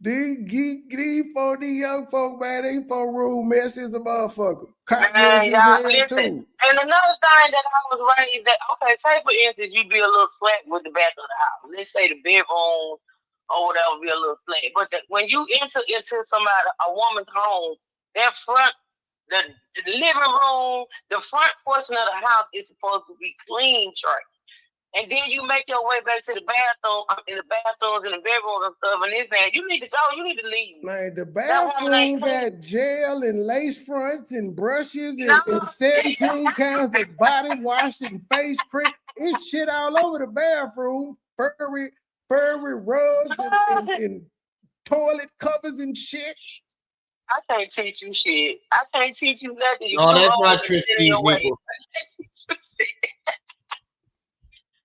These young folk, man, they folk room mess as a motherfucker. Man, y'all, listen. And another thing that I was raised that, okay, say for instance, you be a little slack with the back of the house. Let's say the bedrooms or whatever be a little slack. But when you enter into a woman's home, that front, the living room, the front portion of the house is supposed to be clean, Trey. And then you make your way back to the bathroom, in the bathrooms and the bedrooms and stuff, and this man, you need to go, you need to leave. Man, the bathroom got gel and lace fronts and brushes and 17 kinds of body wash and face cream. It's shit all over the bathroom. Furry rugs and toilet covers and shit. I can't teach you shit. I can't teach you nothing. No, that's not true.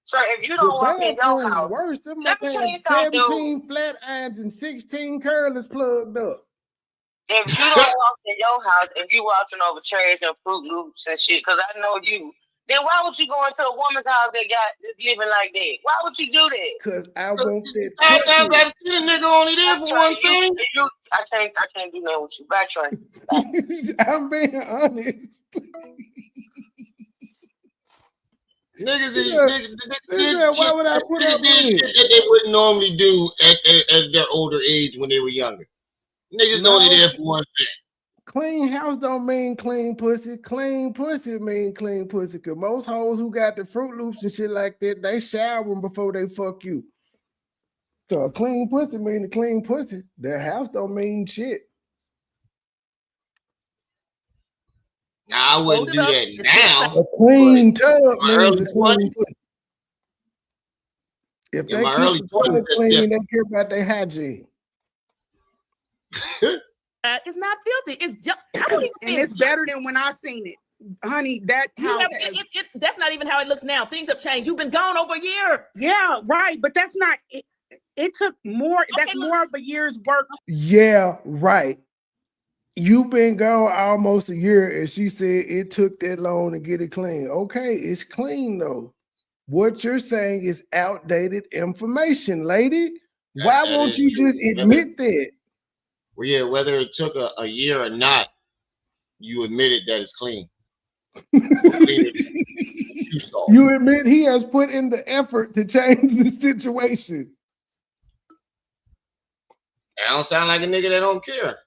So if you don't walk in your house, worse, them had 17 flat irons and 16 curlers plugged up. If you don't walk in your house and you walking over trash and Fruit Loops and shit, because I know you, then why would you go into a woman's house that's living like that? Why would you do that? Because I want that. I got to see the nigga only there for one thing. I can't do that with you. Bye, Trey. I'm being honest. Niggas, why would I put up with shit that they wouldn't normally do at their older age when they were younger? Niggas only there for one thing. Clean house don't mean clean pussy. Clean pussy mean clean pussy. Cause most hoes who got the Fruit Loops and shit like that, they showering before they fuck you. So a clean pussy mean a clean pussy. Their house don't mean shit. Now, I wouldn't do that now. A clean tub means a clean pussy. If they keep the clean, they care about their hygiene. It's not filthy. It's just, and it's better than when I seen it, honey. That house that's not even how it looks now. Things have changed. You've been gone over a year. Yeah, right. But that's not. It took more. Okay, that's more of a year's work. Yeah, right. You've been gone almost a year, and she said it took that long to get it clean. Okay, it's clean though. What you're saying is outdated information, lady. Why won't you just admit that? Well, yeah, whether it took a year or not, you admitted that it's clean. You admit he has put in the effort to change the situation. I don't sound like a nigga that don't care.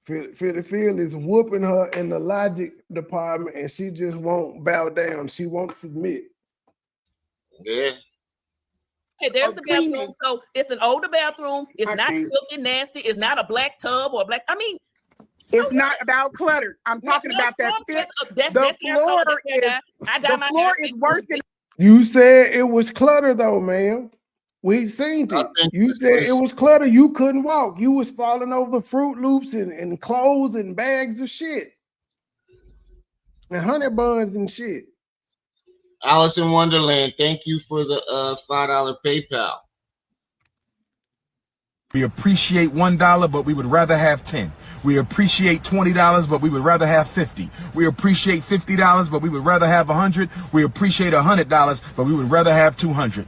Phyl is whooping her in the logic department, and she just won't bow down. She won't submit. Yeah. Hey, there's the bathroom. So it's an older bathroom. It's not filthy nasty. It's not a black tub or a black. I mean, it's not about clutter. I'm talking about that. The floor is worse than. You said it was clutter, though, man. We seen it. You said it was clutter. You couldn't walk. You was falling over Fruit Loops and clothes and bags of shit and honey buns and shit. Alice in Wonderland, thank you for the $5 PayPal. We appreciate $1, but we would rather have 10. We appreciate $20, but we would rather have 50. We appreciate $50, but we would rather have 100. We appreciate $100, but we would rather have 200.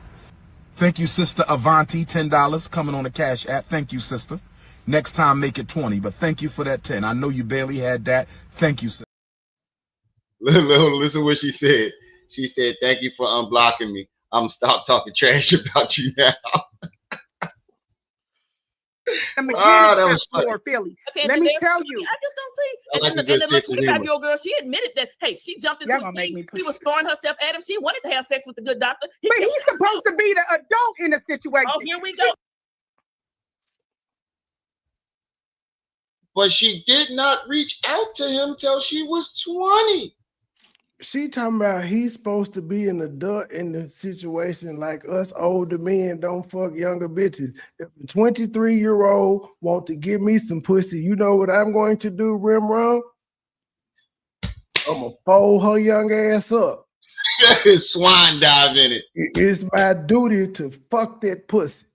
Thank you, Sister Avanti, $10 coming on the Cash App. Thank you, sister. Next time, make it 20, but thank you for that 10. I know you barely had that. Thank you, sister. Listen what she said. She said, "Thank you for unblocking me. I'm stop talking trash about you now." That was for Philly. Okay, Let me tell you, I just don't see. I like And a then good the sense of humor. 25-year-old girl, she admitted that, hey, she jumped into a scene. She was throwing herself at him. She wanted to have sex with the good doctor. But he's supposed to be the adult in the situation. Oh, here we go. But she did not reach out to him till she was 20. She talking about he's supposed to be an adult in the situation, like us older men don't fuck younger bitches. If a 23-year-old want to give me some pussy, you know what I'm going to do, Rimron? I'm gonna fold her young ass up. Swine dive in it. It's my duty to fuck that pussy.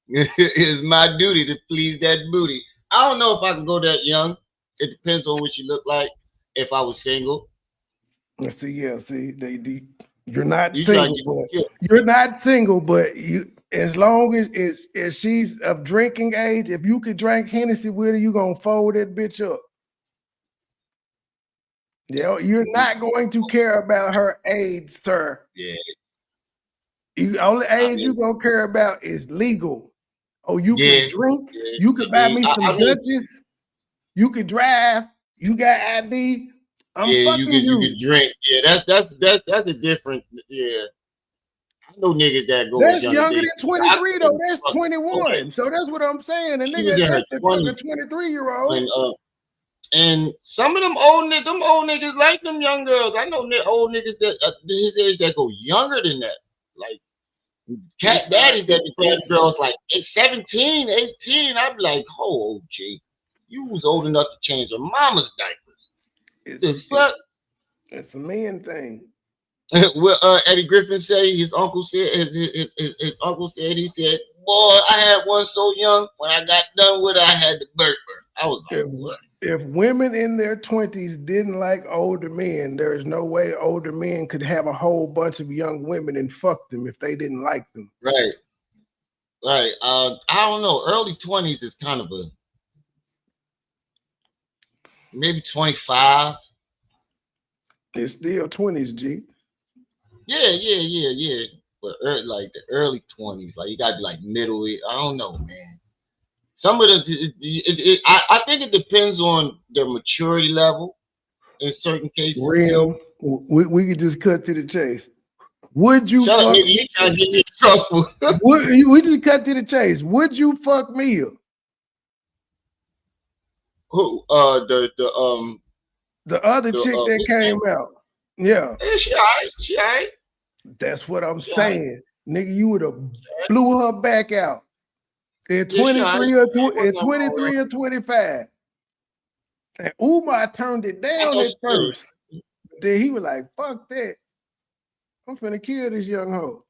It's my duty to please that booty. I don't know if I can go that young. It depends on what she looked like. If I was single. See, you're not single, but you're not single, but you, as long as she's of drinking age, if you could drink Hennessy with her, you gonna fold that bitch up. Yeah, you're not going to care about her age, sir. Yeah. You only age you gonna care about is legal. Oh, you can drink, you could buy me some Dutchess, you could drive, you got ID. You can drink. Yeah, that's a different. Yeah, I know niggas that go. That's younger than 23 though. That's 21. Okay. So that's what I'm saying. And nigga, that's the 23-year-old. And some of them old niggas like them young girls. I know old niggas that his age that go younger than that. Like cat daddies that the girls like 17, 18. I'd be like, oh, OG, you was old enough to change your mama's diaper. It's a man thing. Well, Eddie Griffin say his uncle said his uncle said he said, "Boy, I had one so young. When I got done with it, I had to burp her." I was like, "What?" If women in their 20s didn't like older men, there is no way older men could have a whole bunch of young women and fuck them if they didn't like them. Right. I don't know. Early 20s is kind of a maybe 25. It's still 20s, G. Yeah. But like the early 20s, like you gotta be like middle. I don't know, man. Some of the, I think it depends on their maturity level in certain cases. Real, we could just cut to the chase. Would you Shut fuck up, nigga, you trying to get me in trouble. We just cut to the chase. Would you fuck Mia? Who? The other chick that came out. Yeah. She all right. That's what I'm saying. Nigga, you would have blew her back out at 23 or 25. And Umar turned it down at first. Then he was like, fuck that. I'm finna kill this young hoe.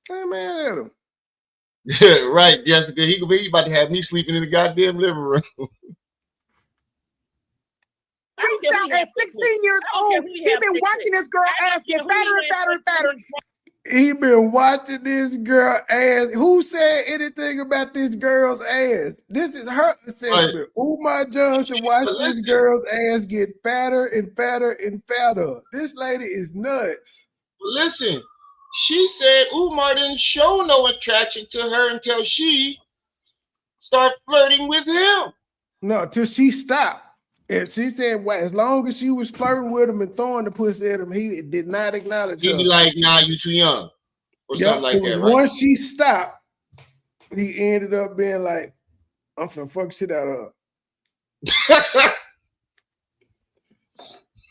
Hey, man, at him. Yeah, right, Jessica. He about to have me sleeping in the goddamn living room. Reached out at 16 years old. He's been watching this girl ass get fatter and fatter and fatter. He been watching this girl ass. Who said anything about this girl's ass? This is her assessment. Umar John should watch this girl's ass get fatter and fatter and fatter. This lady is nuts. Listen, she said Umar didn't show no attraction to her until she started flirting with him. No, till she stopped. And she said, well, as long as she was flirting with him and throwing the pussy at him, he did not acknowledge her. He'd be like, nah, you too young. Or something like that, right? Once she stopped, he ended up being like, I'm finna fuck shit out of her.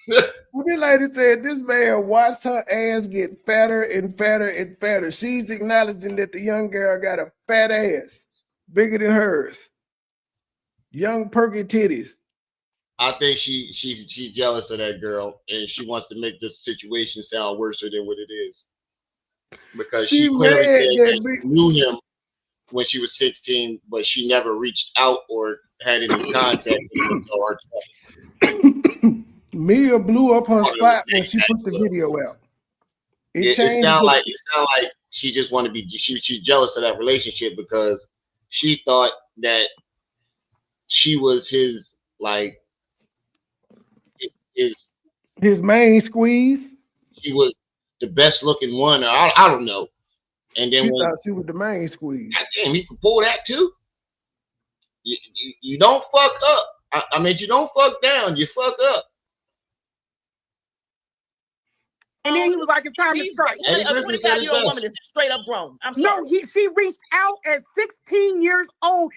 This lady said this man watched her ass get fatter and fatter and fatter. She's acknowledging that the young girl got a fat ass, bigger than hers. Young perky titties. I think she's jealous of that girl, and she wants to make this situation sound worse than what it is. Because she clearly said that she knew him when she was 16, but she never reached out or had any contact with him until her 20s. Mia blew up her spot when she put the video out. It sounds like she just wanted to be. She's jealous of that relationship because she thought that she was his like his main squeeze. She was the best looking one. I don't know. And then she thought she was the main squeeze. Damn, he could pull that too. You don't fuck up. I mean, you don't fuck down. You fuck up. And then he was like, "It's time to strike." A 25-year-old woman is straight up grown. I'm sorry. No, she reached out at 16 years old.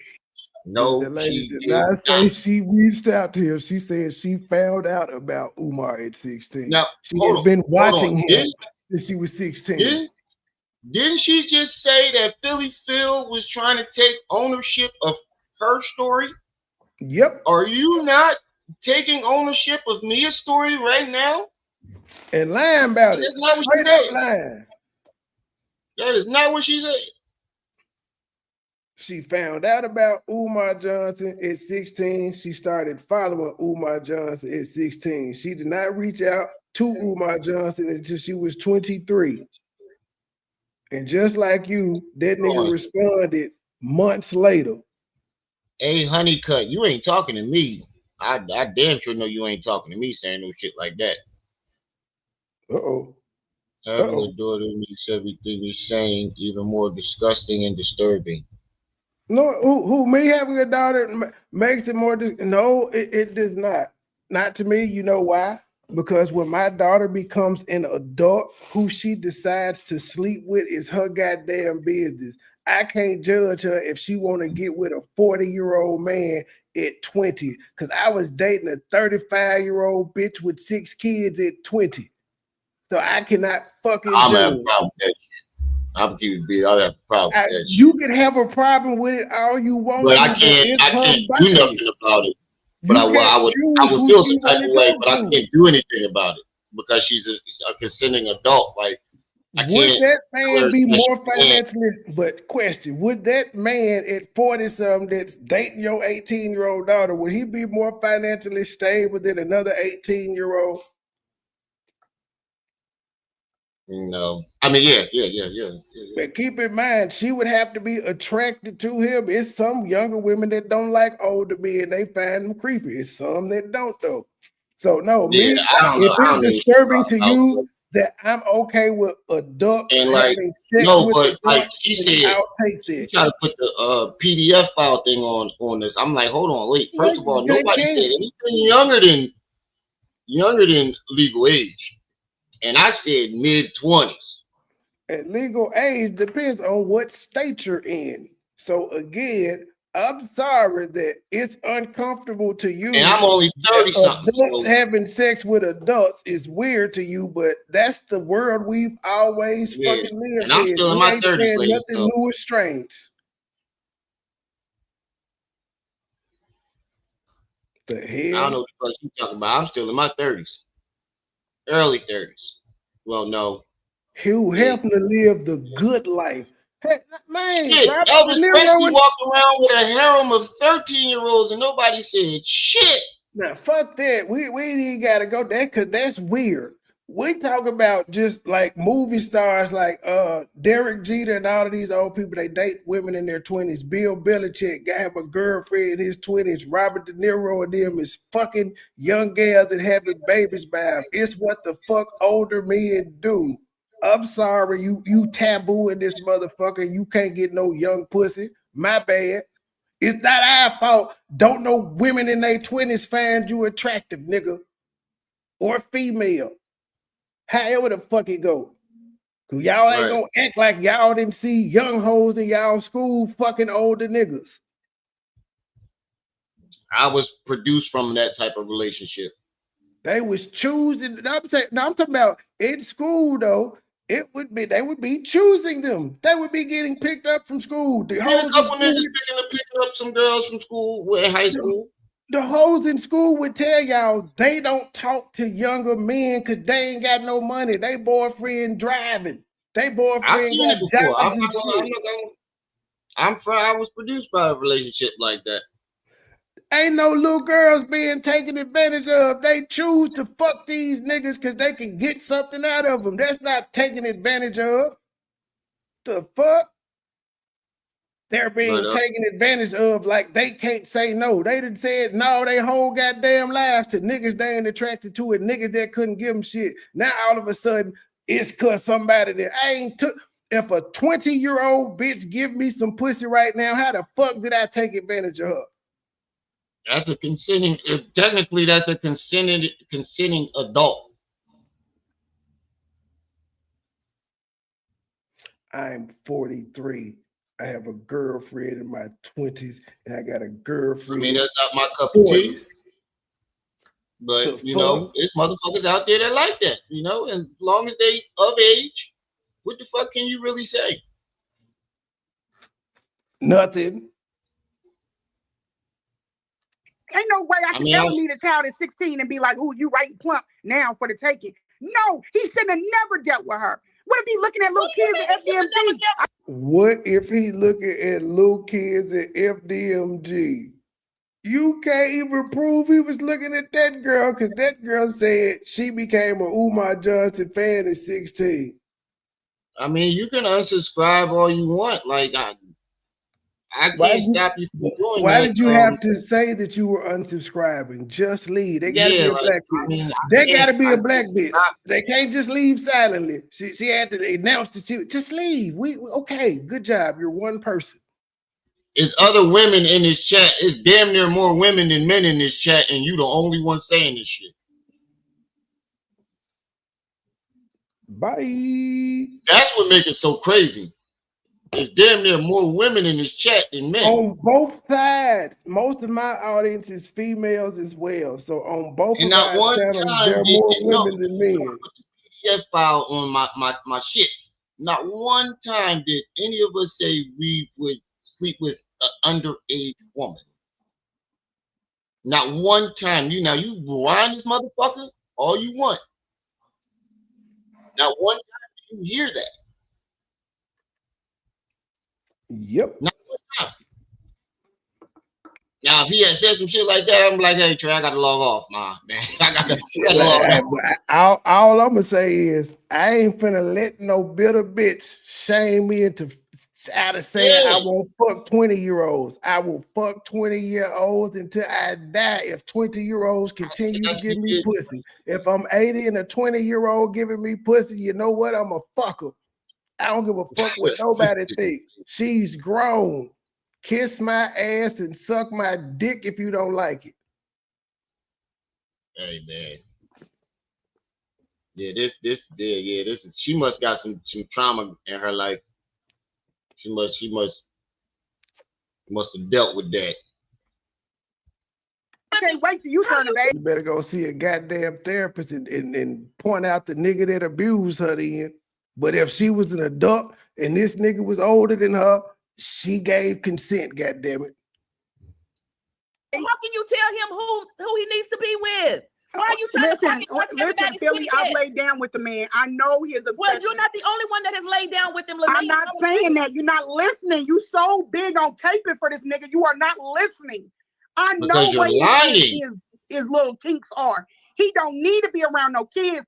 No, the lady did not say she reached out to him. She said she found out about Umar at 16. Now, she had been watching him since she was 16. Didn't she just say that Phyl was trying to take ownership of her story? Yep. Are you not taking ownership of Mia's story right now? And lying about it. That's not what she said. Lying. That is not what she said. She found out about Umar Johnson at 16. She started following Umar Johnson at 16. She did not reach out to Umar Johnson until she was 23. And just like you, that nigga responded months later. Hey, Honeycut, you ain't talking to me. I damn sure know you ain't talking to me saying no shit like that. Having a daughter makes everything you're saying even more disgusting and disturbing. No, who me having a daughter makes it more? No, it does not. Not to me. You know why? Because when my daughter becomes an adult, who she decides to sleep with is her goddamn business. I can't judge her if she want to get with a 40-year-old man at 20. Because I was dating a 35-year-old bitch with 6 kids at 20. So I cannot fucking I'm judge. having a problem with that. I'm keeping it. I have a problem with that. You can have a problem with it all you want. But I can't do nothing about it. But I would feel some type of way, but I can't do anything about it because she's a consenting adult. Like, would that man be more financially? But question: would that man at 40-something that's dating your 18-year-old daughter, would he be more financially stable than another 18-year-old? No, I mean, yeah. But keep in mind, she would have to be attracted to him. It's some younger women that don't like older men; they find them creepy. It's some that don't, though. So no, me. If it's disturbing to you that I'm okay with adults and like having sex with adults, like she said, I'll take that. You try to put the PDF file thing on this. I'm like, hold on, wait. First of all, nobody said anything younger than legal age. And I said mid-20s. And legal age depends on what state you're in. So again, I'm sorry that it's uncomfortable to you. And I'm only 30-something. Adults having sex with adults is weird to you, but that's the world we've always fucking lived and I'm in. still in my 30s, lady, nothing new or strange. The hell? I don't know what you're talking about. I'm still in my 30s. Early 30s. Well, no. Hugh Hefner lived the good life. Hey, man, shit, Elvis Presley walked around with a harem of 13-year-olds and nobody said shit. Now, fuck that. We ain't got to go there because that's weird. We talk about just like movie stars like Derek Jeter and all of these old people, they date women in their 20s. Bill Belichick got have a girlfriend in his 20s. Robert De Niro and them is fucking young gals and having babies by them. It's what the fuck older men do. I'm sorry, you taboo in this motherfucker. You can't get no young pussy. My bad. It's not our fault. Don't no women in their 20s find you attractive, nigga. Or female. However the fuck it go. Cause y'all ain't gonna act like y'all didn't see young hoes in y'all school fucking older niggas. I was produced from that type of relationship. They was choosing. I'm talking about in school though. They would be choosing them. They would be getting picked up from school. A couple niggas picking up some girls from school in high school. The hoes in school would tell y'all they don't talk to younger men because they ain't got no money. They boyfriend driving. They boyfriend got jobs and shit. I was produced by a relationship like that. Ain't no little girls being taken advantage of. They choose to fuck these niggas because they can get something out of them. That's not taking advantage of. The fuck? They're being taken advantage of like they can't say no. They done said no they whole goddamn lives to niggas they ain't attracted to it, niggas that couldn't give them shit. Now all of a sudden it's cause somebody that I ain't took. If a 20-year-old bitch give me some pussy right now, how the fuck did I take advantage of her? That's a consenting, technically that's a consenting adult. I'm 43. I have a girlfriend in my 20s, and I got a girlfriend. I mean, that's not my cup of tea. But, you know, there's motherfuckers out there that like that, you know, and as long as they of age, what the fuck can you really say? Nothing. Ain't no way I can ever meet a child at 16 and be like, "Ooh, you right and plump now for the taking." No, he shouldn't have never dealt with her. What if he looking at little kids at FDMG? What if he looking at little kids at FDMG? You can't even prove he was looking at that girl because that girl said she became a Umar Johnson fan at 16. I mean, you can unsubscribe all you want. Like, I can't stop you from doing that. Why did you have to say that you were unsubscribing? Just leave. They gotta be a black bitch. They gotta be a black bitch. They can't just leave silently. She had to announce that she just leave. We okay, good job. You're one person. It's other women in this chat. It's damn near more women than men in this chat, and you the only one saying this shit. Bye. That's what makes it so crazy. It's damn near more women in this chat than men. On both sides. Most of my audience is females as well. So on both and of our channels, there are more women than men. PDF file on my shit. Not one time did any of us say we would sleep with an underage woman. Not one time. You rewind this motherfucker all you want. Not one time do you hear that. Yep. Not one time. Now, if he had said some shit like that, I'm like, hey, Trey, I got to log off, man. I got to log off. All I'm going to say is I ain't finna let no bitter bitch shame me into out of saying I won't fuck 20-year-olds. I will fuck 20-year-olds until I die if 20-year-olds continue to give me pussy. If I'm 80 and a 20-year-old giving me pussy, you know what? I'm a fucker. I don't give a fuck what nobody think. She's grown. Kiss my ass and suck my dick if you don't like it. Hey man. Yeah, this is she must got some trauma in her life. She must have dealt with that. I can't wait till you turn the baby. You better go see a goddamn therapist and point out the nigga that abused her then. But if she was an adult and this nigga was older than her, she gave consent, goddammit. How can you tell him who he needs to be with? Why are you trying listen, Philly, I've laid down with the man. I know his obsession. Well, you're not the only one that has laid down with him, Lanae. I'm not saying that. You're not listening. You so big on caping for this nigga. You are not listening. I know what his little kinks are. He don't need to be around no kids.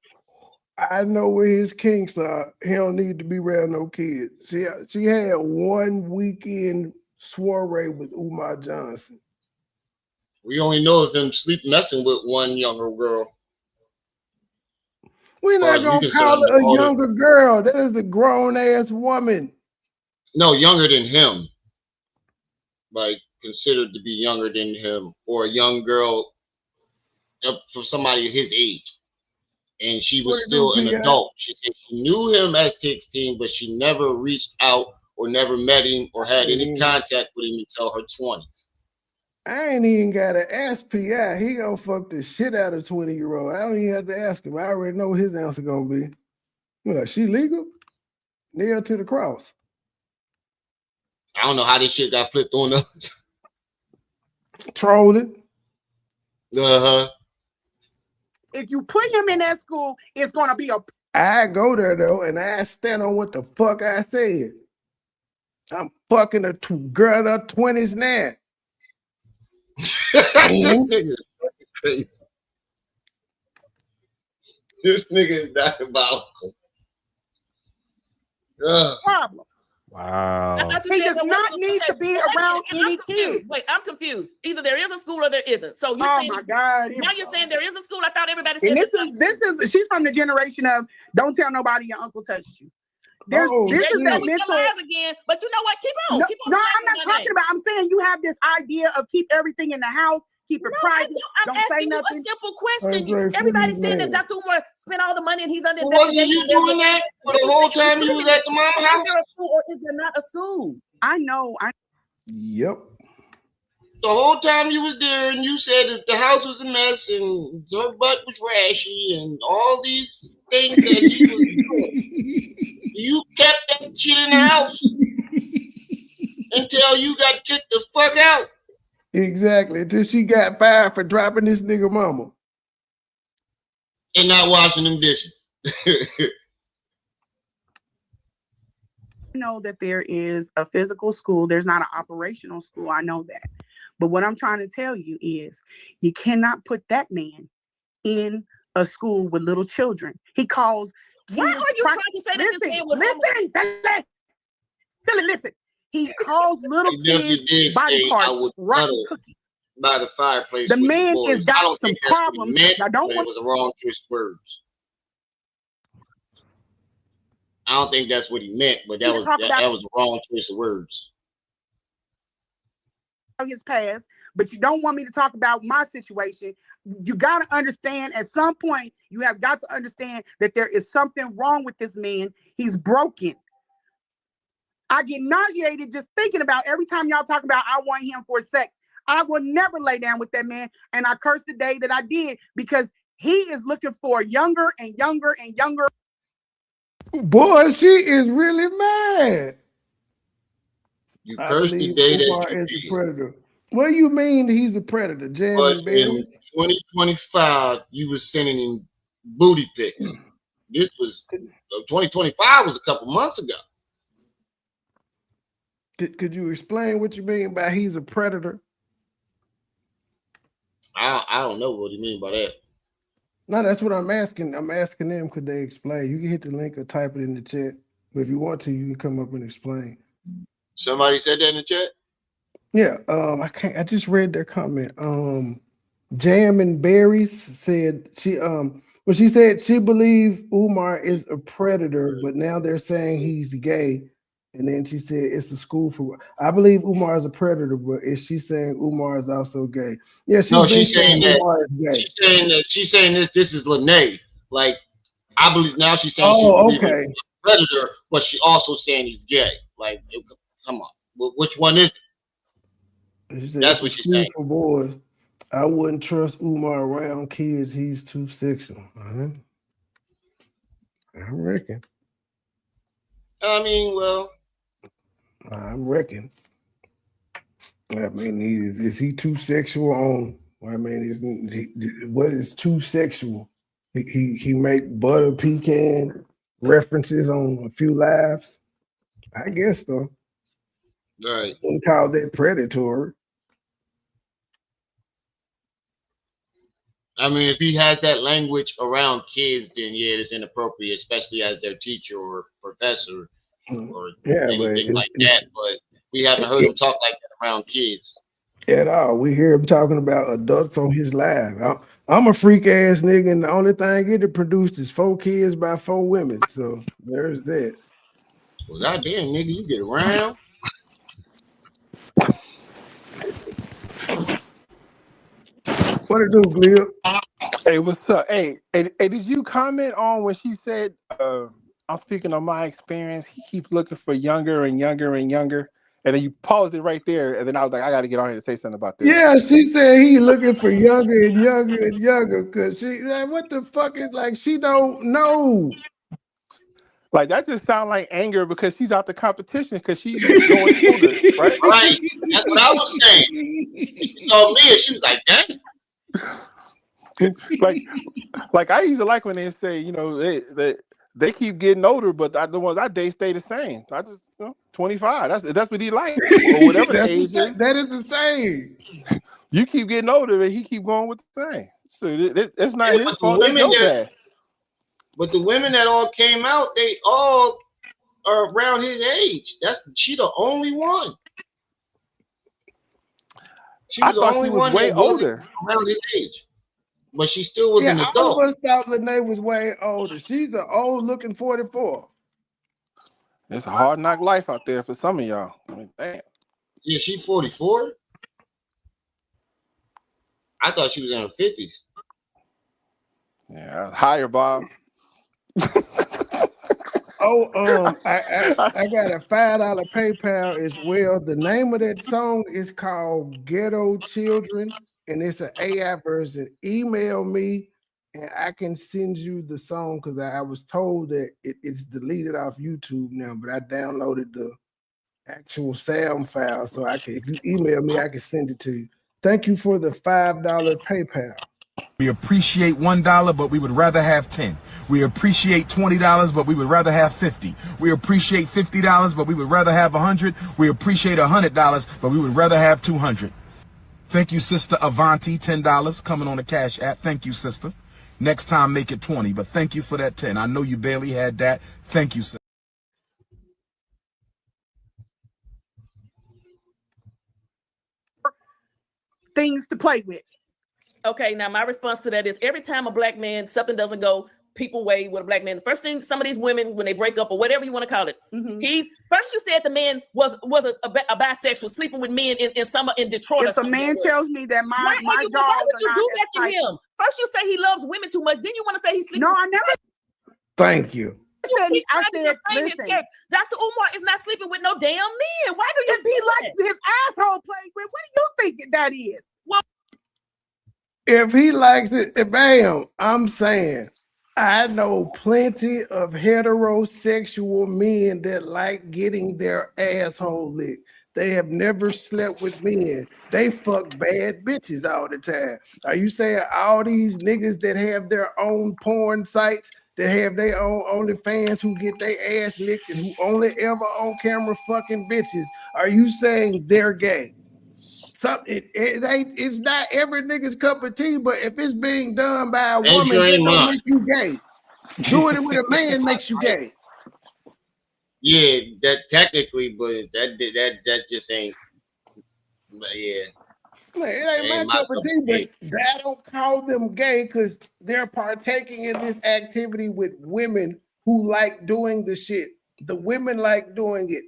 I know where his kinks are. He don't need to be around no kids. She had one weekend soiree with Umar Johnson. We only know of him messing with one younger girl. We're not gonna call her a younger girl. That is a grown ass woman. No, younger than him. Like considered to be younger than him, or a young girl for somebody his age. And she was still an adult. She said she knew him at 16, but she never reached out or never met him or had any contact with him until her 20s. I ain't even got to ask P.I. He gonna fuck the shit out of 20-year-old. I don't even have to ask him. I already know what his answer gonna be. You know, she legal? Nail to the cross. I don't know how this shit got flipped on us. Trolling. Uh-huh. If you put him in that school, it's gonna be I go there though, and I stand on what the fuck I said. I'm fucking a girl in her 20s now. This nigga is crazy. This nigga is diabolical. problem. Wow. He does not need to be around any kids. Wait, I'm confused. Either there is a school or there isn't. So you're saying, my God. Now you're saying there is a school. I thought everybody said. And this is she's from the generation of don't tell nobody your uncle touched you. This is that mental again. But you know what? Keep on. No, keep on I'm not talking about. I'm saying you have this idea of keep everything in the house. Keep it private. I'm don't say asking nothing. you a simple question. Everybody's saying that Dr. Umar spent all the money and he's under Wasn't investigation. you doing that for the whole time you was at the mama house? Is there a school or is there not a school? I know. Yep. The whole time you was there and you said that the house was a mess and her butt was rashy and all these things that he was doing. You kept that shit in the house until you got kicked the fuck out. Exactly. Until she got fired for dropping this nigga mama. And not washing them dishes. I know that there is a physical school. There's not an operational school. I know that. But what I'm trying to tell you is you cannot put that man in a school with little children. He calls. Why are you trying to say that this man was listen. He calls little kids body parts, rotten cookies. By the fireplace. The man has got some problems. I don't think it was a wrong choice of words. I don't think that's what he meant, but that was the wrong choice of words. His past, but you don't want me to talk about my situation. You got to understand at some point, you have got to understand that there is something wrong with this man. He's broken. I get nauseated just thinking about every time y'all talk about I want him for sex. I will never lay down with that man. And I curse the day that I did because he is looking for younger and younger and younger. Boy, she is really mad. You cursed the day that you is a predator. What do you mean he's a predator, Jan? But in 2025, you was sending him booty pics. This was 2025 was a couple months ago. Could you explain what you mean by he's a predator? I don't know what you mean by that. No, that's what I'm asking. I'm asking them, could they explain? You can hit the link or type it in the chat. But if you want to, you can come up and explain. Somebody said that in the chat? Yeah, I just read their comment. Jam and Berries said she said she believed Umar is a predator, but now they're saying he's gay. And then she said it's a school for. I believe Umar is a predator, but is she saying Umar is also gay? Yeah, she's saying that Umar is gay. She's saying this is Lanae. Like I believe now she's saying she's a predator, but she also saying he's gay. Like, come on, which one is it? That's what she's saying. For boys, I wouldn't trust Umar around kids. He's too sexual. I reckon. I mean, well. I reckon. I mean, is he too sexual on? I mean, what is too sexual? He make butter pecan references on a few lives. I guess though. Right. Wouldn't call that predatory. I mean, if he has that language around kids, then yeah, it's inappropriate, especially as their teacher or professor. Or anything like that, but we haven't heard him talk like that around kids at all. We hear him talking about adults on his live. I'm a freak ass nigga, and the only thing it produced is 4 kids by 4 women. So there's that. Well, goddamn, nigga, you get around. What it do, Glib? Hey, what's up? Hey, did you comment on when she said? I'm speaking on my experience. He keeps looking for younger and younger and younger. And then you paused it right there. And then I was like, I got to get on here to say something about this. Yeah, she said he looking for younger and younger and younger. Cause she like, what the fuck is like, she don't know. Like that just sounds like anger because she's out the competition because she's going older, right? Right. That's what I was saying. She told me and she was like, dang. like I used to like when they say, you know, they keep getting older, but the ones I date stay the same. I just 25. That's what he like, or whatever the age is. That is the same. You keep getting older, and he keep going with the same. So it's not his fault. But the women that all came out, they all are around his age. She the only one. She was the thought she only was one way that wasn't older. around his age, but she still was an Yeah, all of adult. us thought Lanae was way older. She's an old looking 44. It's a hard knock life out there for some of y'all. I mean, damn. Yeah, she 44. I thought she was in her 50s. Yeah, higher, Bob. Oh, I got a $5 PayPal as well. The name of that song is called Ghetto Children, and it's an AI version. Email me, and I can send you the song because I was told that it's deleted off YouTube now, but I downloaded the actual sound file, so I can. If you email me, I can send it to you. Thank you for the $5 PayPal. We appreciate $1, but we would rather have 10. We appreciate $20, but we would rather have 50. We appreciate $50, but we would rather have 100. We appreciate $100, but we would rather have 200. Thank you, Sister Avanti, $10 coming on the Cash App. Thank you, sister. Next time, make it 20, but thank you for that 10. I know you barely had that. Thank you, sister. Things to play with. Okay, now my response to that is every time a black man, something doesn't go people way with a black man, the first thing some of these women, when they break up or whatever you want to call it, he's first you said the man was a bisexual, sleeping with men in Detroit. If a man tells me that my why would you do that to him? First you say he loves women too much, then you want to say he's sleeping. No, I never. Thank you. I said, listen, Dr. Umar is not sleeping with no damn men. Why do you? If he likes his asshole played with, what do you think that is? Well, if he likes it, bam, I'm saying I know plenty of heterosexual men that like getting their asshole licked. They have never slept with men. They fuck bad bitches all the time. Are you saying all these niggas that have their own porn sites, that have their own OnlyFans, who get their ass licked and who only ever on camera fucking bitches, are you saying they're gay? It's not every nigga's cup of tea, but if it's being done by a woman, that don't make you gay. Doing it with a man makes you gay. Yeah, that technically, but that just ain't. Yeah. It ain't my cup of tea, but I don't call them gay because they're partaking in this activity with women who like doing the shit. The women like doing it.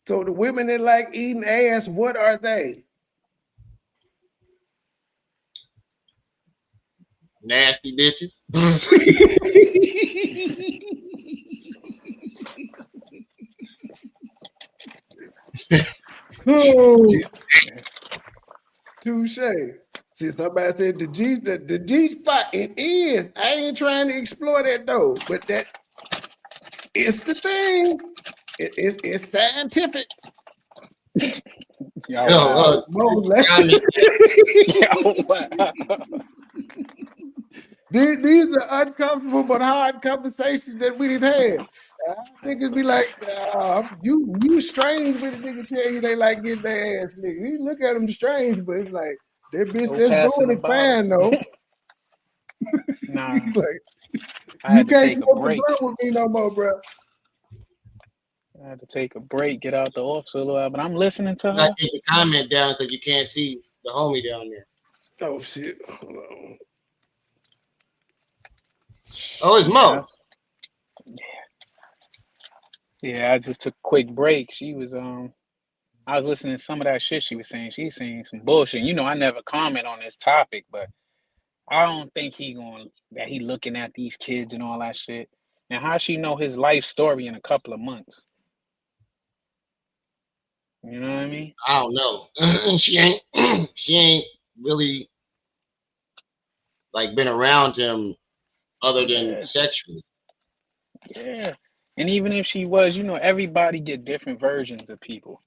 So the women that like eating ass, what are they? Nasty bitches. Oh, touche. See, somebody said the G spot, it is. I ain't trying to explore that though, but that it's the thing. It's scientific. These are uncomfortable but hard conversations that we didn't have. Niggas be like, you strange when a nigga tell you they like getting their ass nigga. You look at them strange, but it's like that bitch that's doing it fine though. Nah, like, I had you to can't take a smoke a break. blunt with me no more, bro. I had to take a break, get out the office a little while, but I'm listening to her. I take the comment down because you can't see the homie down there. Oh shit. Hold on. Oh, it's Mo. Yeah, I just took a quick break. She was I was listening to some of that shit she was saying. She's saying some bullshit. You know, I never comment on this topic, but I don't think he looking at these kids and all that shit. Now, how she know his life story in a couple of months? You know what I mean? I don't know. She ain't really like been around him other than sexually. Yeah. And even if she was, you know, everybody get different versions of people.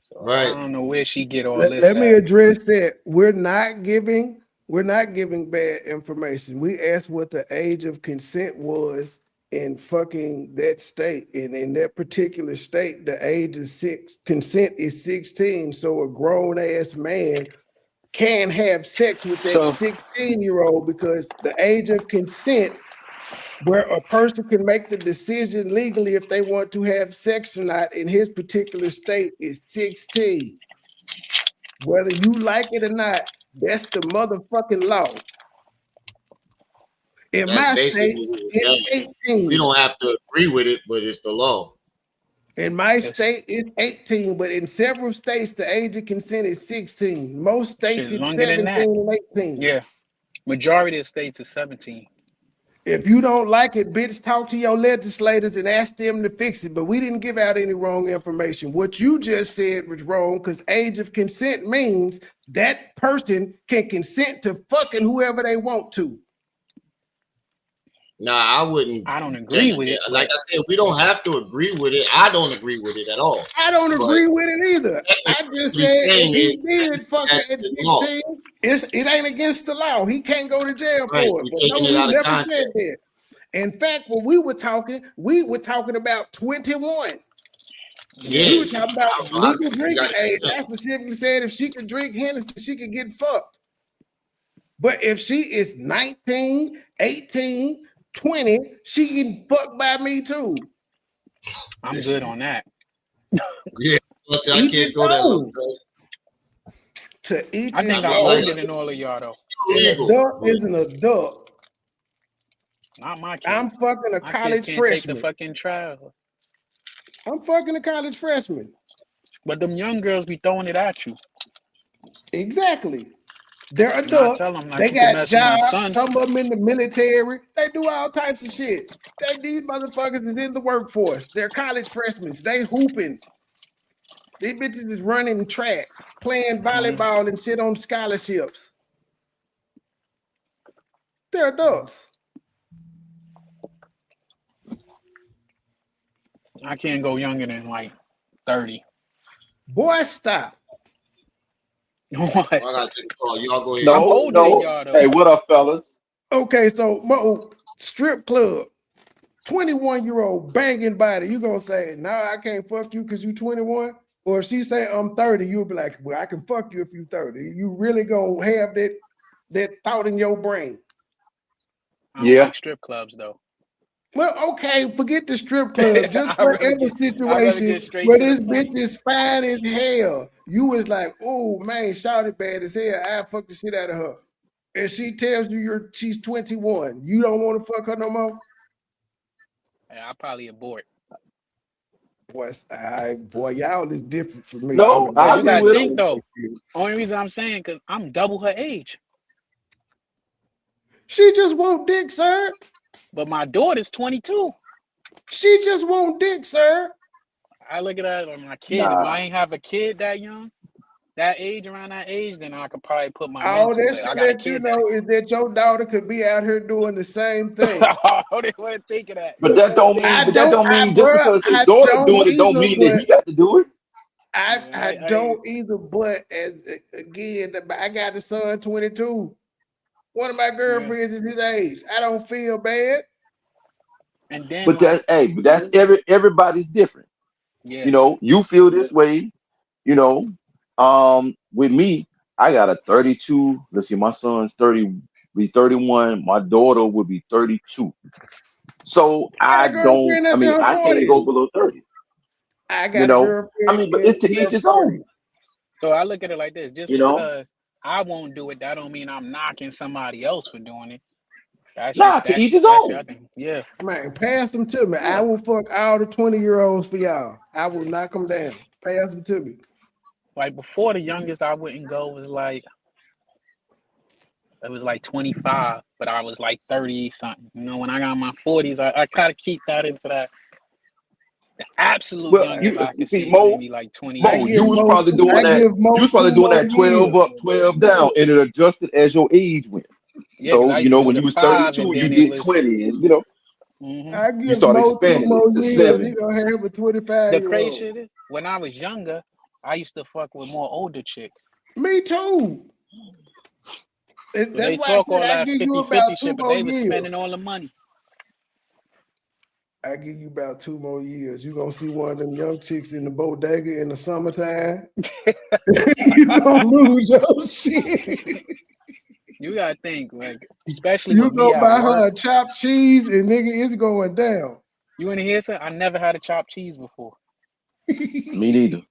So right. I don't know where she get all this. Let me address that. We're not giving bad information. We asked what the age of consent was in fucking that state. And in that particular state, the age of consent is 16. So a grown ass man can have sex with that 16-year-old because the age of consent where a person can make the decision legally if they want to have sex or not in his particular state is 16. Whether you like it or not, that's the motherfucking law. In That's my state, basically what we're it's saying. 18. We don't have to agree with it, but it's the law. In my state, it's 18, but in several states, the age of consent is 16. Most states, it's 17 and 18. Yeah, majority of states is 17. If you don't like it, bitch, talk to your legislators and ask them to fix it. But we didn't give out any wrong information. What you just said was wrong because age of consent means that person can consent to fucking whoever they want to. Nah, I wouldn't. I don't agree with it. Like I said, we don't have to agree with it. I don't agree with it at all. I don't agree with it either. I just said if he did fuck at 16, it ain't against the law. He can't go to jail for it. But no, we never said that. In fact, when we were talking about 21. Yeah. We were talking about legal drinking age. I specifically said if she could drink Hennessy, she could get fucked. But if she is 19, 18, 20, she can fuck by me too. I'm good on that. Yeah, I can't go that low. To each I think I'm older than all of y'all though. An adult is an adult. Not my kid. I'm fucking a college can't freshman. Take the fucking trial. I'm fucking a college freshman. But them young girls be throwing it at you. Exactly. They're adults. They got jobs. Some of them in the military. They do all types of shit. These motherfuckers is in the workforce. They're college freshmen. They hooping. These bitches is running track, playing volleyball and shit on scholarships. They're adults. I can't go younger than like 30. Boy, stop. What? I gotta take a call. Y'all go ahead. No. Hey, what up, fellas? Okay, so Mo, strip club, 21-year-old banging body. You gonna say, no, I can't fuck you because you 21? Or if she say I'm 30, you'll be like, well, I can fuck you if you 30. You really gonna have that thought in your brain. I don't like strip clubs though. Well, okay, forget the strip club. Just whatever situation where this bitch is fine as hell. You was like, oh man, shawty bad as hell. I fuck the shit out of her. And she tells you she's 21. You don't want to fuck her no more? Yeah, I'll probably abort. Boy, y'all is different from me. No, I agree with think though. Only reason I'm saying because I'm double her age. She just want dick, sir. But my daughter's 22. She just want dick, sir. I look at that on my kid. If I ain't have a kid that young, that age, around that age, then I could probably put my. All that shit that you know is that your daughter could be out here doing the same thing. Oh, they wouldn't think of that. But that don't mean just because his daughter doing it don't mean that he got to do it. I don't either, but again, I got a son 22. One of my girlfriends is his age. I don't feel bad. And then, but that's everybody's different. Yeah. You know, you feel this way. You know, with me, I got a 32. Let's see, my son's be 31. My daughter would be 32. So I can't go below 30. I got but it's to each his own. So I look at it like this: just because I won't do it, that don't mean I'm knocking somebody else for doing it. To each his own. Yeah, man, pass them to me. I will fuck all the 20-year-olds for y'all. I will knock them down. Pass them to me. Like before, the youngest I wouldn't go was like 25, but I was like 30 something. You know, when I got in my 40s, I kind of keep that into that. The absolute youngest I can see maybe like 20. You was probably doing that. You was probably doing that 12 up, 12 down, and it adjusted as your age went. Yeah, so you know when you was 32, you did 20, and you know you started expanding it to 70. You gonna have a 25. The crazy shit is, when I was younger, I used to fuck with more older chicks. Me too. They talk all that 50-50 shit, but they was spending all the money. I give you about 2 more years. You're gonna see one of them young chicks in the bodega in the summertime. You're gonna lose your shit. You gotta think, like, especially You with me go at buy work. her a chopped cheese and nigga, it's going down. You wanna hear something? I never had a chopped cheese before. Me neither.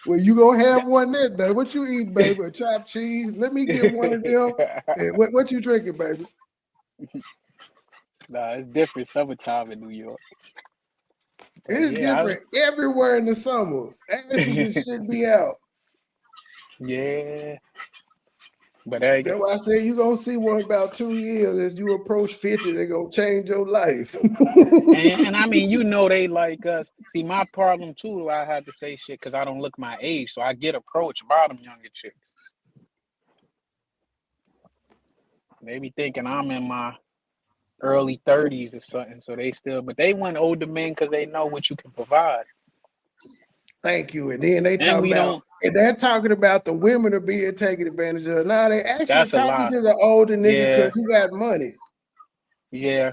Well, you gonna have one that day. What you eat, baby? A chopped cheese? Let me get one of them. And what you drinking, baby? Nah, it's different summertime in New York. But It's yeah, different everywhere in the summer. Actually, this should be out. yeah. But That's why I say you gonna see one about 2 years as you approach 50. They're gonna change your life. and I mean, you know, they like us. See, my problem too, I have to say shit because I don't look my age, so I get approached by them younger chicks. They be thinking I'm in my early 30s or something, so they still, but they want older men because they know what you can provide. Thank you. And then they And talk we about, don't. and they're talking about the women are being taken advantage of. Now they actually That's a talking lie. to the older nigga Yeah, because he got money yeah.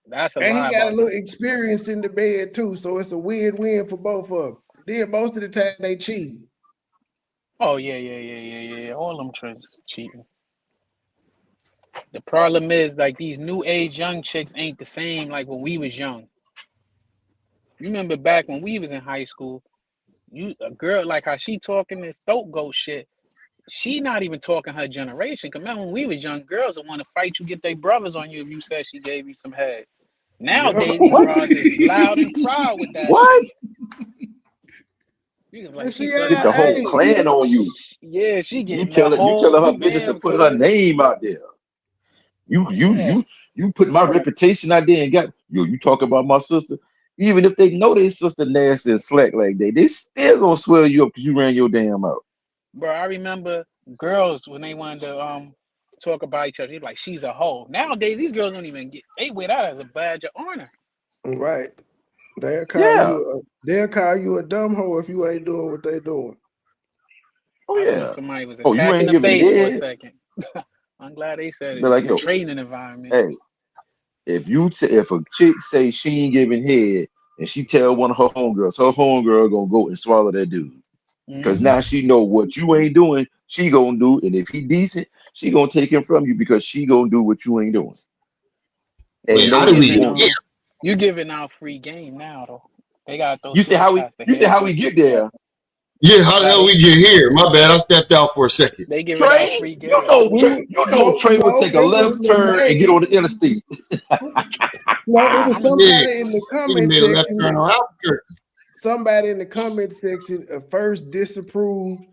That's a and lie he got a about little that. experience in the bed too. So it's a win-win for both of them. Then most of the time they cheat. Oh yeah. All them trends cheating. The problem is like these new age young chicks ain't the same like when we was young. You remember back when we was in high school, a girl like how she talking this throat goat shit. She not even talking her generation. Cause remember when we was young, girls would want to fight you, get their brothers on you if you said she gave you some head. Nowadays, these What? bras is loud and proud with that What? shit. You was And like, she she saw Get that. the whole hey, clan on you. Yeah, she You getting the telling her whole business and damn putting her clan. name out there. You you Yeah, you you put my reputation out there and got you talk about my sister. Even if they know their sister nasty and slack like they still gonna swell you up because you ran your damn out. bro. I remember girls when they wanted to talk about each other. They like, she's a hoe. Nowadays, these girls don't even get. They wear that as a badge of honor. right. They'll Yeah. call you a dumb hoe if you ain't doing what they doing. Oh I yeah. thought somebody was Oh, you attacking ain't the giving face for a head. second. I'm glad they said Be it. like, It's a yo, training environment. hey, if a chick say she ain't giving head and she tell one of her homegirl gonna go and swallow that dude. Because Mm-hmm. now she know what you ain't doing, she gonna do. And if he decent, she gonna take him from you because she gonna do what you ain't doing. Wait, And You how they do just we giving even want get? it. you giving out free game now though. They gotta throw You say super how we chats to you say head how we to. get there. Yeah, how the Now hell we get here? My bad, I stepped out for a second. they giving out Trey, free game. Trey would take a It was left turn and get Lanae. on the interstate. No, it was I'm a Yeah, somebody in the he done comment made a left section. turn on Albuquerque. Somebody in the comment section first disapproved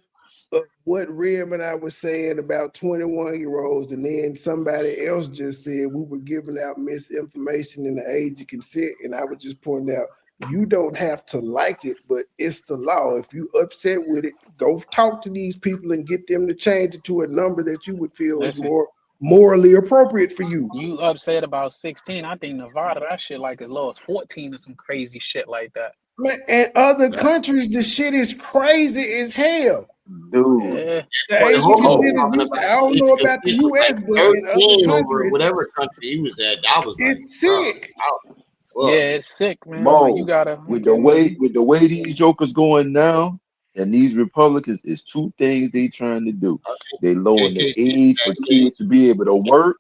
of what Rim and I was saying about 21-year-olds, and then somebody else just said we were giving out misinformation in the age of consent, and I was just pointing out you don't have to like it, but it's the law. If you upset with it, go talk to these people and get them to change it to a number that you would feel is listen. more morally appropriate for you. You upset about 16. I think Nevada, that shit like as low as 14 or some crazy shit like that. Man, and other countries, the shit is crazy as hell. Dude. Yeah. The Boy, age of Homer was consent talking abuse, about I don't age know of about the consent was like US, but in other 13 over countries, whatever country he was at. I was like, it's bro, sick. Yeah, it's sick, man. But you Mo, gotta with the get with way them. these jokers going now, and these Republicans is two things they trying to do. They lowering the AK age for kids to be able to work,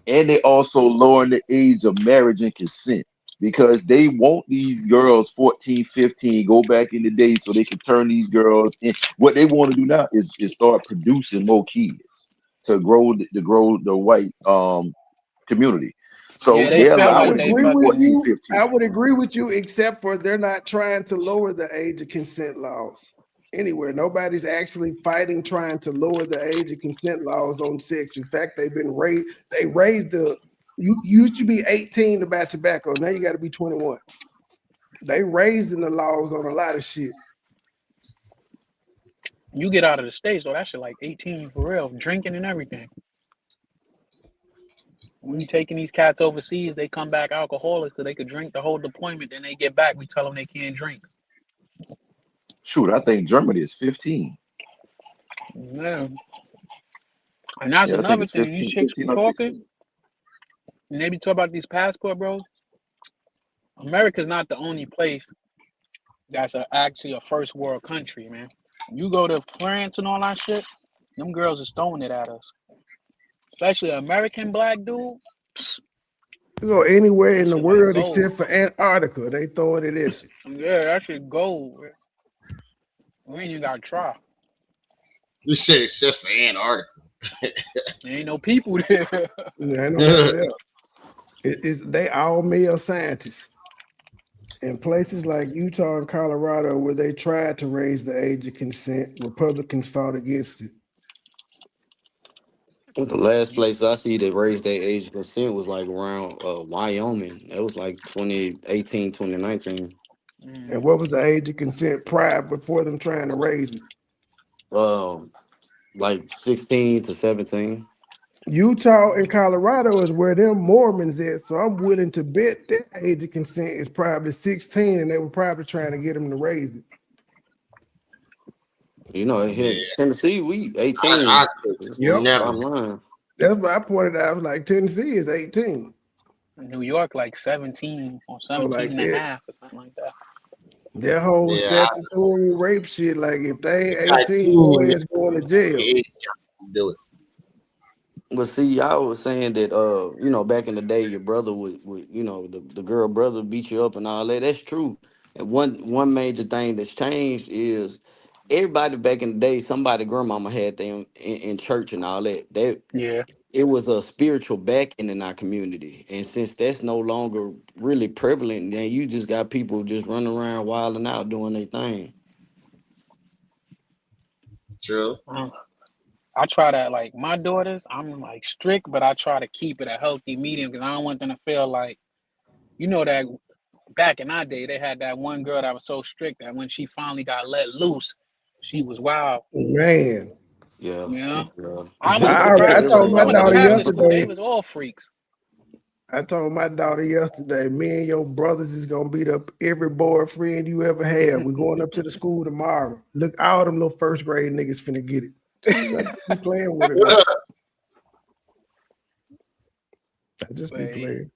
and they also lowering the age of marriage and consent because they want these girls 14, 15 go back in the day so they can turn these girls in. What they want to do now is start producing more kids to grow the white community. Yeah, So they they're I feel would like allowing they agree these with fucking 14, you. 15. I would agree with you, except for they're not trying to lower the age of consent laws anywhere. Nobody's actually fighting trying to lower the age of consent laws on sex. In fact, they raised the you used to be 18 to buy tobacco. Now you got to be 21. They raising the laws on a lot of shit. you get out of the States though, that shit like 18 for real, drinking and everything. When you taking these cats overseas, they come back alcoholics because they could drink the whole deployment. Then they get back, we tell them they can't drink. Shoot, I think Germany is 15. Yeah. And that's Yeah, I think another it's thing. You 15, chicks be 15 or talking, 16. and they be talking about these passport bros. America's not the only place that's actually a first world country, man. You go to France and all that shit, them girls are throwing it at us. especially an American black dude. You go anywhere in the Shit like world gold. except for Antarctica, they throwing it at you. Yeah, that shit gold. We ain't even got to try. You said except for Antarctica. There ain't no people there. Yeah, ain't nobody there. They all male scientists. In places like Utah and Colorado, where they tried to raise the age of consent, Republicans fought against it. The last place I see that raised their age of consent was like around Wyoming. That was like 2018, 2019. And what was the age of consent prior before them trying to raise it? Like 16 to 17. Utah and Colorado is where them Mormons at, so I'm willing to bet their age of consent is probably 16, and they were probably trying to get them to raise it. You know, here in Tennessee, we 18. I could never. That's what I pointed out. I was like, Tennessee is 18. New York like 17 or 17 and a half or something like that. Their whole statutory rape shit, like if they ain't 18, boys going to jail. Do it. But see, I was saying that you know, back in the day, your brother would you know, the girl brother beat you up and all that. That's true. And one major thing that's changed is everybody back in the day, somebody grandmama had them in church and all that. It was a spiritual backing in our community. And since that's no longer really prevalent, then you just got people just running around wilding out doing their thing. True. I try to, like, my daughters, I'm like strict, but I try to keep it a healthy medium because I don't want them to feel like, you know, that back in our day, they had that one girl that was so strict that when she finally got let loose, she was wild. Man. Yeah. Yeah. I told my daughter yesterday. They was all freaks. I told my daughter yesterday, me and your brothers is gonna beat up every boyfriend you ever had. We're going up to the school tomorrow. Look, all them little first grade niggas finna get it. Be playing with it. I just be playing.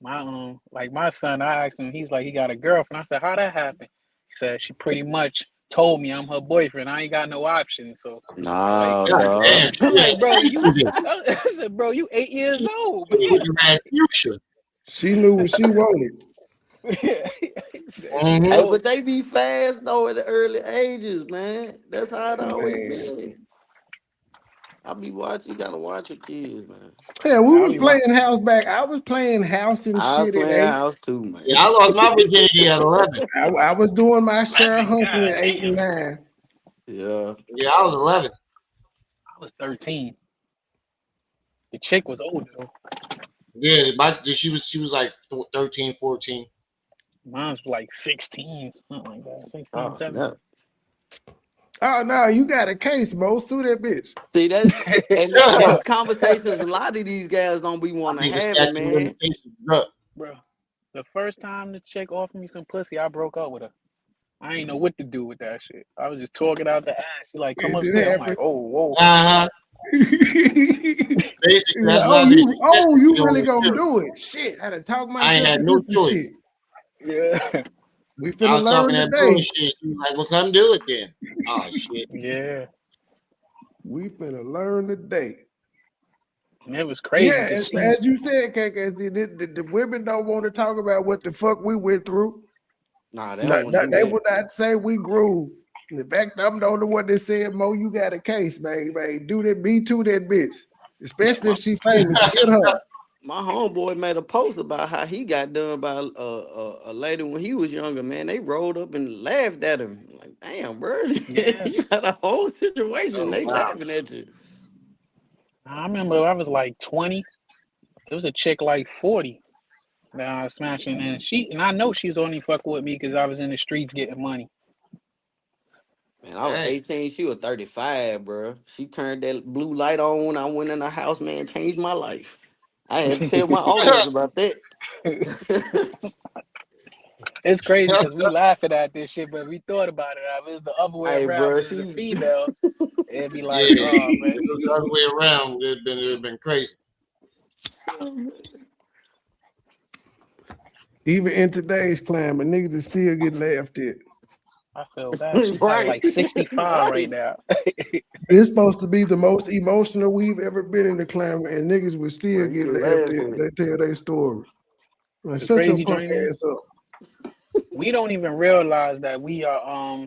My like my son, I asked him, he's like, he got a girlfriend. I said, how'd that happen? He said, she pretty much told me I'm her boyfriend. I ain't got no option. So nah, like, I'm like, bro, I said, bro, you 8 years old. She knew what she wanted. Hey, but they be fast though at the early ages, man. That's how it always been. I be watching. You gotta watch your kids, man. Yeah, we was playing house back. I was playing house and I shit was at playing 8. house too, man. Yeah, I lost my virginity at 11. I was doing my share hunting at 8 and 9. Yeah. Yeah, I was 11. I was 13. The chick was older though. Yeah, she was like 13, 14. Mine was like 16, something like that. 16, Oh, 17. Oh no, you got a case, Mo. Sue that bitch. See, that's conversations a lot of these guys don't be want to have it, man. Bro, the first time the chick offered me some pussy, I broke up with her. I ain't know what to do with that shit. I was just talking out the ass. She like, come upstairs. I'm like, oh, whoa. Basically, that's you really gonna do it? Shit, I done talk my. I ain't had no choice. Shit. Yeah. We I finna was talking learn that today. bullshit. She was like, well, come do it then. Oh, shit. Yeah. We finna learn today. And it was crazy. Yeah, as you said, KK, the women don't want to talk about what the fuck we went through. Nah, they would not say we grew. In fact, I'm the only one that said, Mo, you got a case, baby. Do that, be to that bitch. Especially if she famous. Get her. My homeboy made a post about how he got done by a lady when he was younger, man. They rolled up and laughed at him. Like, damn, bro. Yeah. You got a whole situation. They laughing at you. I remember I was like 20. There was a chick like 40 that I was smashing, and I know she was only fucking with me because I was in the streets getting money. Man, I was 18. She was 35, bro. She turned that blue light on when I went in the house, man. Changed my life. I had to tell my uncles about that. It's crazy because we laughing at this shit, but we thought about it. If it was the other way around, bro, if it was a female, it'd be like, yeah, oh, man. If it was the other way around, it'd been crazy. Even in today's climate, niggas is still getting laughed at. I feel bad. She's like 65 right now. It's supposed to be the most emotional we've ever been in the climate, and niggas would still get laughed at. They tell their story. Like, The shut your crazy punk joint is ass up. we don't even realize that we are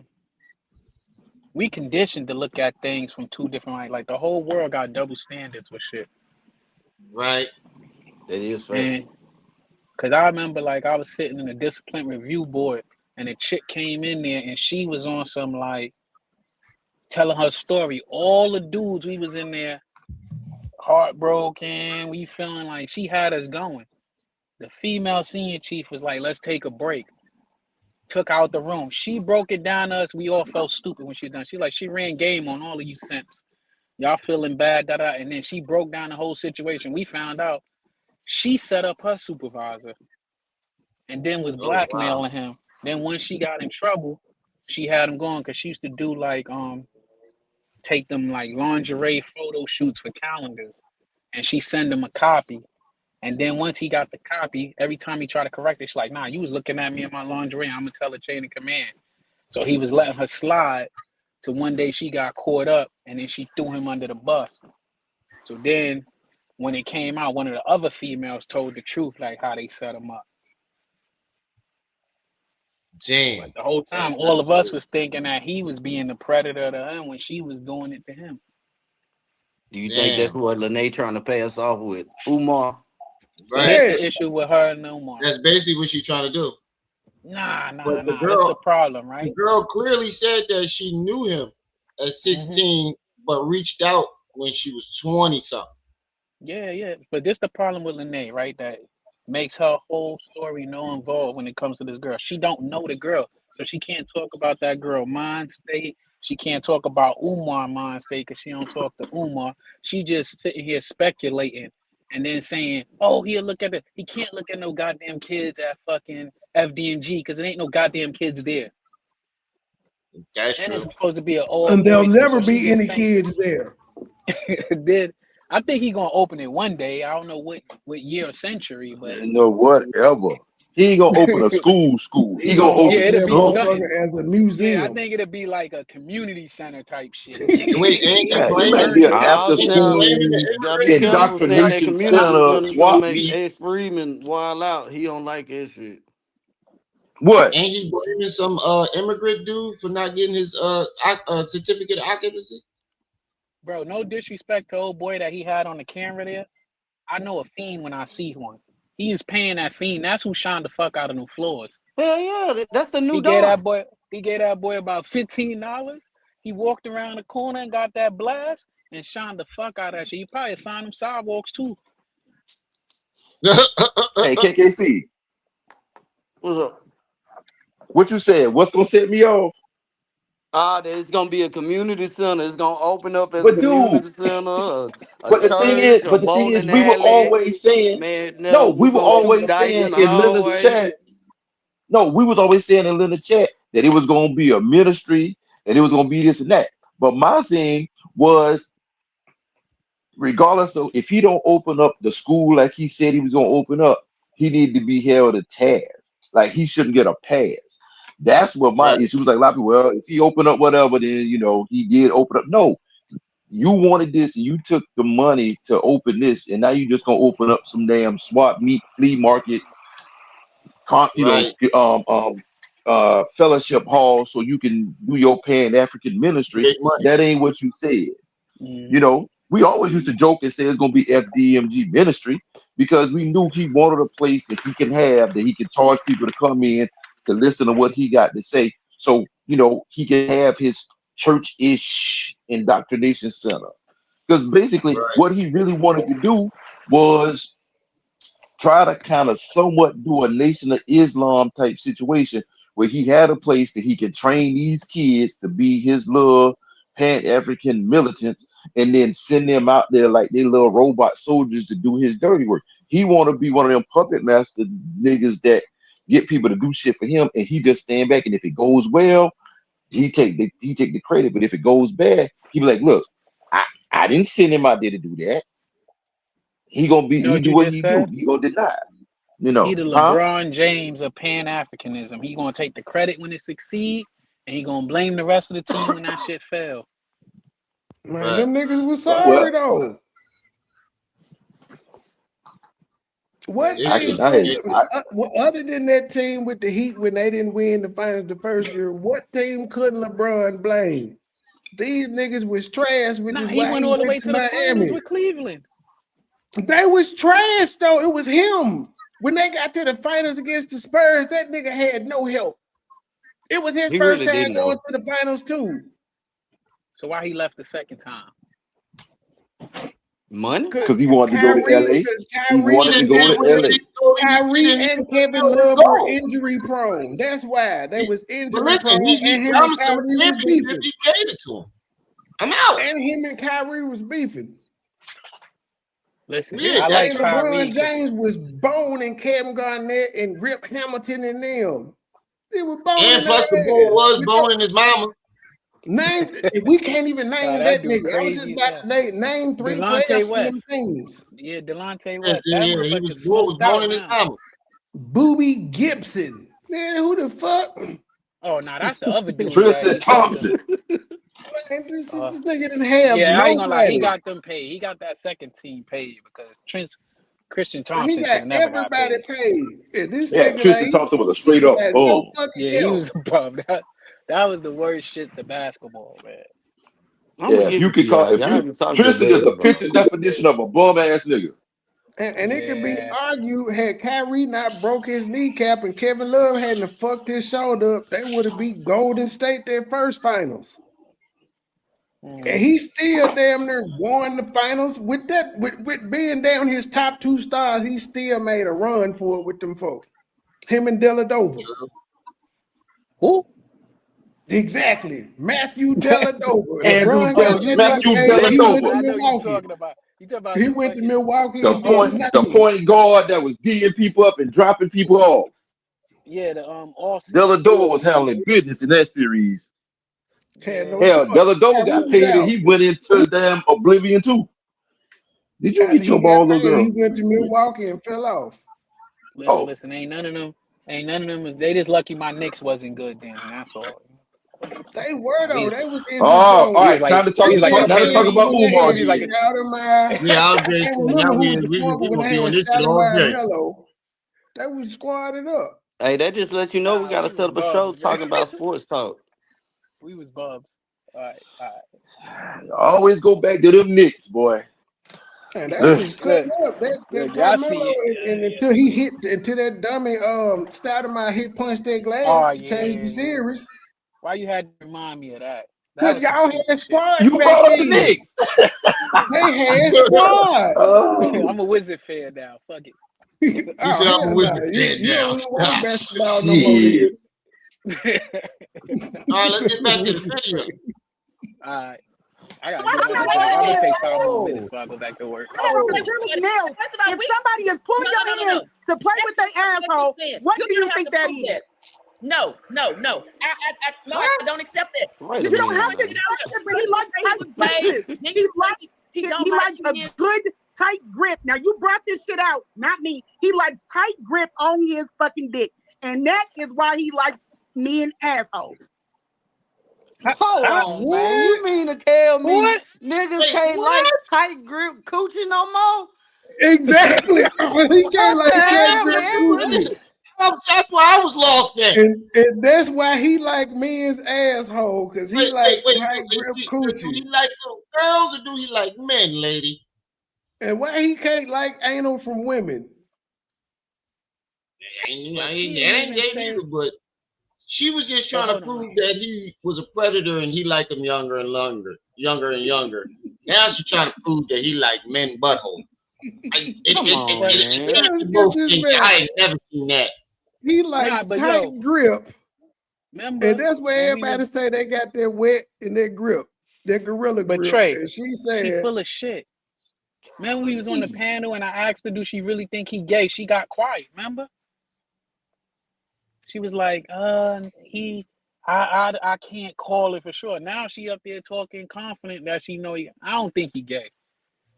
we conditioned to look at things from two different like the whole world got double standards with shit. Right. That is facts. And because I remember like I was sitting in a discipline review board and a chick came in there and she was on some like telling her story. All the dudes we was in there heartbroken. We feeling like she had us going. The female senior chief was like, let's take a break. Took out the room. She broke it down to us. We all felt stupid when she done. She ran game on all of you simps. Y'all feeling bad, and then she broke down the whole situation. We found out she set up her supervisor and then was blackmailing him. Then once she got in trouble, she had him going because she used to do like take them like lingerie photo shoots for calendars, and she send him a copy. And then once he got the copy, every time he tried to correct it, she's like, nah, you was looking at me in my lingerie. I'm going to tell the chain of command. So he was letting her slide. So one day she got caught up and then she threw him under the bus. So then when it came out, one of the other females told the truth, like how they set him up. Damn. But the whole time, all of us was thinking that he was being the predator to her when she was doing it to him. Do you think that's what Lanae trying to pass off with Umar? Right. That's the issue with her and Umar. That's basically what she's trying to do. Nah. Girl, That's the problem, right? The girl clearly said that she knew him at 16, but reached out when she was 20 something. Yeah. But this the problem with Lanae, right? That makes her whole story no involved when it comes to this girl. She don't know the girl, so she can't talk about that girl mind state. She can't talk about Umar mind state because she don't talk to Umar. She just sitting here speculating and then saying, "Oh, he can't look at no goddamn kids at fucking FDNG because there ain't no goddamn kids there." That's and true. It's supposed to be an old. And there'll never be any kids there. I think he's gonna open it one day. I don't know what year or century, but you know whatever. He ain't gonna open a school. He gonna open something as a museum. Yeah, I think it'll be like a community center type shit. Wait, ain't it might be an after school indoctrination center, swap meet. Ed Freeman wild out. He don't like that shit. What? Ain't he blaming some immigrant dude for not getting his certificate of occupancy? Bro, no disrespect to old boy that he had on the camera there. I know a fiend when I see one. He is paying that fiend. That's who shined the fuck out of them floors. Hell yeah, that's the new He dog. gave that boy about $15. He walked around the corner and got that blast and shined the fuck out of that shit. He probably assigned him sidewalks too. Hey, KKC. What's up? What you said? What's gonna set me off? There's gonna be a community center. It's gonna open up as a community center. But the thing is, we were always saying, we were always saying in Leonard's chat. No, we was always saying in Leonard's chat that it was gonna be a ministry and it was gonna be this and that. But my thing was, regardless of if he don't open up the school like he said he was gonna open up, he needed to be held to task. Like he shouldn't get a pass. That's what my issue was. Like a lot of people, well, if he opened up whatever, then he did open up. No, you wanted this and you took the money to open this, and now you just gonna open up some damn swap meet flea market, fellowship hall so you can do your Pan-African ministry. That ain't what you said. We always used to joke and say it's gonna be FDMG ministry because we knew he wanted a place that he can have, that he can charge people to come in to listen to what he got to say. So, he can have his church-ish indoctrination center. Because basically what he really wanted to do was try to kind of somewhat do a Nation of Islam type situation where he had a place that he can train these kids to be his little Pan-African militants and then send them out there like they little robot soldiers to do his dirty work. He want to be one of them puppet master niggas that get people to do shit for him, and he just stand back. And if it goes well, he take the credit. But if it goes bad, he be like, "Look, I didn't send him out there to do that." He gonna be he do what he do. He gonna deny. He the LeBron James of Pan-Africanism. He gonna take the credit when it succeed, and he gonna blame the rest of the team when that shit fail. Man, them niggas was Well, sorry though. What team, other than that team with the Heat when they didn't win the finals the first year, what team couldn't LeBron blame? These niggas was trash, which is He why went he all the way went to to the finals Miami. with Cleveland. They was trash though. It was him. When they got to the finals against the Spurs, that nigga had no help. It was his first really time didn't, going though. to the finals too. So why he left the second time? Money? Because he wanted to go to LA. He wanted to go to LA. Kyrie and Kevin Love were injury prone. That's why they was injury prone. And him and Kyrie was beefing. He gave it to him. I'm out. And him and Kyrie was beefing. Listen, I like LeBron James was boning Kevin Garnett and Rip Hamilton and them. They were boning. And plus the boy was boning his mama. We can't even name that nigga. I was just crazy about to name 3 Delonte players from West. them teams. Yeah, Delonte West. Yeah, he was boning his mama. Booby Gibson. Man, who the fuck? Oh, no, that's the other dude. Tristan Thompson. This nigga didn't have I ain't gonna lie. He nobody. got them paid. He got that second team paid because Christian And he Thompson got should never got everybody paid. paid. And this Yeah, nigga Tristan Thompson was a straight up bum. Yeah, he was a bum. That was the worst shit to basketball, man. Yeah, you could call Tristan is a picture definition of a bum ass nigga. And it could be argued, had Kyrie not broke his kneecap and Kevin Love hadn't fucked his shoulder up, they would have beat Golden State their first finals. And he still damn near won the finals with that, with being down his top 2 stars. He still made a run for it with them folks. Him and Dellavedova. Who? Exactly, Matthew Dellavedova. Matthew Dellavedova. He went to Milwaukee. The point guard that was beating people up and dropping people off. Yeah, the Austin. Dellavedova was handling business in that series. Hell, Dellavedova got paid and he went into damn oblivion too. Did you get your ball, little girl? He went to Milwaukee and fell off. Listen, ain't none of them. They just lucky my Knicks wasn't good then. That's all. They were though. They was in. All right. Time to talk about Umar. Yeah, okay. Now we gonna be on this shit all day. They was squatted up. Hey, that just let you know we gotta set up a show talking about sports talk. We was bubs. All right. Always go back to them Knicks, boy. And that was cutting up. And until he hit, until that dummy Stoudemire hit punched that glass to change the series. Why you had to remind me of that? Because y'all had squads. You brought the Knicks. They had squads. I'm a Wizard fan now. Fuck it. You said I'm a Wizard fan now. Shit. All right, let's get back to the video. All right. I'm gonna take 5 more minutes before I go back to work. If somebody is pulling your hand to play with their asshole, what do you think that is? No. I don't accept that. You don't have to accept it, but he likes tight grip. He likes a good tight grip. Now you brought this shit out, not me. He likes tight grip on his fucking dick, and that is why he likes men assholes. Hold on, man. You mean to tell me niggas can't like tight grip coochie no more? Exactly. He can't like tight grip coochie. That's why I was lost there. And that's why he like men's asshole, because he like tight grip coochie. Do he like little girls or do he like men, lady? And why he can't like anal from women? That ain't gay either, but she was just trying to prove that he was a predator and he liked them younger and younger. Now she's trying to prove that he liked men butthole. I ain't never seen that. He likes tight grip. Remember, and that's where everybody say they got their wet in their grip, their gorilla grip. But Trey, and she said, she full of shit. Remember we was on the panel and I asked her, do she really think he gay? She got quiet, remember? She was like, I can't call it for sure. Now she up there talking confident that she know I don't think he gay.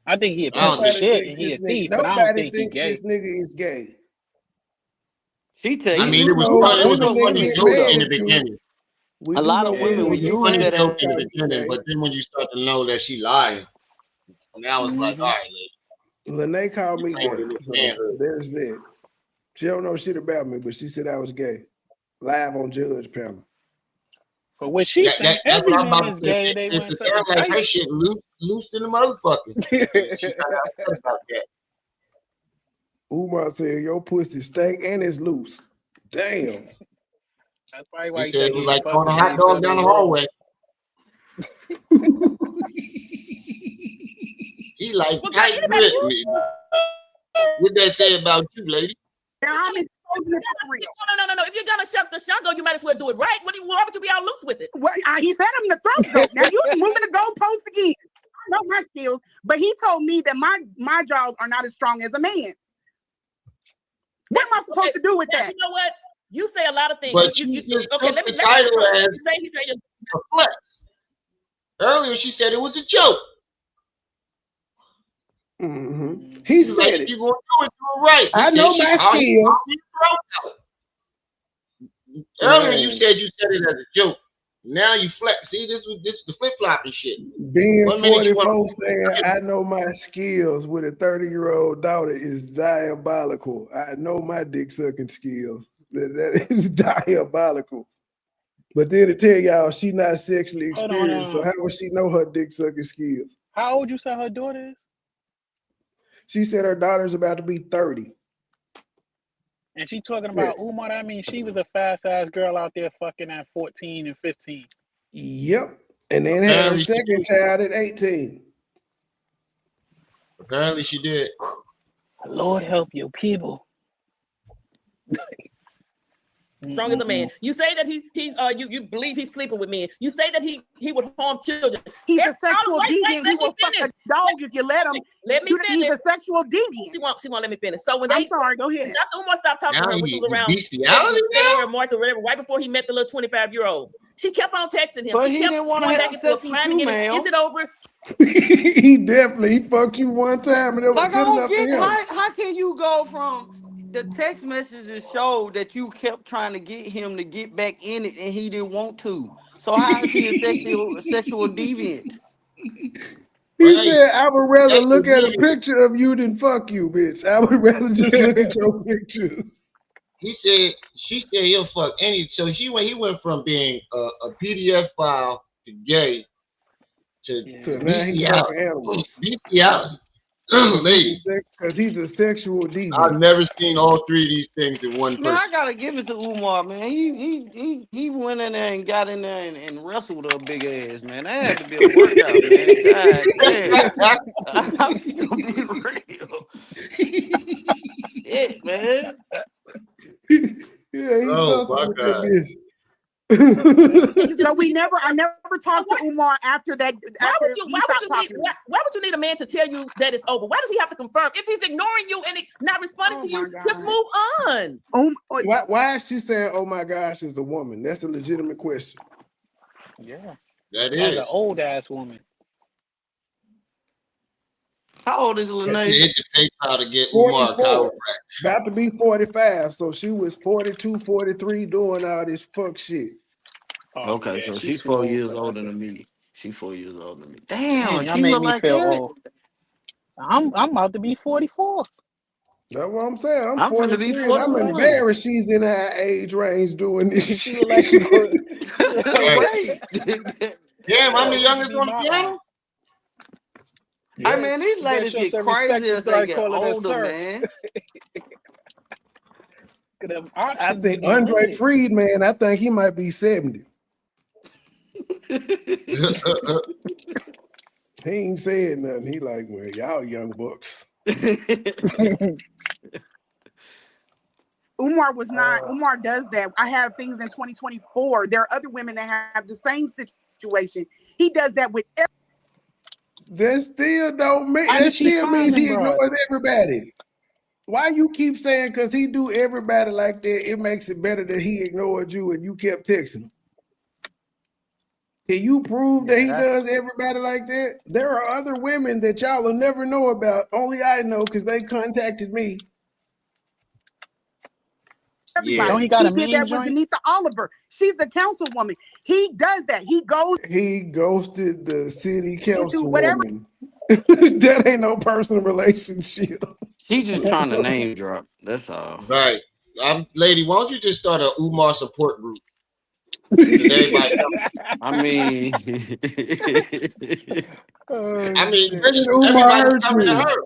I think he a piece of shit and he a thief, but I don't think he gay. This nigga is gay. She tell you. I mean, it was funny joke in the beginning. We A do lot know of women women will It's a get use funny that nasty joke as in the about it, beginning, Lanae. but then when you start to know that she lying, now it's like, all right, lady, Lanae called you me playing with gay, this so manhood. there's that. She don't know shit about me, but she said I was gay. Live on Judge panel. But what she's saying, That's every what I'm man about to is say. gay. They want It something sounds like tight. her shit loose in the motherfucker. She got upset about that. Umar said your pussy stank and it's loose. Damn. That's probably He why he said think it was he can like fuck throwing a her till hot he feel dog down they the raw. hallway. He like Well, tight grip. What that say about you, lady? I'm exposing it for real. No. If you're gonna shut the shot go, you might as well do it right. Why would you be all loose with it? Well, he said I'm the throat goat. Now you moving the goalpost again. I know my skills, but he told me that my jaws are not as strong as a man's. What am I supposed to do with Now, that? you know what? You say a lot of things. But You just okay? took Let the me title look. as He said a flex. Earlier, she said it was a joke. Mm-hmm. He She was like, said if it. you gonna do it right. He I said know she my called skills. you throat out. Earlier, you said you said it as a joke. Now you flex. See, this was the flip flopping shit. Being 1 minute you 44 want saying I know my skills with a 30-year-old daughter is diabolical. I know my dick sucking skills. That is diabolical. But then to tell y'all she not sexually Hold experienced, so on. how would she know her dick sucking skills? How old you say her daughter is? She said her daughter's about to be 30. And she talking about Umar. I mean, she was a fast ass girl out there fucking at 14 and 15. Yep. And then had her Apparently she second did. child at 18. Apparently she did. Lord help your people. Strong as a man. You say that he's you believe he's sleeping with men. You say that he would harm children. He's a sexual deviant. He will fuck a dog if you let him. Let me finish. He's a sexual deviant. She won't let me finish. So when I'm sorry, go ahead. Dr. Umar stopped talking to her, which was around bestiality February or March or whatever, right before he met the little 25-year-old. She kept on texting him. But She he kept didn't want to going have back and sex forth, with trying you, to get it. ma'am. Is it over? he fucked you one time and it was Like, I good don't enough for get him. how can you go from the text messages showed that you kept trying to get him to get back in it and he didn't want to. So how is he a sexual deviant? He Right. said, I would rather Sexual look at a deviant. picture of you than fuck you, bitch. I would rather just look at your pictures. She said he'll fuck any. So he went from being a PDF file to gay to So now he's bestiality. fucking animals. Bestiality. Lady, Because he's a sexual deviant. I've never seen all three of these things in one Man, person. I gotta give it to Umar, man. He went in there and got in there and wrestled with her big ass, man. That had to be a workout, man. God damn. I'm gonna be real. Shit, man. Yeah, he Oh busted my with God. that bitch. So I never talked to Umar after that. Why would you need a man to tell you that it's over? Why does he have to confirm? If he's ignoring you and not responding to you, just move on. Why is she saying, oh my gosh, is a woman? That's a legitimate question. Yeah. That As is an old ass woman. How old is Lanae? hit the PayPal to get Umar 44. About to be 45. So she was 42, 43 doing all this fuck shit. Oh, Okay, yeah, so she's she's too 4 old years for older that. than me. She's 4 years older than me. Damn, Damn, y'all she made look me like feel that. old. I'm about to be 44. That's what I'm saying. I'm I'm finna be 43 and I'm 41. embarrassed she's in our age range doing this She shit. look like she go. Wait. Damn, I'm the She youngest be on the my piano. I mean, these You better ladies show get some respect crazy and as they start get calling her older, sir. man. Them I options think be Andre limited. Friedman, I think he might be 70. He ain't saying nothing. He like, well, y'all young bucks. Umar was not. Umar does that. I have things in 2024. There are other women that have the same situation. He does that with. That still don't mean. How That did she still find means them he broads? ignores everybody. Why you keep saying because he do everybody like that? It makes it better that he ignored you and you kept texting him. Can you prove that he does everybody like that? There are other women that y'all will never know about. Only I know because they contacted me. everybody. Don't he got a did that with joint? Zanitha Oliver. She's the councilwoman. He does that. He ghosted the city whatever. councilwoman. That ain't no personal relationship. She just trying to name drop. That's all. Right. Lady, why don't you just start a Umar support group? Everybody I mean, everybody's coming to her.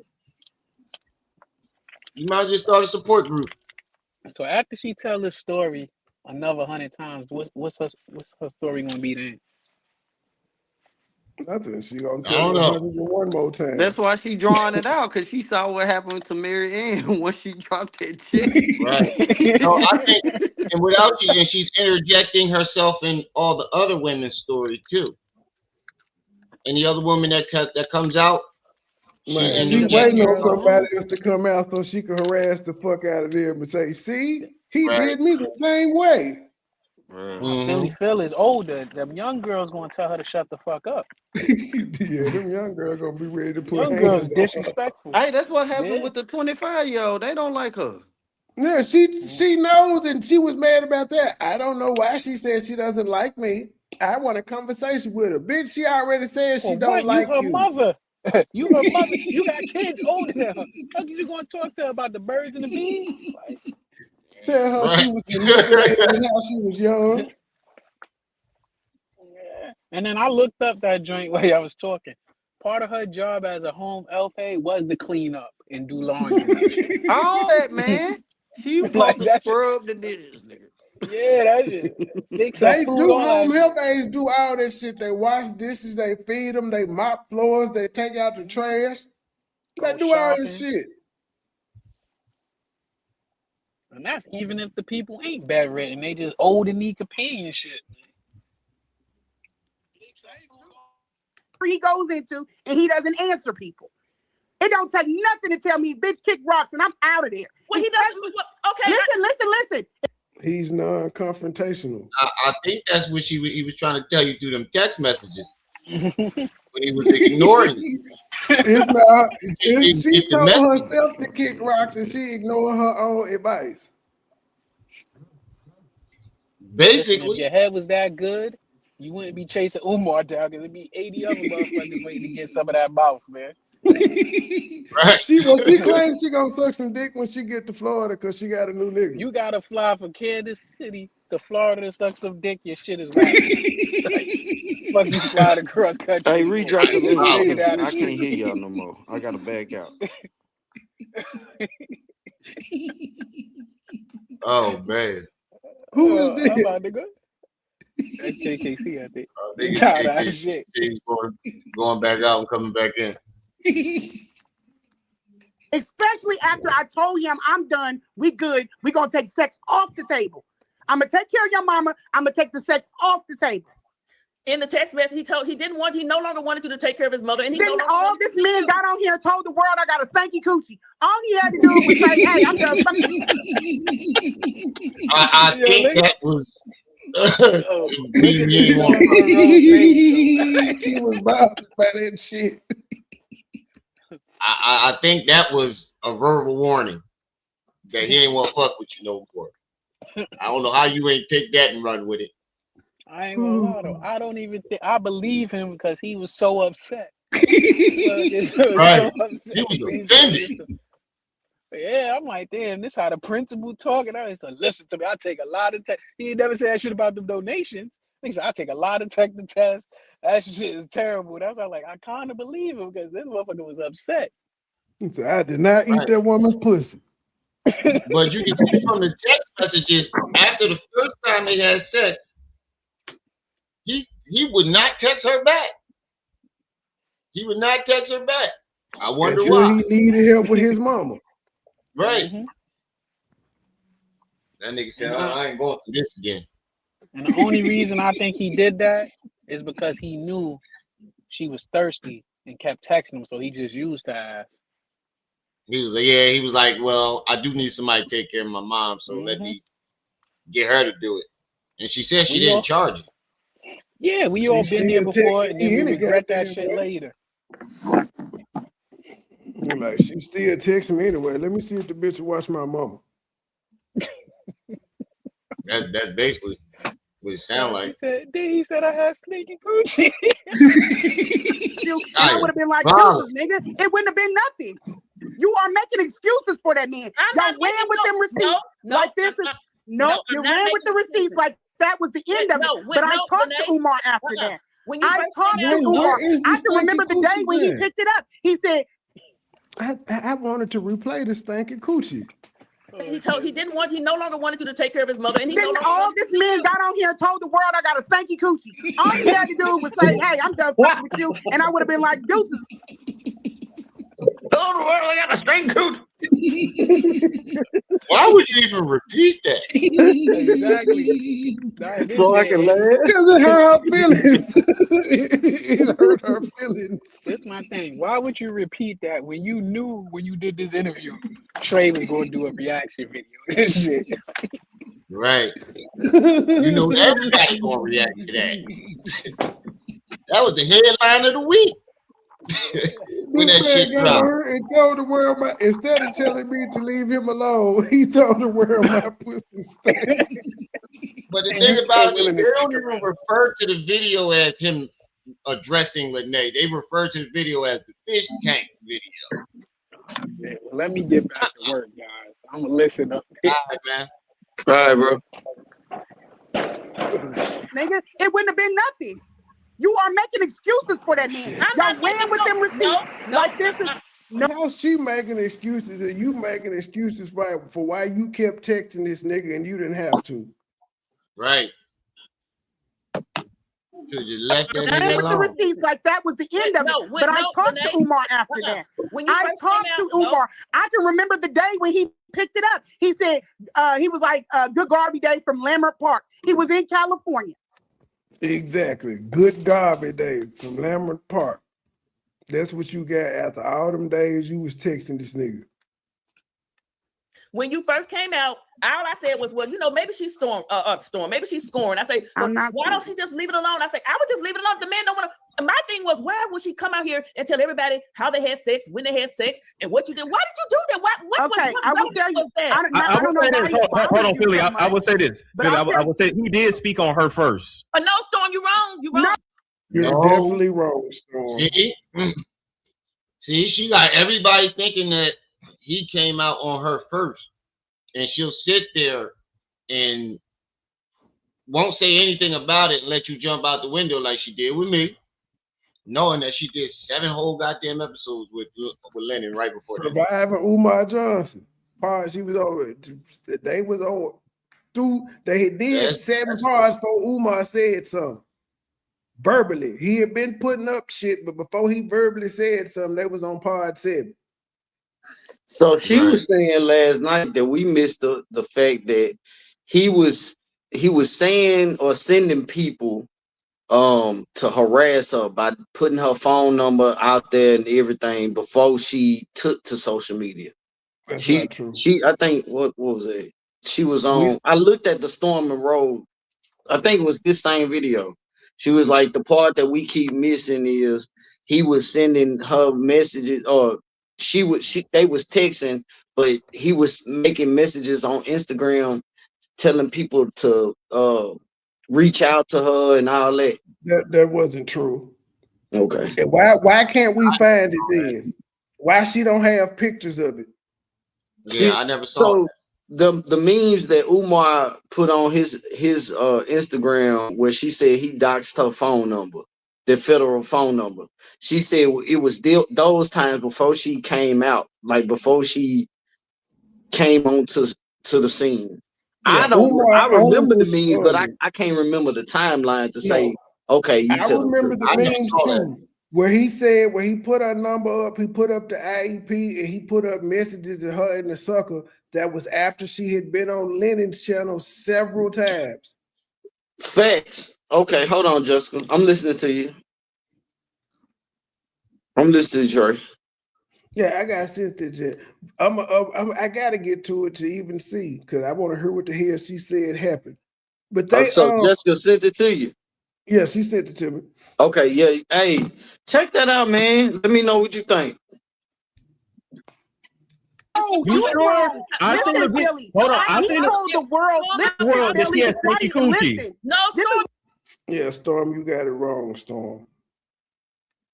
You might just start a support group. So after she tell this story another 100 times, what's her story gonna be then? Nothing. She gonna tell it 101 more times. That's why she drawing it out, because she saw what happened to Mary Ann when she dropped that check. Right. No, I think, and without she, and she's interjecting herself in all the other women's story too. And the other woman that comes out, She waiting on somebody else to come out so she can harass the fuck out of them and say, "See, he did me the same way." Phyl is older. Them young girls gonna tell her to shut the fuck up. Yeah, them young girls gonna be ready to put young hands girls on her. disrespectful. Hey, that's what happened with the 25-year-old. They don't like her. Yeah, she knows, and she was mad about that. I don't know why she said she doesn't like me. I want a conversation with her. Bitch, she already said she don't like you. You her mother. You her mother. You got kids older than her. How you gonna talk to her about the birds and the bees? Like, tell her she was manipulated how she was young. Yeah. And then I looked up that joint while I was talking. Part of her job as a home LPA was to clean up and do laundry. All that, man. She was supposed to scrub the dishes, nigga. Yeah, that shit. They do home health aides do all that shit. They wash dishes, they feed them, they mop floors, they take out the trash. They do all this shit. And that's even if the people ain't bedridden, they just old and need companionship. He goes into and he doesn't answer people. It don't take nothing to tell me, bitch, kick rocks, and I'm out of there. Well, he doesn't. Okay. Listen. He's non-confrontational. I think that's what he was trying to tell you through them text messages when he was ignoring you. It's not. She told herself to kick rocks, and she ignored her own advice. Basically, if your head was that good, you wouldn't be chasing Umar down, because it'd be 80 other motherfuckers waiting to get some of that mouth, man. Right. She claims she gonna suck some dick when she get to Florida because she got a new nigga. You gotta fly from Kansas City to Florida to suck some dick. Your shit is whack. Fuck you flying across country. Hey, redrop the music. I I can't hear y'all no more. I gotta back out. Oh man. Who is this? I'm about to go. That's KKC, I think. Tired of that shit. Going back out and coming back in. Especially after I told him I'm done, we good, we gonna take sex off the table. I'm gonna take care of your mama, I'm gonna take the sex off the table. In the text message, he no longer wanted you to take care of his mother. And then all this man got on here and told the world I got a stanky coochie. All he had to do was say, hey, I'm done fucking. I think that was she was bothered by that shit. I think that was a verbal warning that he ain't want to fuck with you no more. I don't know how you ain't take that and run with it. I ain't gonna lie though. I don't even think I believe him because he was so upset. He was offended. Yeah, I'm like, damn, this how the principal talking. I said, listen to me, I take a lot of tests. He ain't never said that shit about the donations. He said, I take a lot of technical tests. That shit is terrible. That's why, like, I kind of believe him because this motherfucker was upset. He said, I did not eat that woman's pussy. But you can see from the text messages after the first time they had sex, he would not text her back. He would not text her back. I wonder why. He needed help with his mama. Right. Mm-hmm. That nigga said, I ain't going through this again. And the only reason I think he did that is because he knew she was thirsty and kept texting him, so he just used her ass. He was like, well, I do need somebody to take care of my mom, so let me get her to do it. And she said she didn't charge it. Yeah, we all been there before, and then we regret that shit later. Like, she still texting me anyway. Let me see if the bitch will watch my mama. That's basically what it sound like. He said I had sneaky coochie. And I would have been like, deuces, nigga. It wouldn't have been nothing. You are making excuses for that man. Y'all ran with them receipts like this is you ran with the receipts like that was the end of it. But I talked to Umar after that. I talked to Umar. I can remember the day when he picked it up. He said, I wanted to replay the stinking coochie. He no longer wanted you to take care of his mother. And then all this man got on here and told the world I got a stanky coochie. All he had to do was say, hey, I'm done fucking with you. And I would have been like, deuces. Tell the world I got a stanky coochie. Why would you even repeat that? Exactly. So I can laugh. Because it hurt her feelings. It hurt her feelings. That's my thing. Why would you repeat that when you knew when you did this interview, Trey was going to do a reaction video? This shit. Right. You know everybody's going to react to that. That was the headline of the week. When that shit dropped. And told the world instead of telling me to leave him alone, he told the world my pussy stank. But the thing about it, they don't even refer to the video as him addressing Lanae. They refer to the video as the fish tank video. Yeah, well, let me get back to work, guys. I'm gonna listen up. All right, man. All right, bro. Nigga, it wouldn't have been nothing. You are making excuses for that man. Y'all ran with them receipts like this is Now she making excuses and you making excuses for why you kept texting this nigga and you didn't have to. Right. You just left that I nigga with the alone. receipts like that was the end of it. But I talked to Umar after that. I talked to Umar. I can remember the day when he picked it up. He said he was like good garbage day from Lambert Park. He was in California. Exactly. Good garbage day from Lambert Park. That's what you got after all them days you was texting this nigga. When you first came out, all I said was, well, maybe she's maybe she's scoring. I say, well, why don't she just leave it alone? I say, I would just leave it alone. The man don't want to. My thing was, why would she come out here and tell everybody how they had sex, when they had sex, and what you did? Why did you do that? I will tell you. I will say this. Hold on, Philly. I will say this. I will say he did speak on her first. No, Storm, you wrong. You wrong. You're definitely wrong, Storm. See, she got everybody thinking that he came out on her first, and she'll sit there and won't say anything about it and let you jump out the window like she did with me, knowing that she did 7 whole goddamn episodes with Lennon right before that. Surviving Umar Johnson. She was over. They was on. They did 7 parts before Umar said something. Verbally, he had been putting up shit, but before he verbally said something, they was on part 7. So she was saying last night that we missed the fact that he was saying or sending people to harass her by putting her phone number out there and everything before she took to social media. That's not true. I think what was it? She was on. I looked at the Storm Monroe. I think it was this same video. She was like, the part that we keep missing is he was sending her messages, or they was texting, but he was making messages on Instagram telling people to reach out to her and all that. That wasn't true. Okay. And why can't we find it then? Why she don't have pictures of it? Yeah, I never saw it. The memes that Umar put on his Instagram where she said he doxed her phone number, the federal phone number. She said it was those times before she came out, like before she came on to the scene. Yeah, I remember the memes, but I can't remember the timeline to say, okay, you tell me. I remember the memes too. Where he put her number up, he put up the IEP, and he put up messages of her in the sucker. That was after she had been on Lennon's channel several times. Facts. Okay, hold on, Jessica. I'm listening to you. I'm listening to you, Trey. Yeah, I got sent it. I gotta get to it to even see, because I want to hear what the hell she said happened. But so Jessica sent it to you. Yeah, she sent it to me. Okay, yeah. Hey, check that out, man. Let me know what you think. Oh, You you sure? wrong. I seen the Listen, video. Billy. Hold on. I He seen told the world. Listen, that Billy, she has why do stinky you coochie. listen? No, This Storm. Yeah, Storm, you got it wrong, Storm.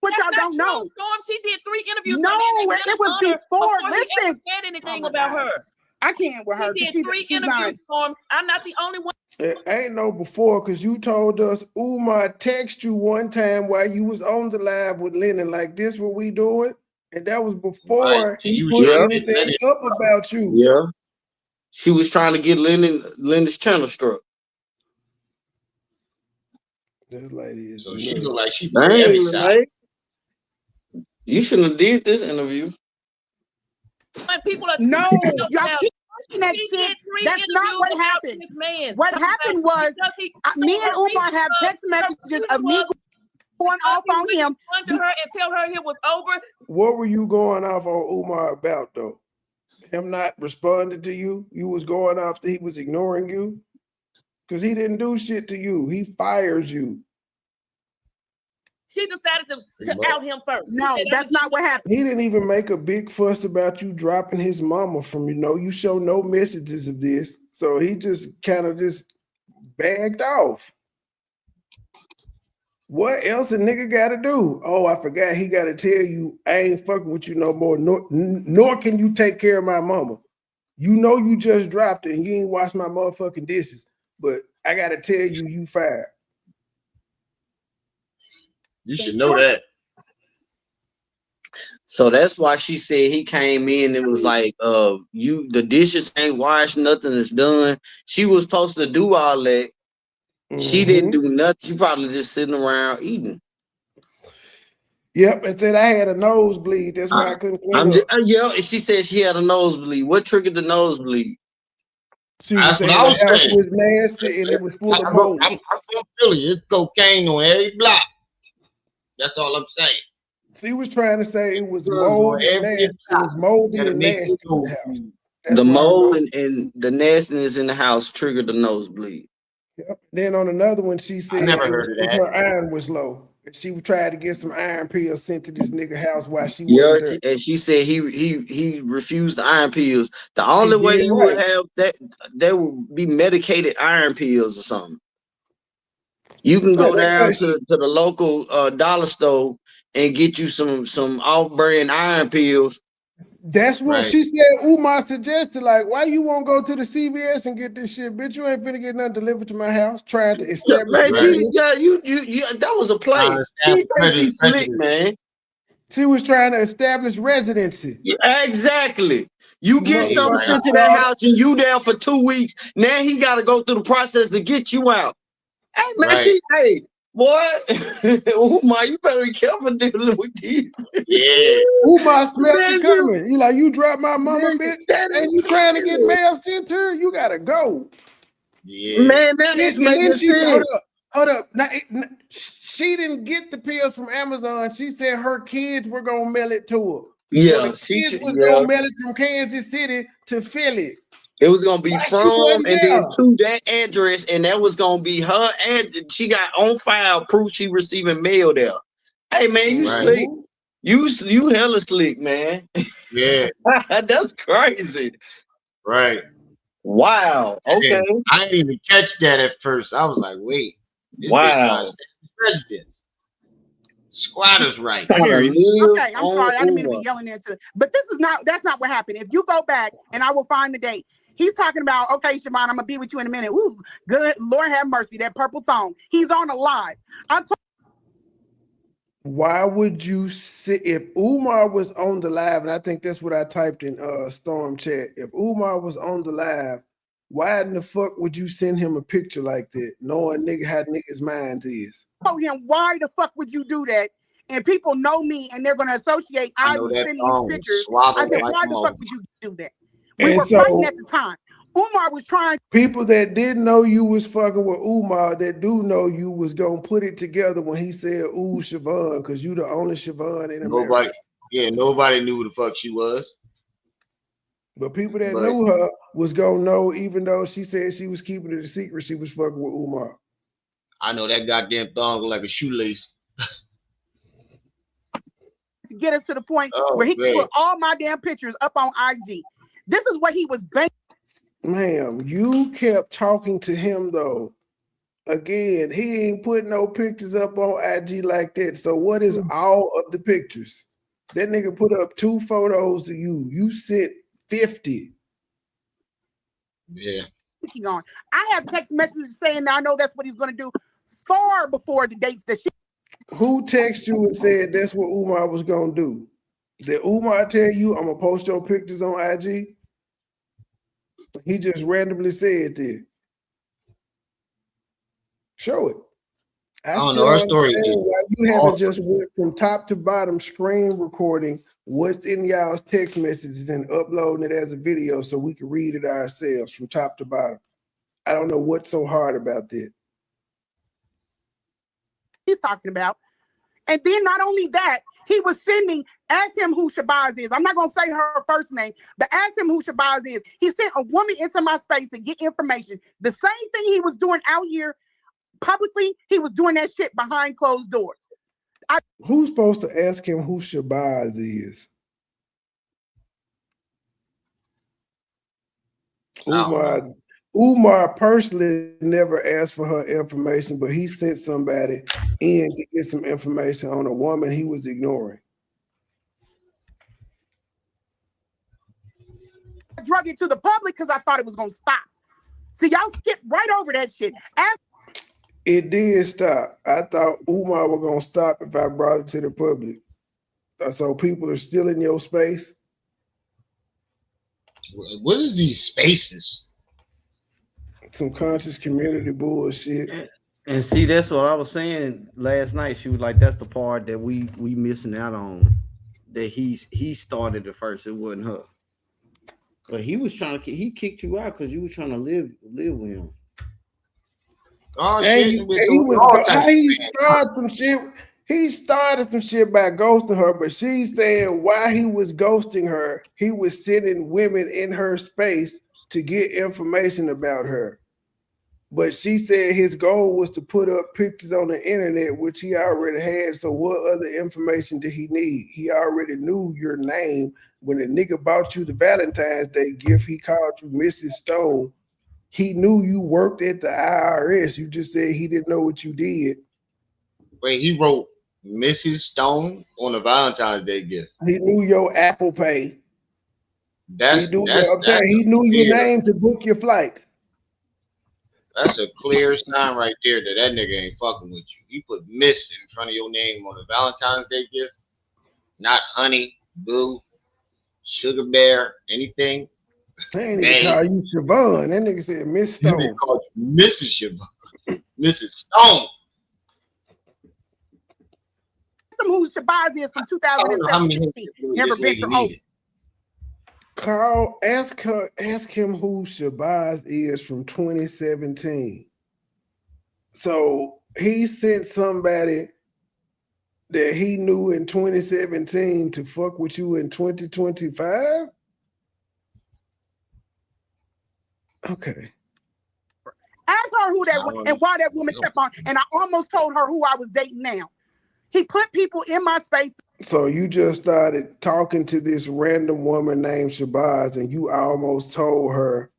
What That's y'all not don't true, know. Storm. She did 3 interviews. No, it was before. He ever Listen. said anything Oh my about God. her. I can't with her. He 'cause did 3 she's interviews, not. Storm. I'm not the only one. It ain't no before, because you told us Umar text you one time while you was on the live with Lennon, like, this what we doing? And that was before Right. he You put trying to get anything Lennon. up about you. Yeah. She was trying to get Lenon's channel struck. This lady is So she nuts. look like she Dang, every side. Lanae. You shouldn't have did this interview. When people are No, y'all now, keep pushing that he shit. did 3 That's not interviews what about happened. this man. What Talking happened about- was because he- me so and her Umar reason have was- text her messages reason of me was going because off he on wouldn't him. confront her and tell her it was over. What were you going off on Umar about, though? Him not responding to you? You was going off that he was ignoring you? Because he didn't do shit to you. He fires you. She decided to out him first. She No, said, that's not what happened. He didn't even make a big fuss about you dropping his mama from, you show no messages of this. So he just kind of just bagged off. What else a nigga gotta do? Oh, I forgot he gotta tell you I ain't fucking with you no more, nor can you take care of my mama. You know you just dropped it and you ain't washed my motherfucking dishes, but I gotta tell you, you fired. You should know that. So that's why she said he came in and was like, the dishes ain't washed, nothing is done. She was supposed to do all that. She didn't do nothing. She probably just sitting around eating. Yep, and said I had a nosebleed. That's why I couldn't clean up. Yeah, and she said she had a nosebleed. What triggered the nosebleed? She was That's saying what I was the house saying. was nasty and it was full of mold. I'm from Philly. It's cocaine on every block. That's all I'm saying. She was trying to say it was Drugs mold on and every nasty. It was moldy Gotta and make nasty in the you house. The mold and the nastiness in the house triggered the nosebleed. Yep. Then on another one, she said never it heard was of that. her iron was low. And she tried to get some iron pills sent to this nigga house while she Yeah, wasn't there. and she said he refused the iron pills. The only way did you would right. have that, there would be medicated iron pills or something. You can go down to the local dollar store and get you some off-brand iron pills. That's what she said. Umar suggested, like, why you won't go to the CVS and get this shit, bitch? You ain't finna get nothing delivered to my house. Trying to establish Man, that was a play. She thinks she's slick, man. She was trying to establish residency. Yeah, exactly. You get something sent to that house and you there for 2 weeks. Now he got to go through the process to get you out. Hey man, hey boy, Umar, you better be careful dealing with these. Yeah, Umar smelled it coming. You like, you dropped my mama, bitch, and you trying to get mail sent to her. You gotta go. Yeah, man, that is making sense. Hold up. Now, she didn't get the pills from Amazon. She said her kids were gonna mail it to her. Yeah, so the kids was gonna mail it from Kansas City to Philly. It was gonna be Why she from wasn't and there? then to that address, and that was gonna be her. And she got on file proof she receiving mail there. Hey man, you slick. You hella slick, man. Yeah, that's crazy. Right. Wow. Okay. I didn't even catch that at first. I was like, wait, this Wow. bitch trying to stay presidents. Squatters' right. Okay, I'm sorry. I didn't mean to be yelling into, but that's not what happened. If you go back and I will find the date, he's talking about, okay, Siobhan, I'm gonna be with you in a minute. Ooh, good Lord have mercy, that purple thong. He's on a live. Why would you sit if Umar was on the live? And I think that's what I typed in Storm chat. If Umar was on the live, why in the fuck would you send him a picture like that, knowing nigga how niggas' minds is? Told him, why the fuck would you do that? And people know me and they're gonna associate I was sending you pictures. I said, why the fuck would you do that? We were fighting at the time. Umar was trying. People that didn't know you was fucking with Umar, that do know you, was gonna put it together when he said, "Ooh, Siobhan," because you the only Siobhan in America. Nobody knew who the fuck she was. But people that knew her was gonna know, even though she said she was keeping it a secret, she was fucking with Umar. I know that goddamn thong looked like a shoelace. to get us to the point Oh, where he man. put all my damn pictures up on IG. This is what he was banking. Ma'am, you kept talking to him though. Again, he ain't putting no pictures up on IG like that. So what is all of the pictures? That nigga put up 2 photos of you. You sent 50. Yeah. On. I have text messages saying that I know that's what he's going to do far before the dates that she. Who texted you and said that's what Umar was going to do? Did Umar tell you I'm going to post your pictures on IG? He just randomly said that. Show it. I don't still know. Our don't story is understand just why you haven't awesome. just went from top to bottom screen recording what's in y'all's text messages and uploading it as a video so we can read it ourselves from top to bottom. I don't know what's so hard about that. He's talking about. And then not only that, he was sending, ask him who Shabazz is. I'm not going to say her first name, but ask him who Shabazz is. He sent a woman into my space to get information. The same thing he was doing out here publicly, he was doing that shit behind closed doors. Who's supposed to ask him who Shabazz is? Umar personally never asked for her information, but he sent somebody in to get some information on a woman he was ignoring. I drug it to the public because I thought it was going to stop. See, y'all skipped right over that shit. It did stop. I thought Umar was going to stop if I brought it to the public. So people are still in your space? What is these spaces? Some conscious community bullshit. And see, that's what I was saying last night. She was like, that's the part that we missing out on. That he started it first. It wasn't her. But he was trying to, he kicked you out because you were trying to live with him. Oh, shit. He started some shit by ghosting her, but she's saying while he was ghosting her, he was sending women in her space to get information about her. But she said his goal was to put up pictures on the internet, which he already had. So what other information did he need? He already knew your name. When the nigga bought you the Valentine's Day gift, he called you Mrs. Stone. He knew you worked at the IRS. You just said he didn't know what you did. Wait, he wrote Mrs. Stone on a Valentine's Day gift. He knew your Apple Pay. He knew your name to book your flight. That's a clear sign right there that nigga ain't fucking with you. He put Miss in front of your name on a Valentine's Day gift. Not honey, boo, sugar bear, anything. They ain't even call you Siobhan. That nigga said Miss Stone. He called you Mrs. Siobhan. Mrs. Stone. Who Shabazz is from 2017. Never been to open. Carl, ask him who Shabazz is from 2017. So he sent somebody that he knew in 2017 to fuck with you in 2025? Okay. Ask her who that and why that woman kept on. And I almost told her who I was dating now. He put people in my space. So you just started talking to this random woman named Shabazz and you almost told her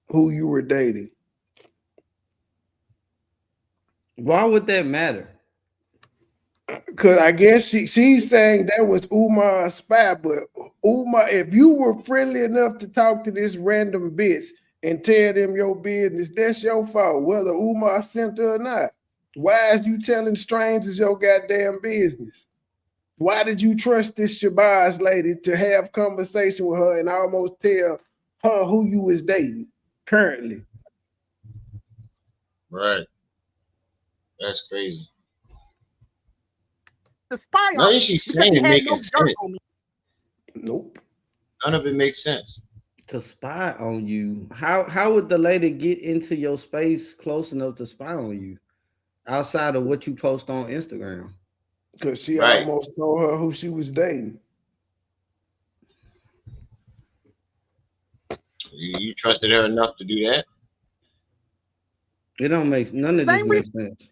who you were dating. Why would that matter? Because I guess she's saying that was Umar's spy, but Umar, if you were friendly enough to talk to this random bitch and tell them your business, that's your fault, whether Umar sent her or not. Why is you telling strangers your goddamn business? Why did you trust this Shabazz lady to have conversation with her and almost tell her who you was dating currently? Right. That's crazy. The spy on Nothing she's saying making sense. Nope. None of it makes sense. To spy on you. How would the lady get into your space close enough to spy on you outside of what you post on Instagram? Because she almost told her who she was dating. You trusted her enough to do that? It don't make none of this makes sense.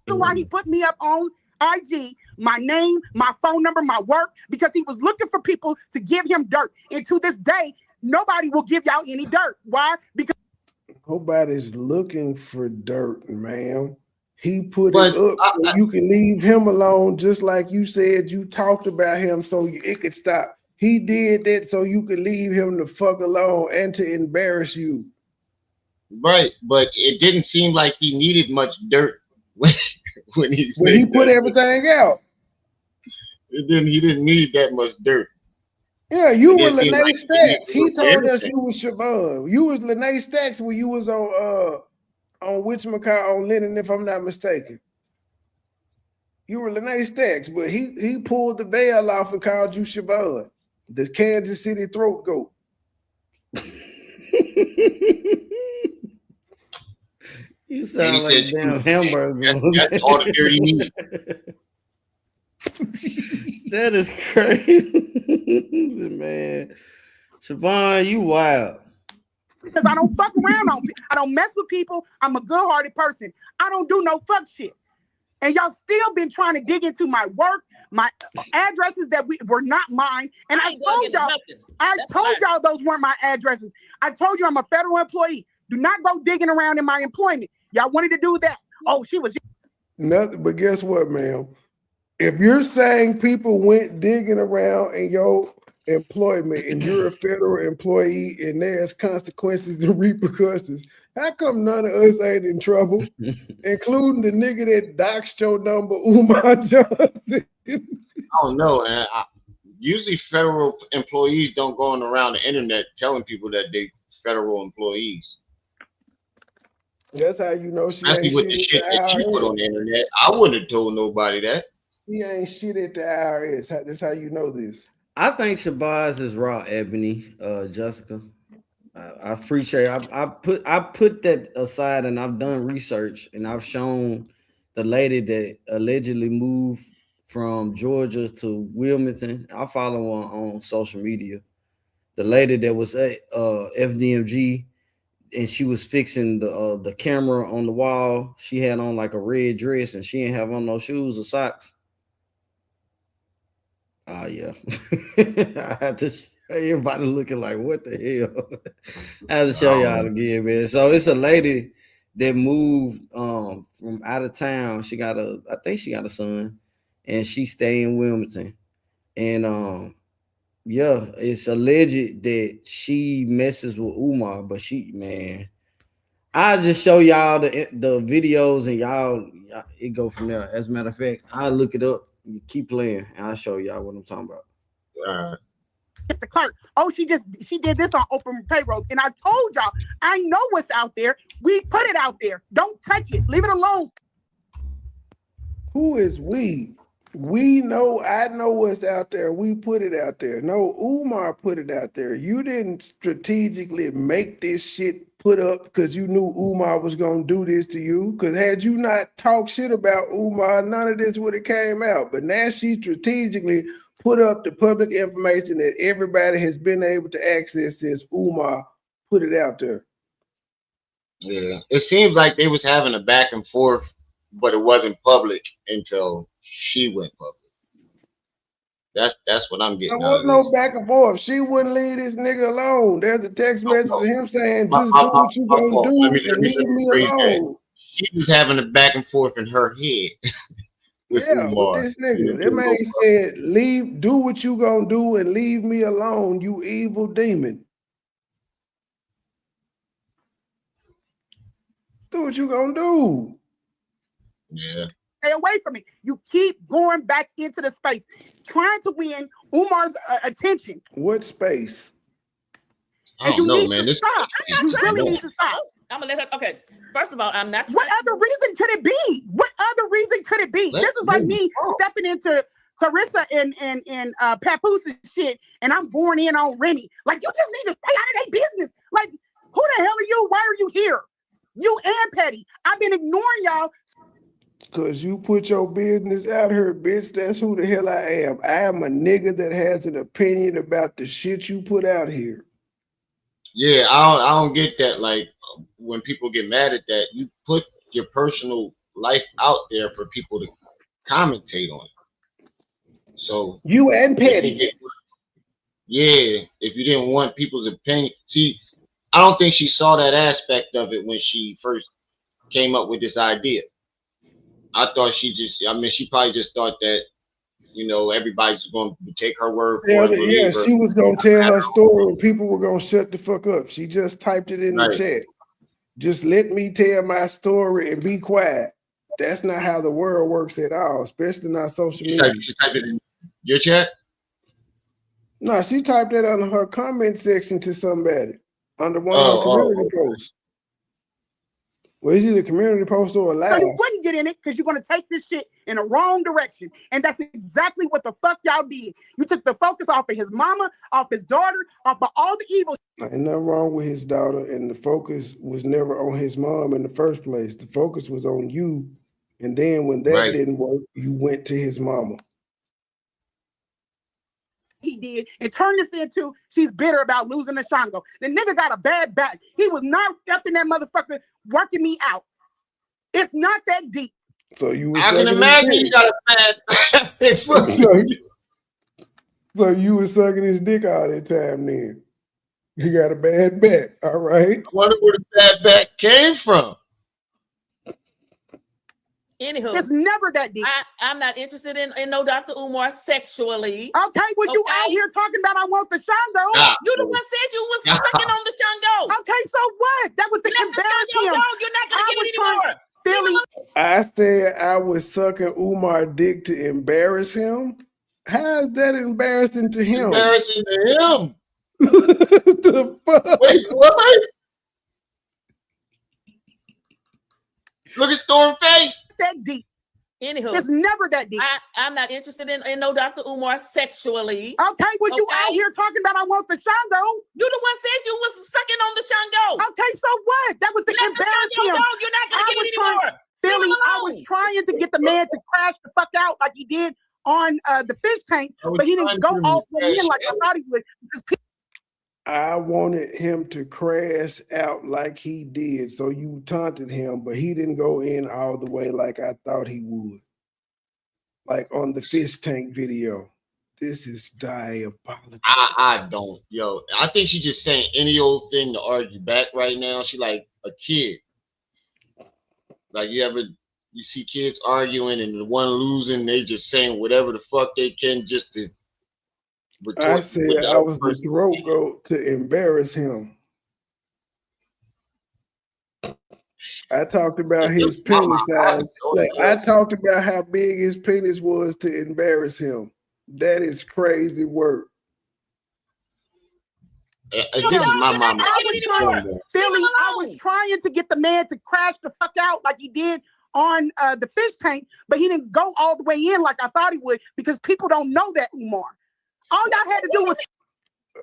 Why he put me up on IG, my name, my phone number, my work, because he was looking for people to give him dirt. And to this day, nobody will give y'all any dirt. Why? Because nobody's looking for dirt, man. He put But it up so you can leave him alone, just like you said you talked about him so it could stop. He did that so you could leave him the fuck alone and to embarrass you. Right, but it didn't seem like he needed much dirt when he put everything out. He didn't need that much dirt. Yeah, you were Lanae like Stacks. He told us you was Siobhan. You was Lanae Stacks when you was on whatchamacallit on Lennon, if I'm not mistaken. You were Lanae Stacks, but he pulled the veil off and called you Siobhan, the Kansas City throat goat. You sound like a damn hamburger. That's all the dirt he needs. That is crazy, man. Siobhan, you wild. Because I don't fuck around on people. I don't mess with people. I'm a good-hearted person. I don't do no fuck shit. And y'all still been trying to dig into my work, my addresses that were not mine. And I told y'all those weren't my addresses. I told you I'm a federal employee. Do not go digging around in my employment. Y'all wanted to do that. Oh, she was nothing. But guess what, ma'am? If you're saying people went digging around in your employment and you're a federal employee and there's consequences and repercussions, how come none of us ain't in trouble, including the nigga that doxed your number, Umar Johnson? I don't know. And usually federal employees don't go around the internet telling people that they federal employees. That's how you know she Especially ain't with the shit that you put on the internet. I wouldn't have told nobody that. He ain't shit at the IRS. That's how you know this. I think Shabazz is raw, Ebony, Jessica. I appreciate it. I put that aside and I've done research and I've shown the lady that allegedly moved from Georgia to Wilmington. I follow her on social media. The lady that was at FDMG and she was fixing the camera on the wall. She had on like a red dress and she didn't have on no shoes or socks. Oh yeah. I had to show everybody looking like what the hell. I had to show y'all again, man. So it's a lady that moved from out of town. I think she got a son and she stay in Wilmington. And yeah, it's alleged that she messes with Umar, but I'll just show y'all the videos and y'all it go from there. As a matter of fact, I'll look it up. You keep playing and I'll show y'all what I'm talking about. Mr. Clark. Oh, she did this on open payrolls. And I told y'all, I know what's out there. We put it out there. Don't touch it. Leave it alone. Who is we? We know, I know what's out there. We put it out there. No, Umar put it out there. You didn't strategically make this shit put up because you knew Umar was going to do this to you. Because had you not talked shit about Umar, none of this would have came out. But now she strategically put up the public information that everybody has been able to access since Umar put it out there. Yeah, it seems like they was having a back and forth, but it wasn't public until she went public. That's what I'm getting. There was no back and forth. She wouldn't leave this nigga alone. There's a text message of him saying, "Just do what you gonna do and leave me alone." She was having a back and forth in her head. With this nigga, that man said, do what you gonna do and leave me alone, you evil demon. Do what you gonna do. Yeah. Stay away from me. You keep going back into the space, trying to win Umar's attention. What space? I don't know, man. You really need to stop. I'm gonna let her. Okay, first of all, I'm not. What other reason could it be? What other reason could it be? This is like me stepping into Clarissa and Papoose shit, and I'm going in on Remy. Like, you just need to stay out of their business. Like, who the hell are you? Why are you here? You and Petty. I've been ignoring y'all. Cause you put your business out here, bitch. That's who the hell I am. I am a nigga that has an opinion about the shit you put out here. Yeah, I don't get that. Like, when people get mad at that, you put your personal life out there for people to commentate on it. So you and Petty. If you didn't want people's opinion, see, I don't think she saw that aspect of it when she first came up with this idea. I thought she probably just thought that, everybody's going to take her word for it and believe her. She was going to tell her story and people were going to shut the fuck up. She just typed it in the chat. Just let me tell my story and be quiet. That's not how the world works at all, especially not social media. She typed it in your chat? No, she typed that under her comment section to somebody under one of her community posts. Well, is it a community post or a live? So you wouldn't get in it because you're going to take this shit in the wrong direction. And that's exactly what the fuck y'all did. You took the focus off of his mama, off his daughter, off of all the evil. Ain't nothing wrong with his daughter, and the focus was never on his mom in the first place. The focus was on you. And then when that didn't work, you went to his mama. He did and turned this into she's bitter about losing the Shango. The nigga got a bad back. He was not up in that motherfucker working me out. It's not that deep. So you were I can imagine you got a bad back. So you were sucking his dick all that time then. You got a bad back, all right? I wonder where the bad back came from. Anywho, it's never that deep. I'm not interested in no Dr. Umar sexually. Okay, well, you out here talking about I want the Shango. You the one said you was sucking on the Shango. Okay, so what? That was to embarrass him. You're not gonna get it anymore. I said I was sucking Umar dick to embarrass him. How is that embarrassing to him? Embarrassing to him. The fuck? Wait, what? Look at Storm's face. That deep. Anywho, it's never that deep. I'm not interested in no Dr. Umar sexually. Okay, well, you out here talking about I want the Shango. You the one said you was sucking on the Shango. Okay, so what? That was to embarrass him. You're not gonna get it anymore. Philly, I was trying to get the man to crash the fuck out like he did on the fish tank, but he didn't go all the way in like I thought he would. I wanted him to crash out like he did, so you taunted him, but he didn't go in all the way like I thought he would. Like on the fish tank video. This is diabolical. I don't. Yo, I think she's just saying any old thing to argue back right now. She like a kid. Like you see kids arguing and the one losing, they just saying whatever the fuck they can just to. I said I was the throat goat to embarrass him. I talked about his penis size. I talked about how big his penis was to embarrass him. That is crazy work. This is my mama. Philly, I was trying to get the man to crash the fuck out like he did on the fish tank, but he didn't go all the way in like I thought he would because people don't know that Umar. All y'all had to do was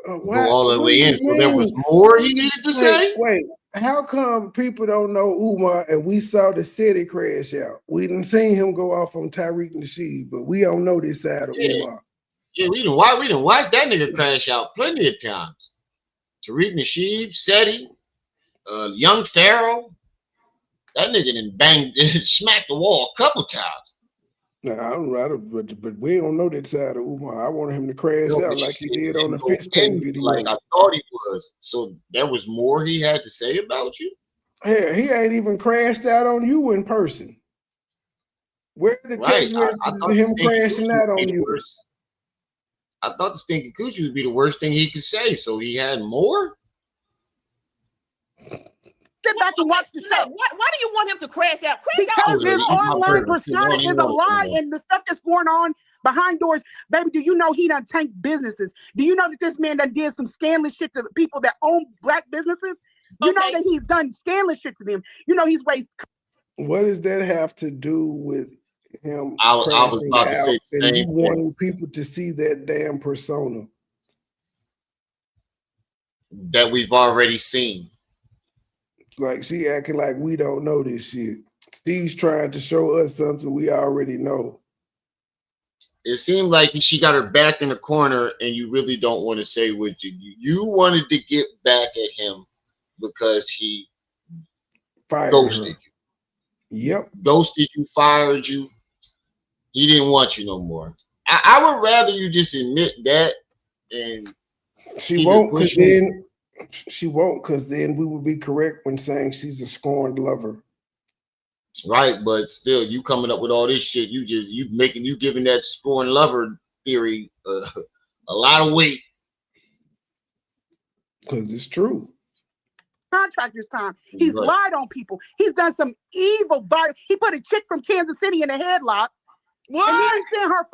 go all the way in. So there was more he needed to say? Wait, how come people don't know Umar and we saw the city crash out? We didn't see him go off on Tariq Nasheed, but we don't know this side of Umar. Yeah, we didn't watch that nigga crash out plenty of times. Tariq Nasheed, Seti, young Pharaoh. That nigga done banged, smacked the wall a couple times. No, but we don't know that side of Umar. I wanted him to crash out like he did on the fish tank video. Like I thought he was. So there was more he had to say about you? Hell, he ain't even crashed out on you in person. Where are the text messages of him crashing out on you? I thought the stinking coochie would be the worst thing he could say. So he had more? Sit back and watch the show. Why do you want him to crash out? Because his online persona is a lie, and the stuff that's going on behind doors. Baby, do you know he done tanked businesses? Do you know that this man done did some scandalous shit to people that own black businesses? You know that he's done scandalous shit to them. You know he's wasted. What does that have to do with him? I was about to say the same thing. Wanting people to see that damn persona that we've already seen. Like she acting like we don't know this shit. She's trying to show us something we already know. It seemed like she got her back in the corner and you really don't want to say what you wanted to get back at him because he fired ghosted you. Yep. Ghosted you, fired you. He didn't want you no more. I would rather you just admit that, and she won't, because then we would be correct when saying she's a scorned lover. Right, but still, you coming up with all this shit. You giving that scorned lover theory a lot of weight. Because it's true. Contractor's time. He's lied on people. He's done some evil violence. He put a chick from Kansas City in a headlock. What? And he didn't send her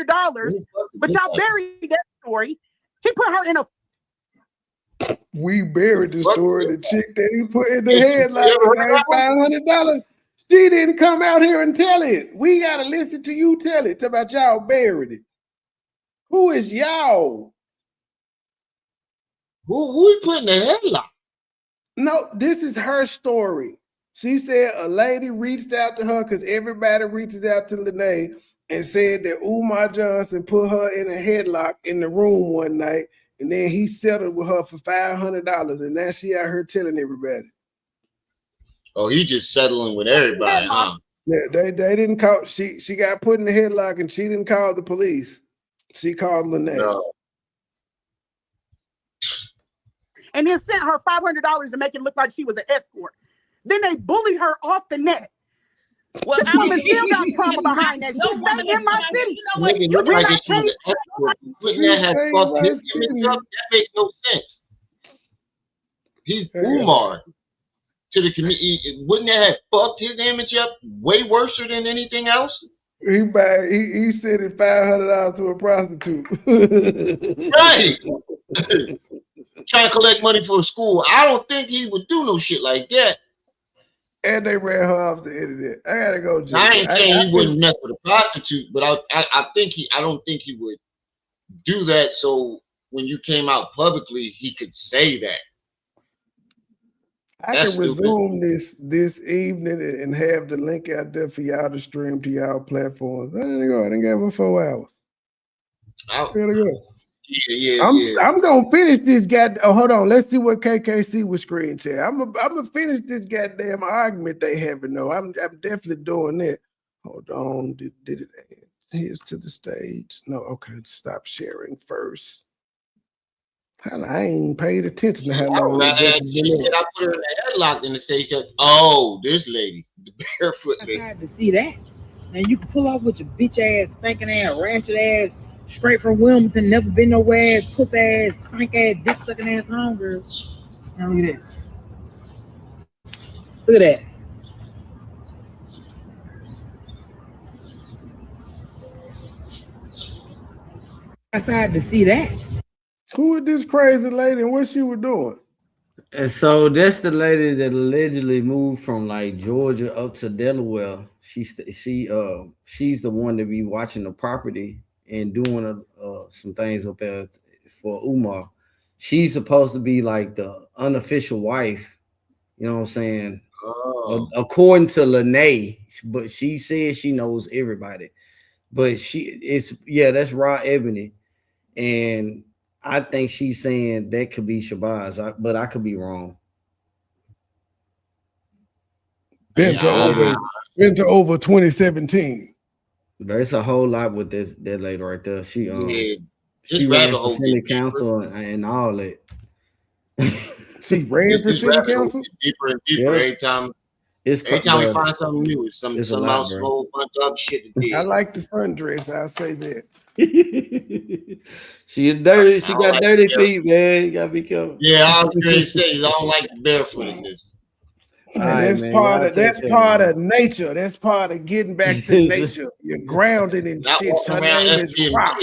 $500, but y'all buried that story. He put her in a. We buried the story. The chick that he put in the headlock $500. She didn't come out here and tell it. We gotta listen to you tell it. Talk about y'all buried it. Who is y'all? Who put in the headlock? No, this is her story. She said a lady reached out to her because everybody reaches out to Lanae and said that Umar Johnson put her in a headlock in the room one night, and then he settled with her for $500, and now she out here telling everybody. Oh, he just settling with everybody, huh? Yeah, they didn't call. She got put in the headlock, and she didn't call the police. She called Lanae. No. And then sent her $500 to make it look like she was an escort. Then they bullied her off the net. Well, this woman still got trauma behind that. She stay in my city. You know what? You do not pay. That makes no sense. He's Umar to the community. Wouldn't that have fucked his image up way worse than anything else? He sent it $500 to a prostitute. Right. Trying to collect money for a school. I don't think he would do no shit like that. And they ran her off the internet. I gotta go. I ain't saying he wouldn't mess with a prostitute, but I don't think he would do that. So when you came out publicly, he could say that. I can resume this evening and have the link out there for y'all to stream to y'all platforms. I didn't go for 4 hours. I gotta go. Yeah. I'm gonna finish this oh, hold on. Let's see what KKC was screen share. I'm gonna finish this goddamn argument they having though. I'm definitely doing that. Hold on. Did it add his to the stage? No, okay. Stop sharing first. Hell, I ain't paid attention to how long. She said I put her in the headlock in the stage. Oh, this lady, the barefoot lady. I had to see that. And you can pull off with your bitch ass, stinking ass, ratchet ass, straight from Wilmington, never been nowhere ass, puss ass, stink ass, dick sucking ass homegirl. Now look at that. Look at that. I had to see that. Who is this crazy lady and what she was doing? And so that's the lady that allegedly moved from like Georgia up to Delaware. She's the one to be watching the property and doing some things up there for Umar. She's supposed to be like the unofficial wife, you know what I'm saying? According to Lanae, but she says she knows everybody. But that's Raw Ebony. And I think she's saying that could be Shabazz, but I could be wrong. Been to over 2017. There's a whole lot with that lady right there. She she ran for city council and all that. She ran for city council? Deeper and deeper every time we find something new, some else whole bunch of shit to do. I like the sundress, I'll say that. She got dirty feet, man. You gotta be careful. Yeah, I was gonna say I don't like the barefootedness. That's part of nature. That's part of getting back to nature. You're grounded in shit. Her name is Rock.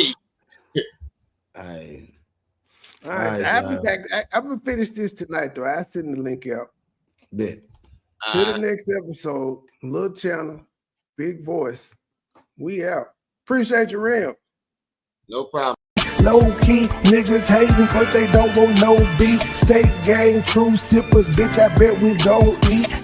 All right, I'll be back. I'm gonna finish this tonight, though. I'll send the link out. Bet. To the next episode, little channel, big voice. We out. Appreciate your ram. No problem. Low key niggas hating, but they don't want no beef. State gang, true sippers, bitch. I bet we gon' eat.